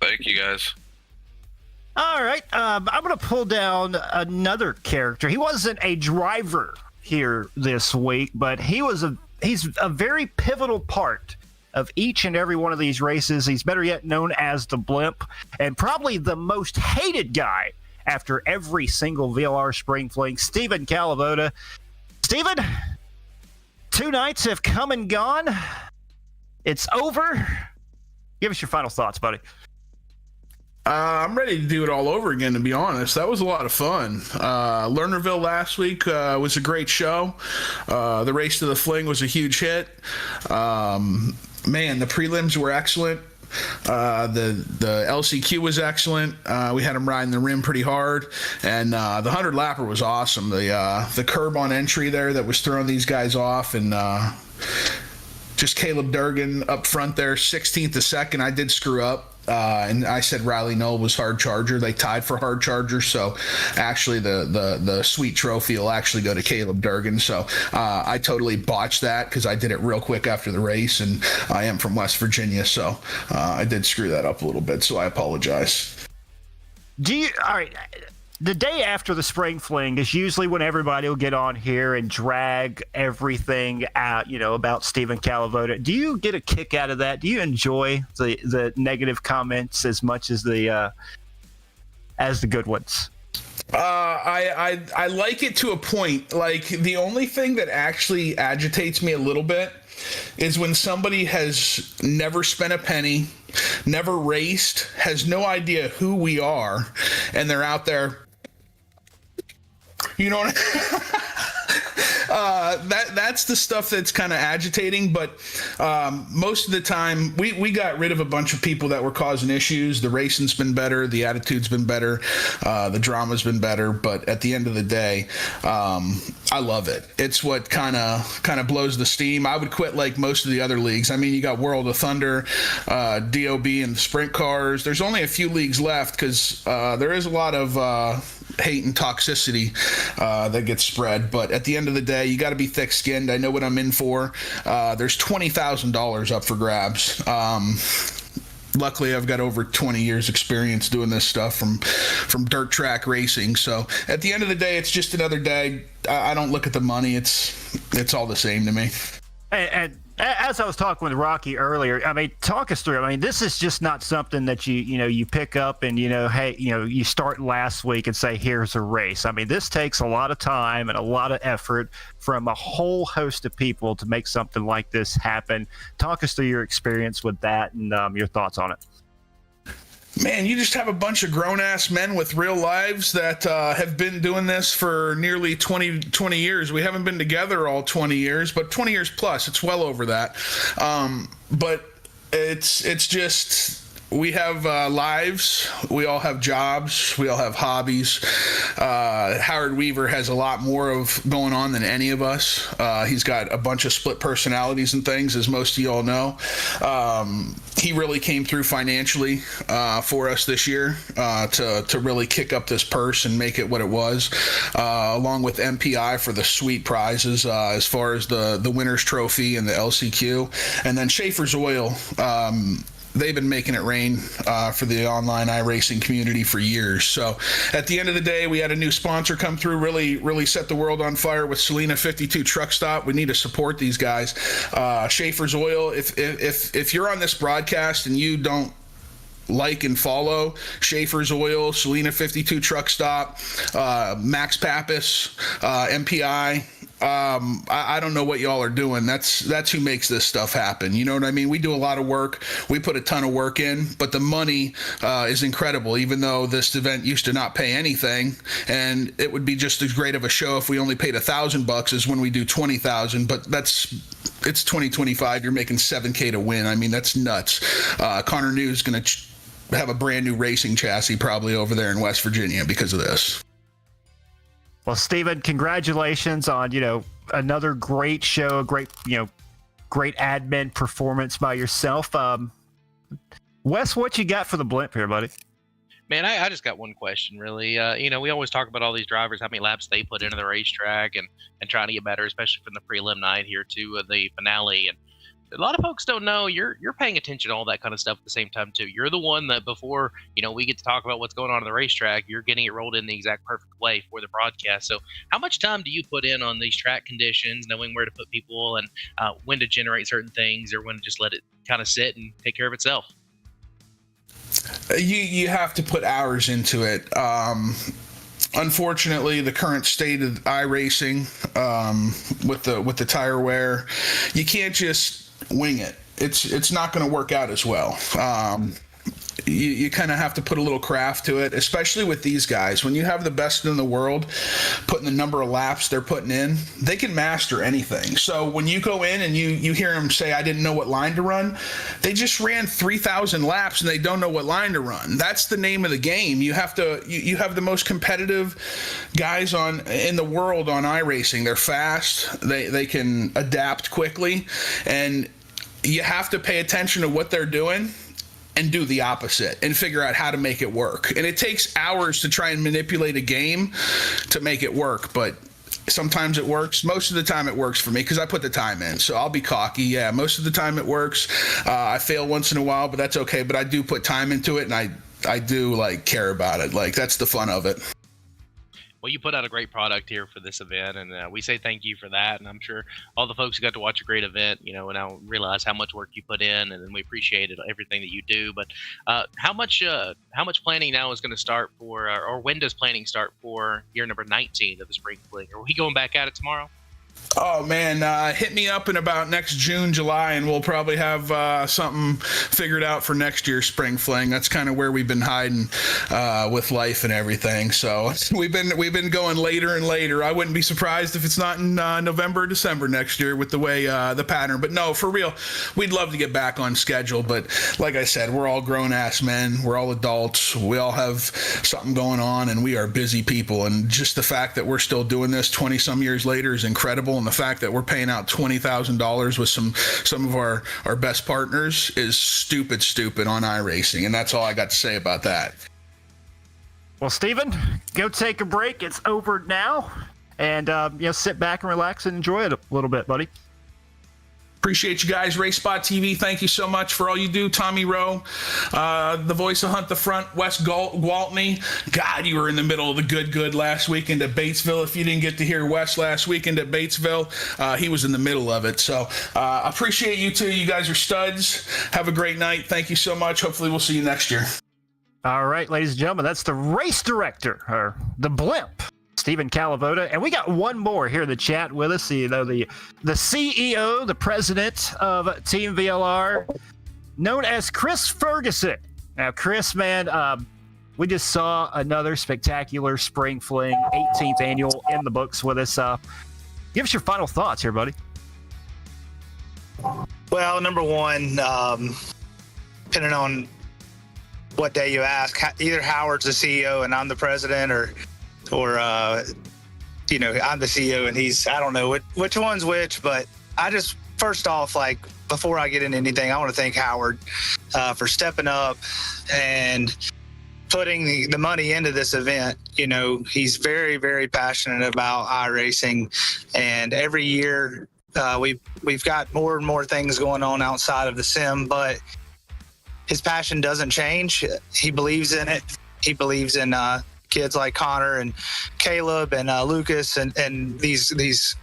Thank you, guys. All right. I'm going to pull down another character. He wasn't a driver here this week, but he's a very pivotal part of each and every one of these races. He's better yet known as the Blimp, and probably the most hated guy after every single VLR Spring Fling, Stephen Calavoda. Stephen, 2 nights have come and gone. It's over. Give us your final thoughts, buddy. I'm ready to do it all over again, to be honest. That was a lot of fun. Lernerville last week was a great show. The Race to the Fling was a huge hit. Man, the prelims were excellent. The LCQ was excellent. We had them riding the rim pretty hard, and the 100 lapper was awesome. The curb on entry there that was throwing these guys off, and just Caleb Durgan up front there, 16th a second. I did screw up. And I said Rylee Knoll was hard charger. They tied for hard charger, so actually the sweet trophy will actually go to Caleb Durgan. So I totally botched that because I did it real quick after the race, and I am from West Virginia, so I did screw that up a little bit, so I apologize. All right, the day after the Spring Fling is usually when everybody will get on here and drag everything out, about Stephen Calavoda. Do you get a kick out of that? Do you enjoy the negative comments as much as the good ones? I like it to a point. Like, the only thing that actually agitates me a little bit is when somebody has never spent a penny, never raced, has no idea who we are, and they're out there. You know what that's the stuff that's kind of agitating, but most of the time we got rid of a bunch of people that were causing issues. The racing's been better, the attitude's been better, the drama's been better, but at the end of the day, I love it. It's what kind of blows the steam. I would quit like most of the other leagues. I mean, you got World of Thunder, DOB, and the sprint cars. There's only a few leagues left because there is a lot of hate and toxicity that gets spread, but at the end of the day, you got to be thick-skinned. I know what I'm in for. There's $20,000 up for grabs. Luckily, I've got over 20 years experience doing this stuff from dirt track racing. So at the end of the day, it's just another day. I don't look at the money. It's all the same to me. And as I was talking with Rocky earlier, I mean, talk us through. I mean, this is just not something that you pick up and hey, you start last week and say, here's a race. I mean, this takes a lot of time and a lot of effort from a whole host of people to make something like this happen. Talk us through your experience with that and your thoughts on it. Man, you just have a bunch of grown-ass men with real lives that have been doing this for nearly 20 years. We haven't been together all 20 years, but 20 years plus. It's well over that. But it's just... We have lives. We all have jobs. We all have hobbies. Howard Weaver has a lot more of going on than any of us. He's got a bunch of split personalities and things, as most of you all know. He really came through financially for us this year to really kick up this purse and make it what it was, along with MPI for the sweet prizes as far as the winner's trophy and the LCQ. And then Schaeffer's Oil. They've been making it rain for the online iRacing community for years. So at the end of the day, we had a new sponsor come through, really set the world on fire with Salina 52 Truck Stop. We need to support these guys. Schaeffer's Oil, if you're on this broadcast and you don't like and follow Schaeffer's Oil, Salina 52 Truck Stop, Max Pappas, MPI, I don't know what y'all are doing. That's who makes this stuff happen. You know what I mean? We do a lot of work. We put a ton of work in, but the money is incredible, even though this event used to not pay anything. And it would be just as great of a show if we only paid $1,000 as when we do 20,000. But it's 2025. You're making $7K to win. I mean, that's nuts. Connor New's going to have a brand new racing chassis probably over there in West Virginia because of this. Well, Stephen, congratulations on, another great show, a great admin performance by yourself. Wes, what you got for the blimp here, buddy? Man, I just got one question, really. We always talk about all these drivers, how many laps they put into the racetrack and trying to get better, especially from the prelim night here to the finale. And a lot of folks don't know you're paying attention to all that kind of stuff at the same time too. You're the one that before we get to talk about what's going on the racetrack, you're getting it rolled in the exact perfect way for the broadcast. So how much time do you put in on these track conditions, knowing where to put people and when to generate certain things or when to just let it kind of sit and take care of itself? You have to put hours into it. Unfortunately, the current state of iRacing with the tire wear, you can't just wing it. It's not going to work out as well. You kind of have to put a little craft to it, especially with these guys. When you have the best in the world putting the number of laps they're putting in, they can master anything. So when you go in and you hear them say, I didn't know what line to run, they just ran 3,000 laps and they don't know what line to run. That's the name of the game. You have the most competitive guys in the world on iRacing. They're fast. They can adapt quickly, and you have to pay attention to what they're doing and do the opposite and figure out how to make it work. And it takes hours to try and manipulate a game to make it work, but sometimes it works. Most of the time it works for me because I put the time in. So I'll be cocky. Yeah, most of the time it works. I fail once in a while, but that's okay. But I do put time into it, and I do care about it. That's the fun of it. Well, you put out a great product here for this event, and we say thank you for that. And I'm sure all the folks who got to watch a great event, and now realize how much work you put in, and then we appreciate everything that you do. But how much planning now is going to start for, or when does planning start for year number 19 of the Spring Fling? Are we going back at it tomorrow? Oh, man, hit me up in about next June, July, and we'll probably have something figured out for next year's Spring Fling. That's kind of where we've been hiding with life and everything. So we've been going later and later. I wouldn't be surprised if it's not in November or December next year with the way the pattern. But no, for real, we'd love to get back on schedule. But like I said, we're all grown-ass men. We're all adults. We all have something going on, and we are busy people. And just the fact that we're still doing this 20-some years later is incredible. And the fact that we're paying out $20,000 with some of our best partners is stupid on iRacing. And that's all I got to say about that. Well, Steven, go take a break. It's over now. And, sit back and relax and enjoy it a little bit, buddy. Appreciate you guys. RaceSpotTV, thank you so much for all you do. Tommy Rowe, the voice of Hunt the Front, Wes Gwaltney. God, you were in the middle of the good last weekend at Batesville. If you didn't get to hear Wes last weekend at Batesville, he was in the middle of it. So appreciate you two. You guys are studs. Have a great night. Thank you so much. Hopefully we'll see you next year. All right, ladies and gentlemen, that's the race director, or the blimp, Steven Calavoda. And we got one more here in the chat with us. The CEO, the president of Team VLR, known as Chris Ferguson. Now, Chris, man, we just saw another spectacular Spring Fling, 18th annual, in the books with us. Give us your final thoughts here, buddy. Well, number one, depending on what day you ask, either Howard's the CEO and I'm the president, or I'm the CEO and he's, I don't know which one's which, but I just, first off, before I get into anything, I want to thank Howard for stepping up and putting the money into this event. He's very, very passionate about iRacing, and every year we've got more and more things going on outside of the sim, but his passion doesn't change. He believes in it. He believes in kids like Connor and Caleb and Lucas and these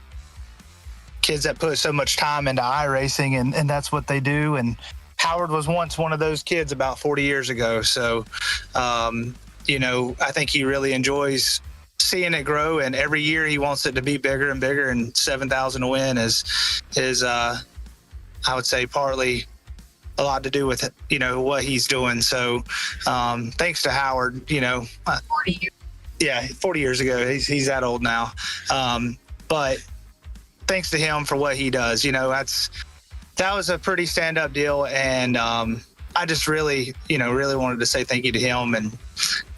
kids that put so much time into iRacing, and that's what they do. And Howard was once one of those kids about 40 years ago. So, I think he really enjoys seeing it grow, and every year he wants it to be bigger and bigger, and 7,000 to win is I would say partly a lot to do with it, what he's doing. So thanks to Howard, 40 years. Yeah, 40 years ago. He's that old now. But thanks to him for what he does. That was a pretty stand-up deal, and I just really wanted to say thank you to him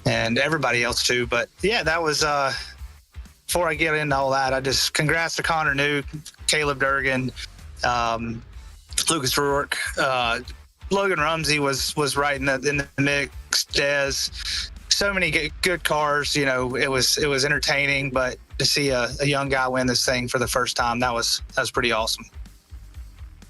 and everybody else too. But yeah, that was before I get into all that, I just congrats to Connor Nuke, Caleb Durgan, Lucas Rourke, Logan Rumsey was right in the mix. Des, so many good cars. It was entertaining, but to see a young guy win this thing for the first time, that was pretty awesome.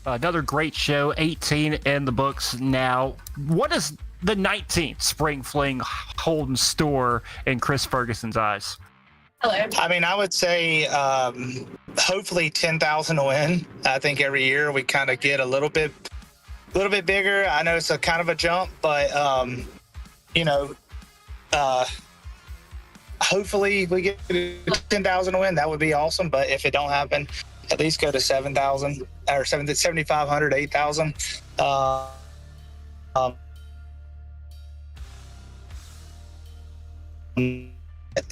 Another great show, 18 in the books now. What does the 19th Spring Fling hold in store in Chris Ferguson's eyes? I mean, I would say hopefully 10,000 to win. I think every year we kind of get a little bit bigger. I know it's a kind of a jump, but hopefully we get 10,000 to win. That would be awesome. But if it don't happen, at least go to 7,000 or 7,500, 8,000.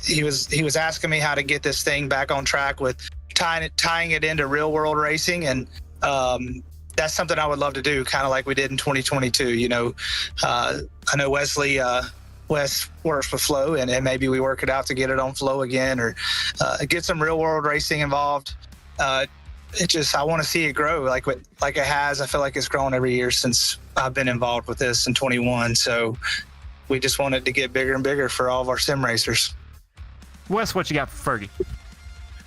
He was asking me how to get this thing back on track with tying it into real world racing, and that's something I would love to do, kind of like we did in 2022. I know Wes works with Flow, and maybe we work it out to get it on Flow again, or get some real world racing involved. I want to see it grow like it has. I feel like it's grown every year since I've been involved with this in 21. So we just want it to get bigger and bigger for all of our sim racers. Wes, what you got for Fergie?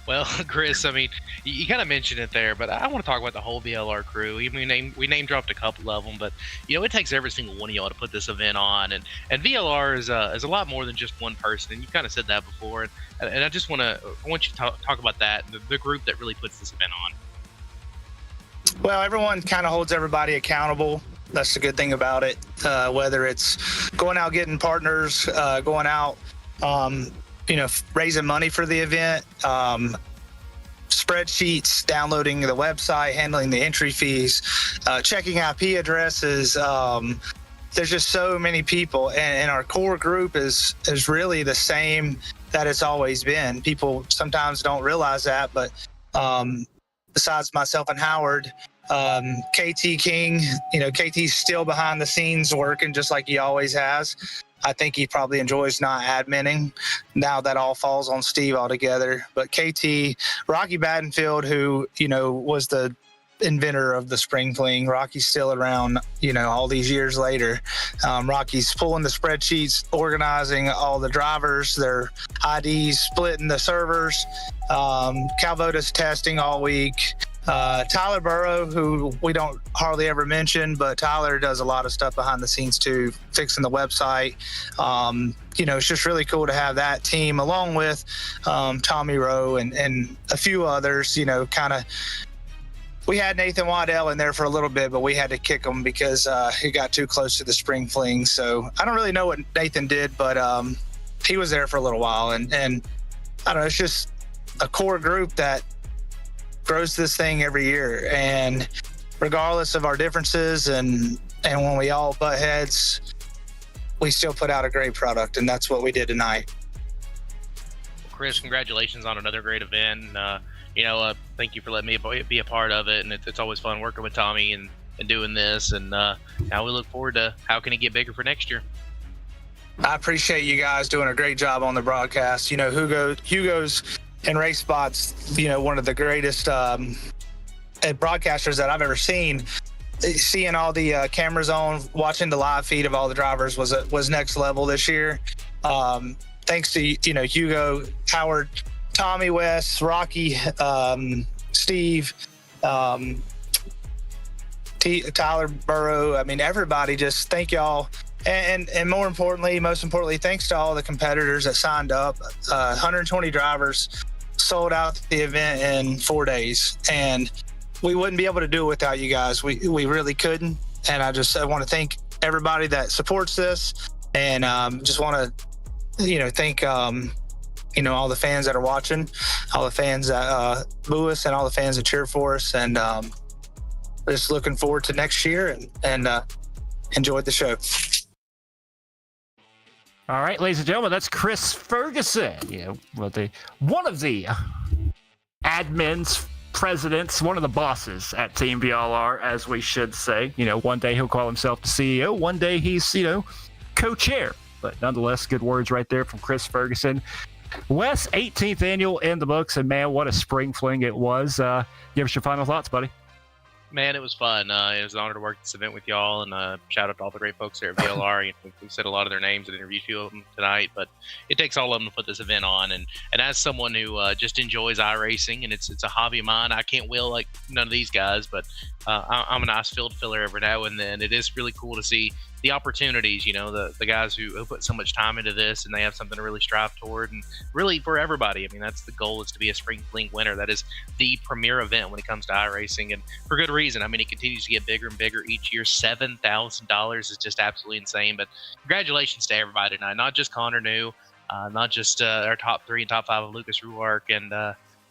Well, Chris, I mean, you kind of mentioned it there, but I want to talk about the whole BLR crew. We name dropped a couple of them, but it takes every single one of y'all to put this event on, and VLR is a lot more than just one person, and you kind of said that before, and I want you to talk about that, the group that really puts this event on. Well, everyone kind of holds everybody accountable. That's the good thing about it. Whether it's going out getting partners, going out, raising money for the event, spreadsheets, downloading the website, handling the entry fees, checking IP addresses. There's just so many people, and our core group is really the same that it's always been. People sometimes don't realize that, but besides myself and Howard, KT King, KT's still behind the scenes working just like he always has. I think he probably enjoys not adminning. Now that all falls on Steve altogether. But KT, Rocky Battenfield, who, was the inventor of the Spring Fling, Rocky's still around, all these years later. Rocky's pulling the spreadsheets, organizing all the drivers, their IDs, splitting the servers. Calvota's testing all week. Tyler Burrow, who we don't hardly ever mention, but Tyler does a lot of stuff behind the scenes too, fixing the website. It's just really cool to have that team along with Tommy Rowe and a few others. We had Nathan Waddell in there for a little bit, but we had to kick him because he got too close to the Spring Fling. So I don't really know what Nathan did, but he was there for a little while, and I don't know. It's just a core group that grows this thing every year, and regardless of our differences and when we all butt heads, we still put out a great product, and that's what we did tonight. Chris, congratulations on another great event. Thank you for letting me be a part of it, and it's always fun working with Tommy and doing this, and now we look forward to how can it get bigger for next year. I appreciate you guys doing a great job on the broadcast. Hugo's and RaceSpot's, one of the greatest broadcasters that I've ever seen. Seeing all the cameras on, watching the live feed of all the drivers was next level this year. Thanks to Hugo, Howard, Tommy, Wes, Rocky, Steve, Tyler Burrow. I mean, everybody. Just thank y'all. And most importantly, thanks to all the competitors that signed up. 120 drivers sold out the event in 4 days, and we wouldn't be able to do it without you guys. We really couldn't. And I want to thank everybody that supports this, and just want to thank all the fans that are watching, all the fans that boo us, and all the fans that cheer for us, and just looking forward to next year and enjoyed the show. All right, ladies and gentlemen, that's Chris Ferguson. One of the admins, presidents, one of the bosses at Team VLR, as we should say. One day he'll call himself the CEO. One day he's, co-chair. But nonetheless, good words right there from Chris Ferguson. Wes, 18th annual in the books, and man, what a Spring Fling it was. Give us your final thoughts, buddy. Man, it was fun. It was an honor to work this event with y'all, and shout out to all the great folks there at VLR. We said a lot of their names and interviewed a few of them tonight, but it takes all of them to put this event on. And as someone who just enjoys iRacing, and it's a hobby of mine, I can't wheel like none of these guys, but I'm a nice field filler every now and then. It is really cool to see the opportunities, the guys who put so much time into this, and they have something to really strive toward, and really for everybody. I mean, that's the goal, is to be a Spring Fling winner. That is the premier event when it comes to iRacing, and for good reason. I mean, it continues to get bigger and bigger each year. $7,000 is just absolutely insane. But congratulations to everybody tonight, not just Connor New, not just our top 3 and top 5 of Lucas Ruark and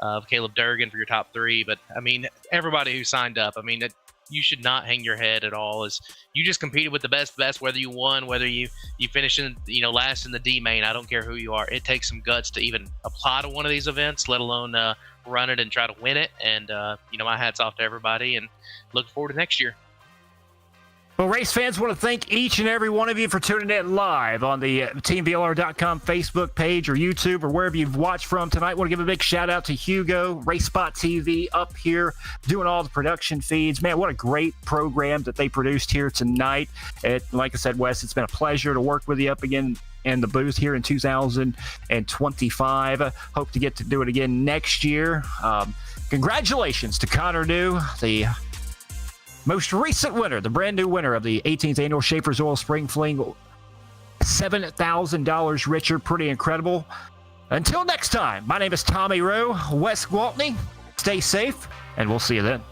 of Caleb Durgan for your top 3, but I mean, everybody who signed up. I mean, you should not hang your head at all. As you just competed with the best, whether you won, whether you finished in, last in the D main. I don't care who you are. It takes some guts to even apply to one of these events, let alone run it and try to win it. And my hat's off to everybody, and look forward to next year. Well, race fans, want to thank each and every one of you for tuning in live on the TeamVLR.com Facebook page or YouTube or wherever you've watched from tonight. Want to give a big shout out to Hugo, RaceSpotTV up here doing all the production feeds. Man, what a great program that they produced here tonight. Like I said, Wes, it's been a pleasure to work with you up again in the booth here in 2025. Hope to get to do it again next year. Congratulations to Connor New, the most recent winner, the brand new winner of the 18th annual Schaeffer's Oil Spring Fling. $7,000 richer. Pretty incredible. Until next time, my name is Tommy Rowe, Wes Gwaltney. Stay safe, and we'll see you then.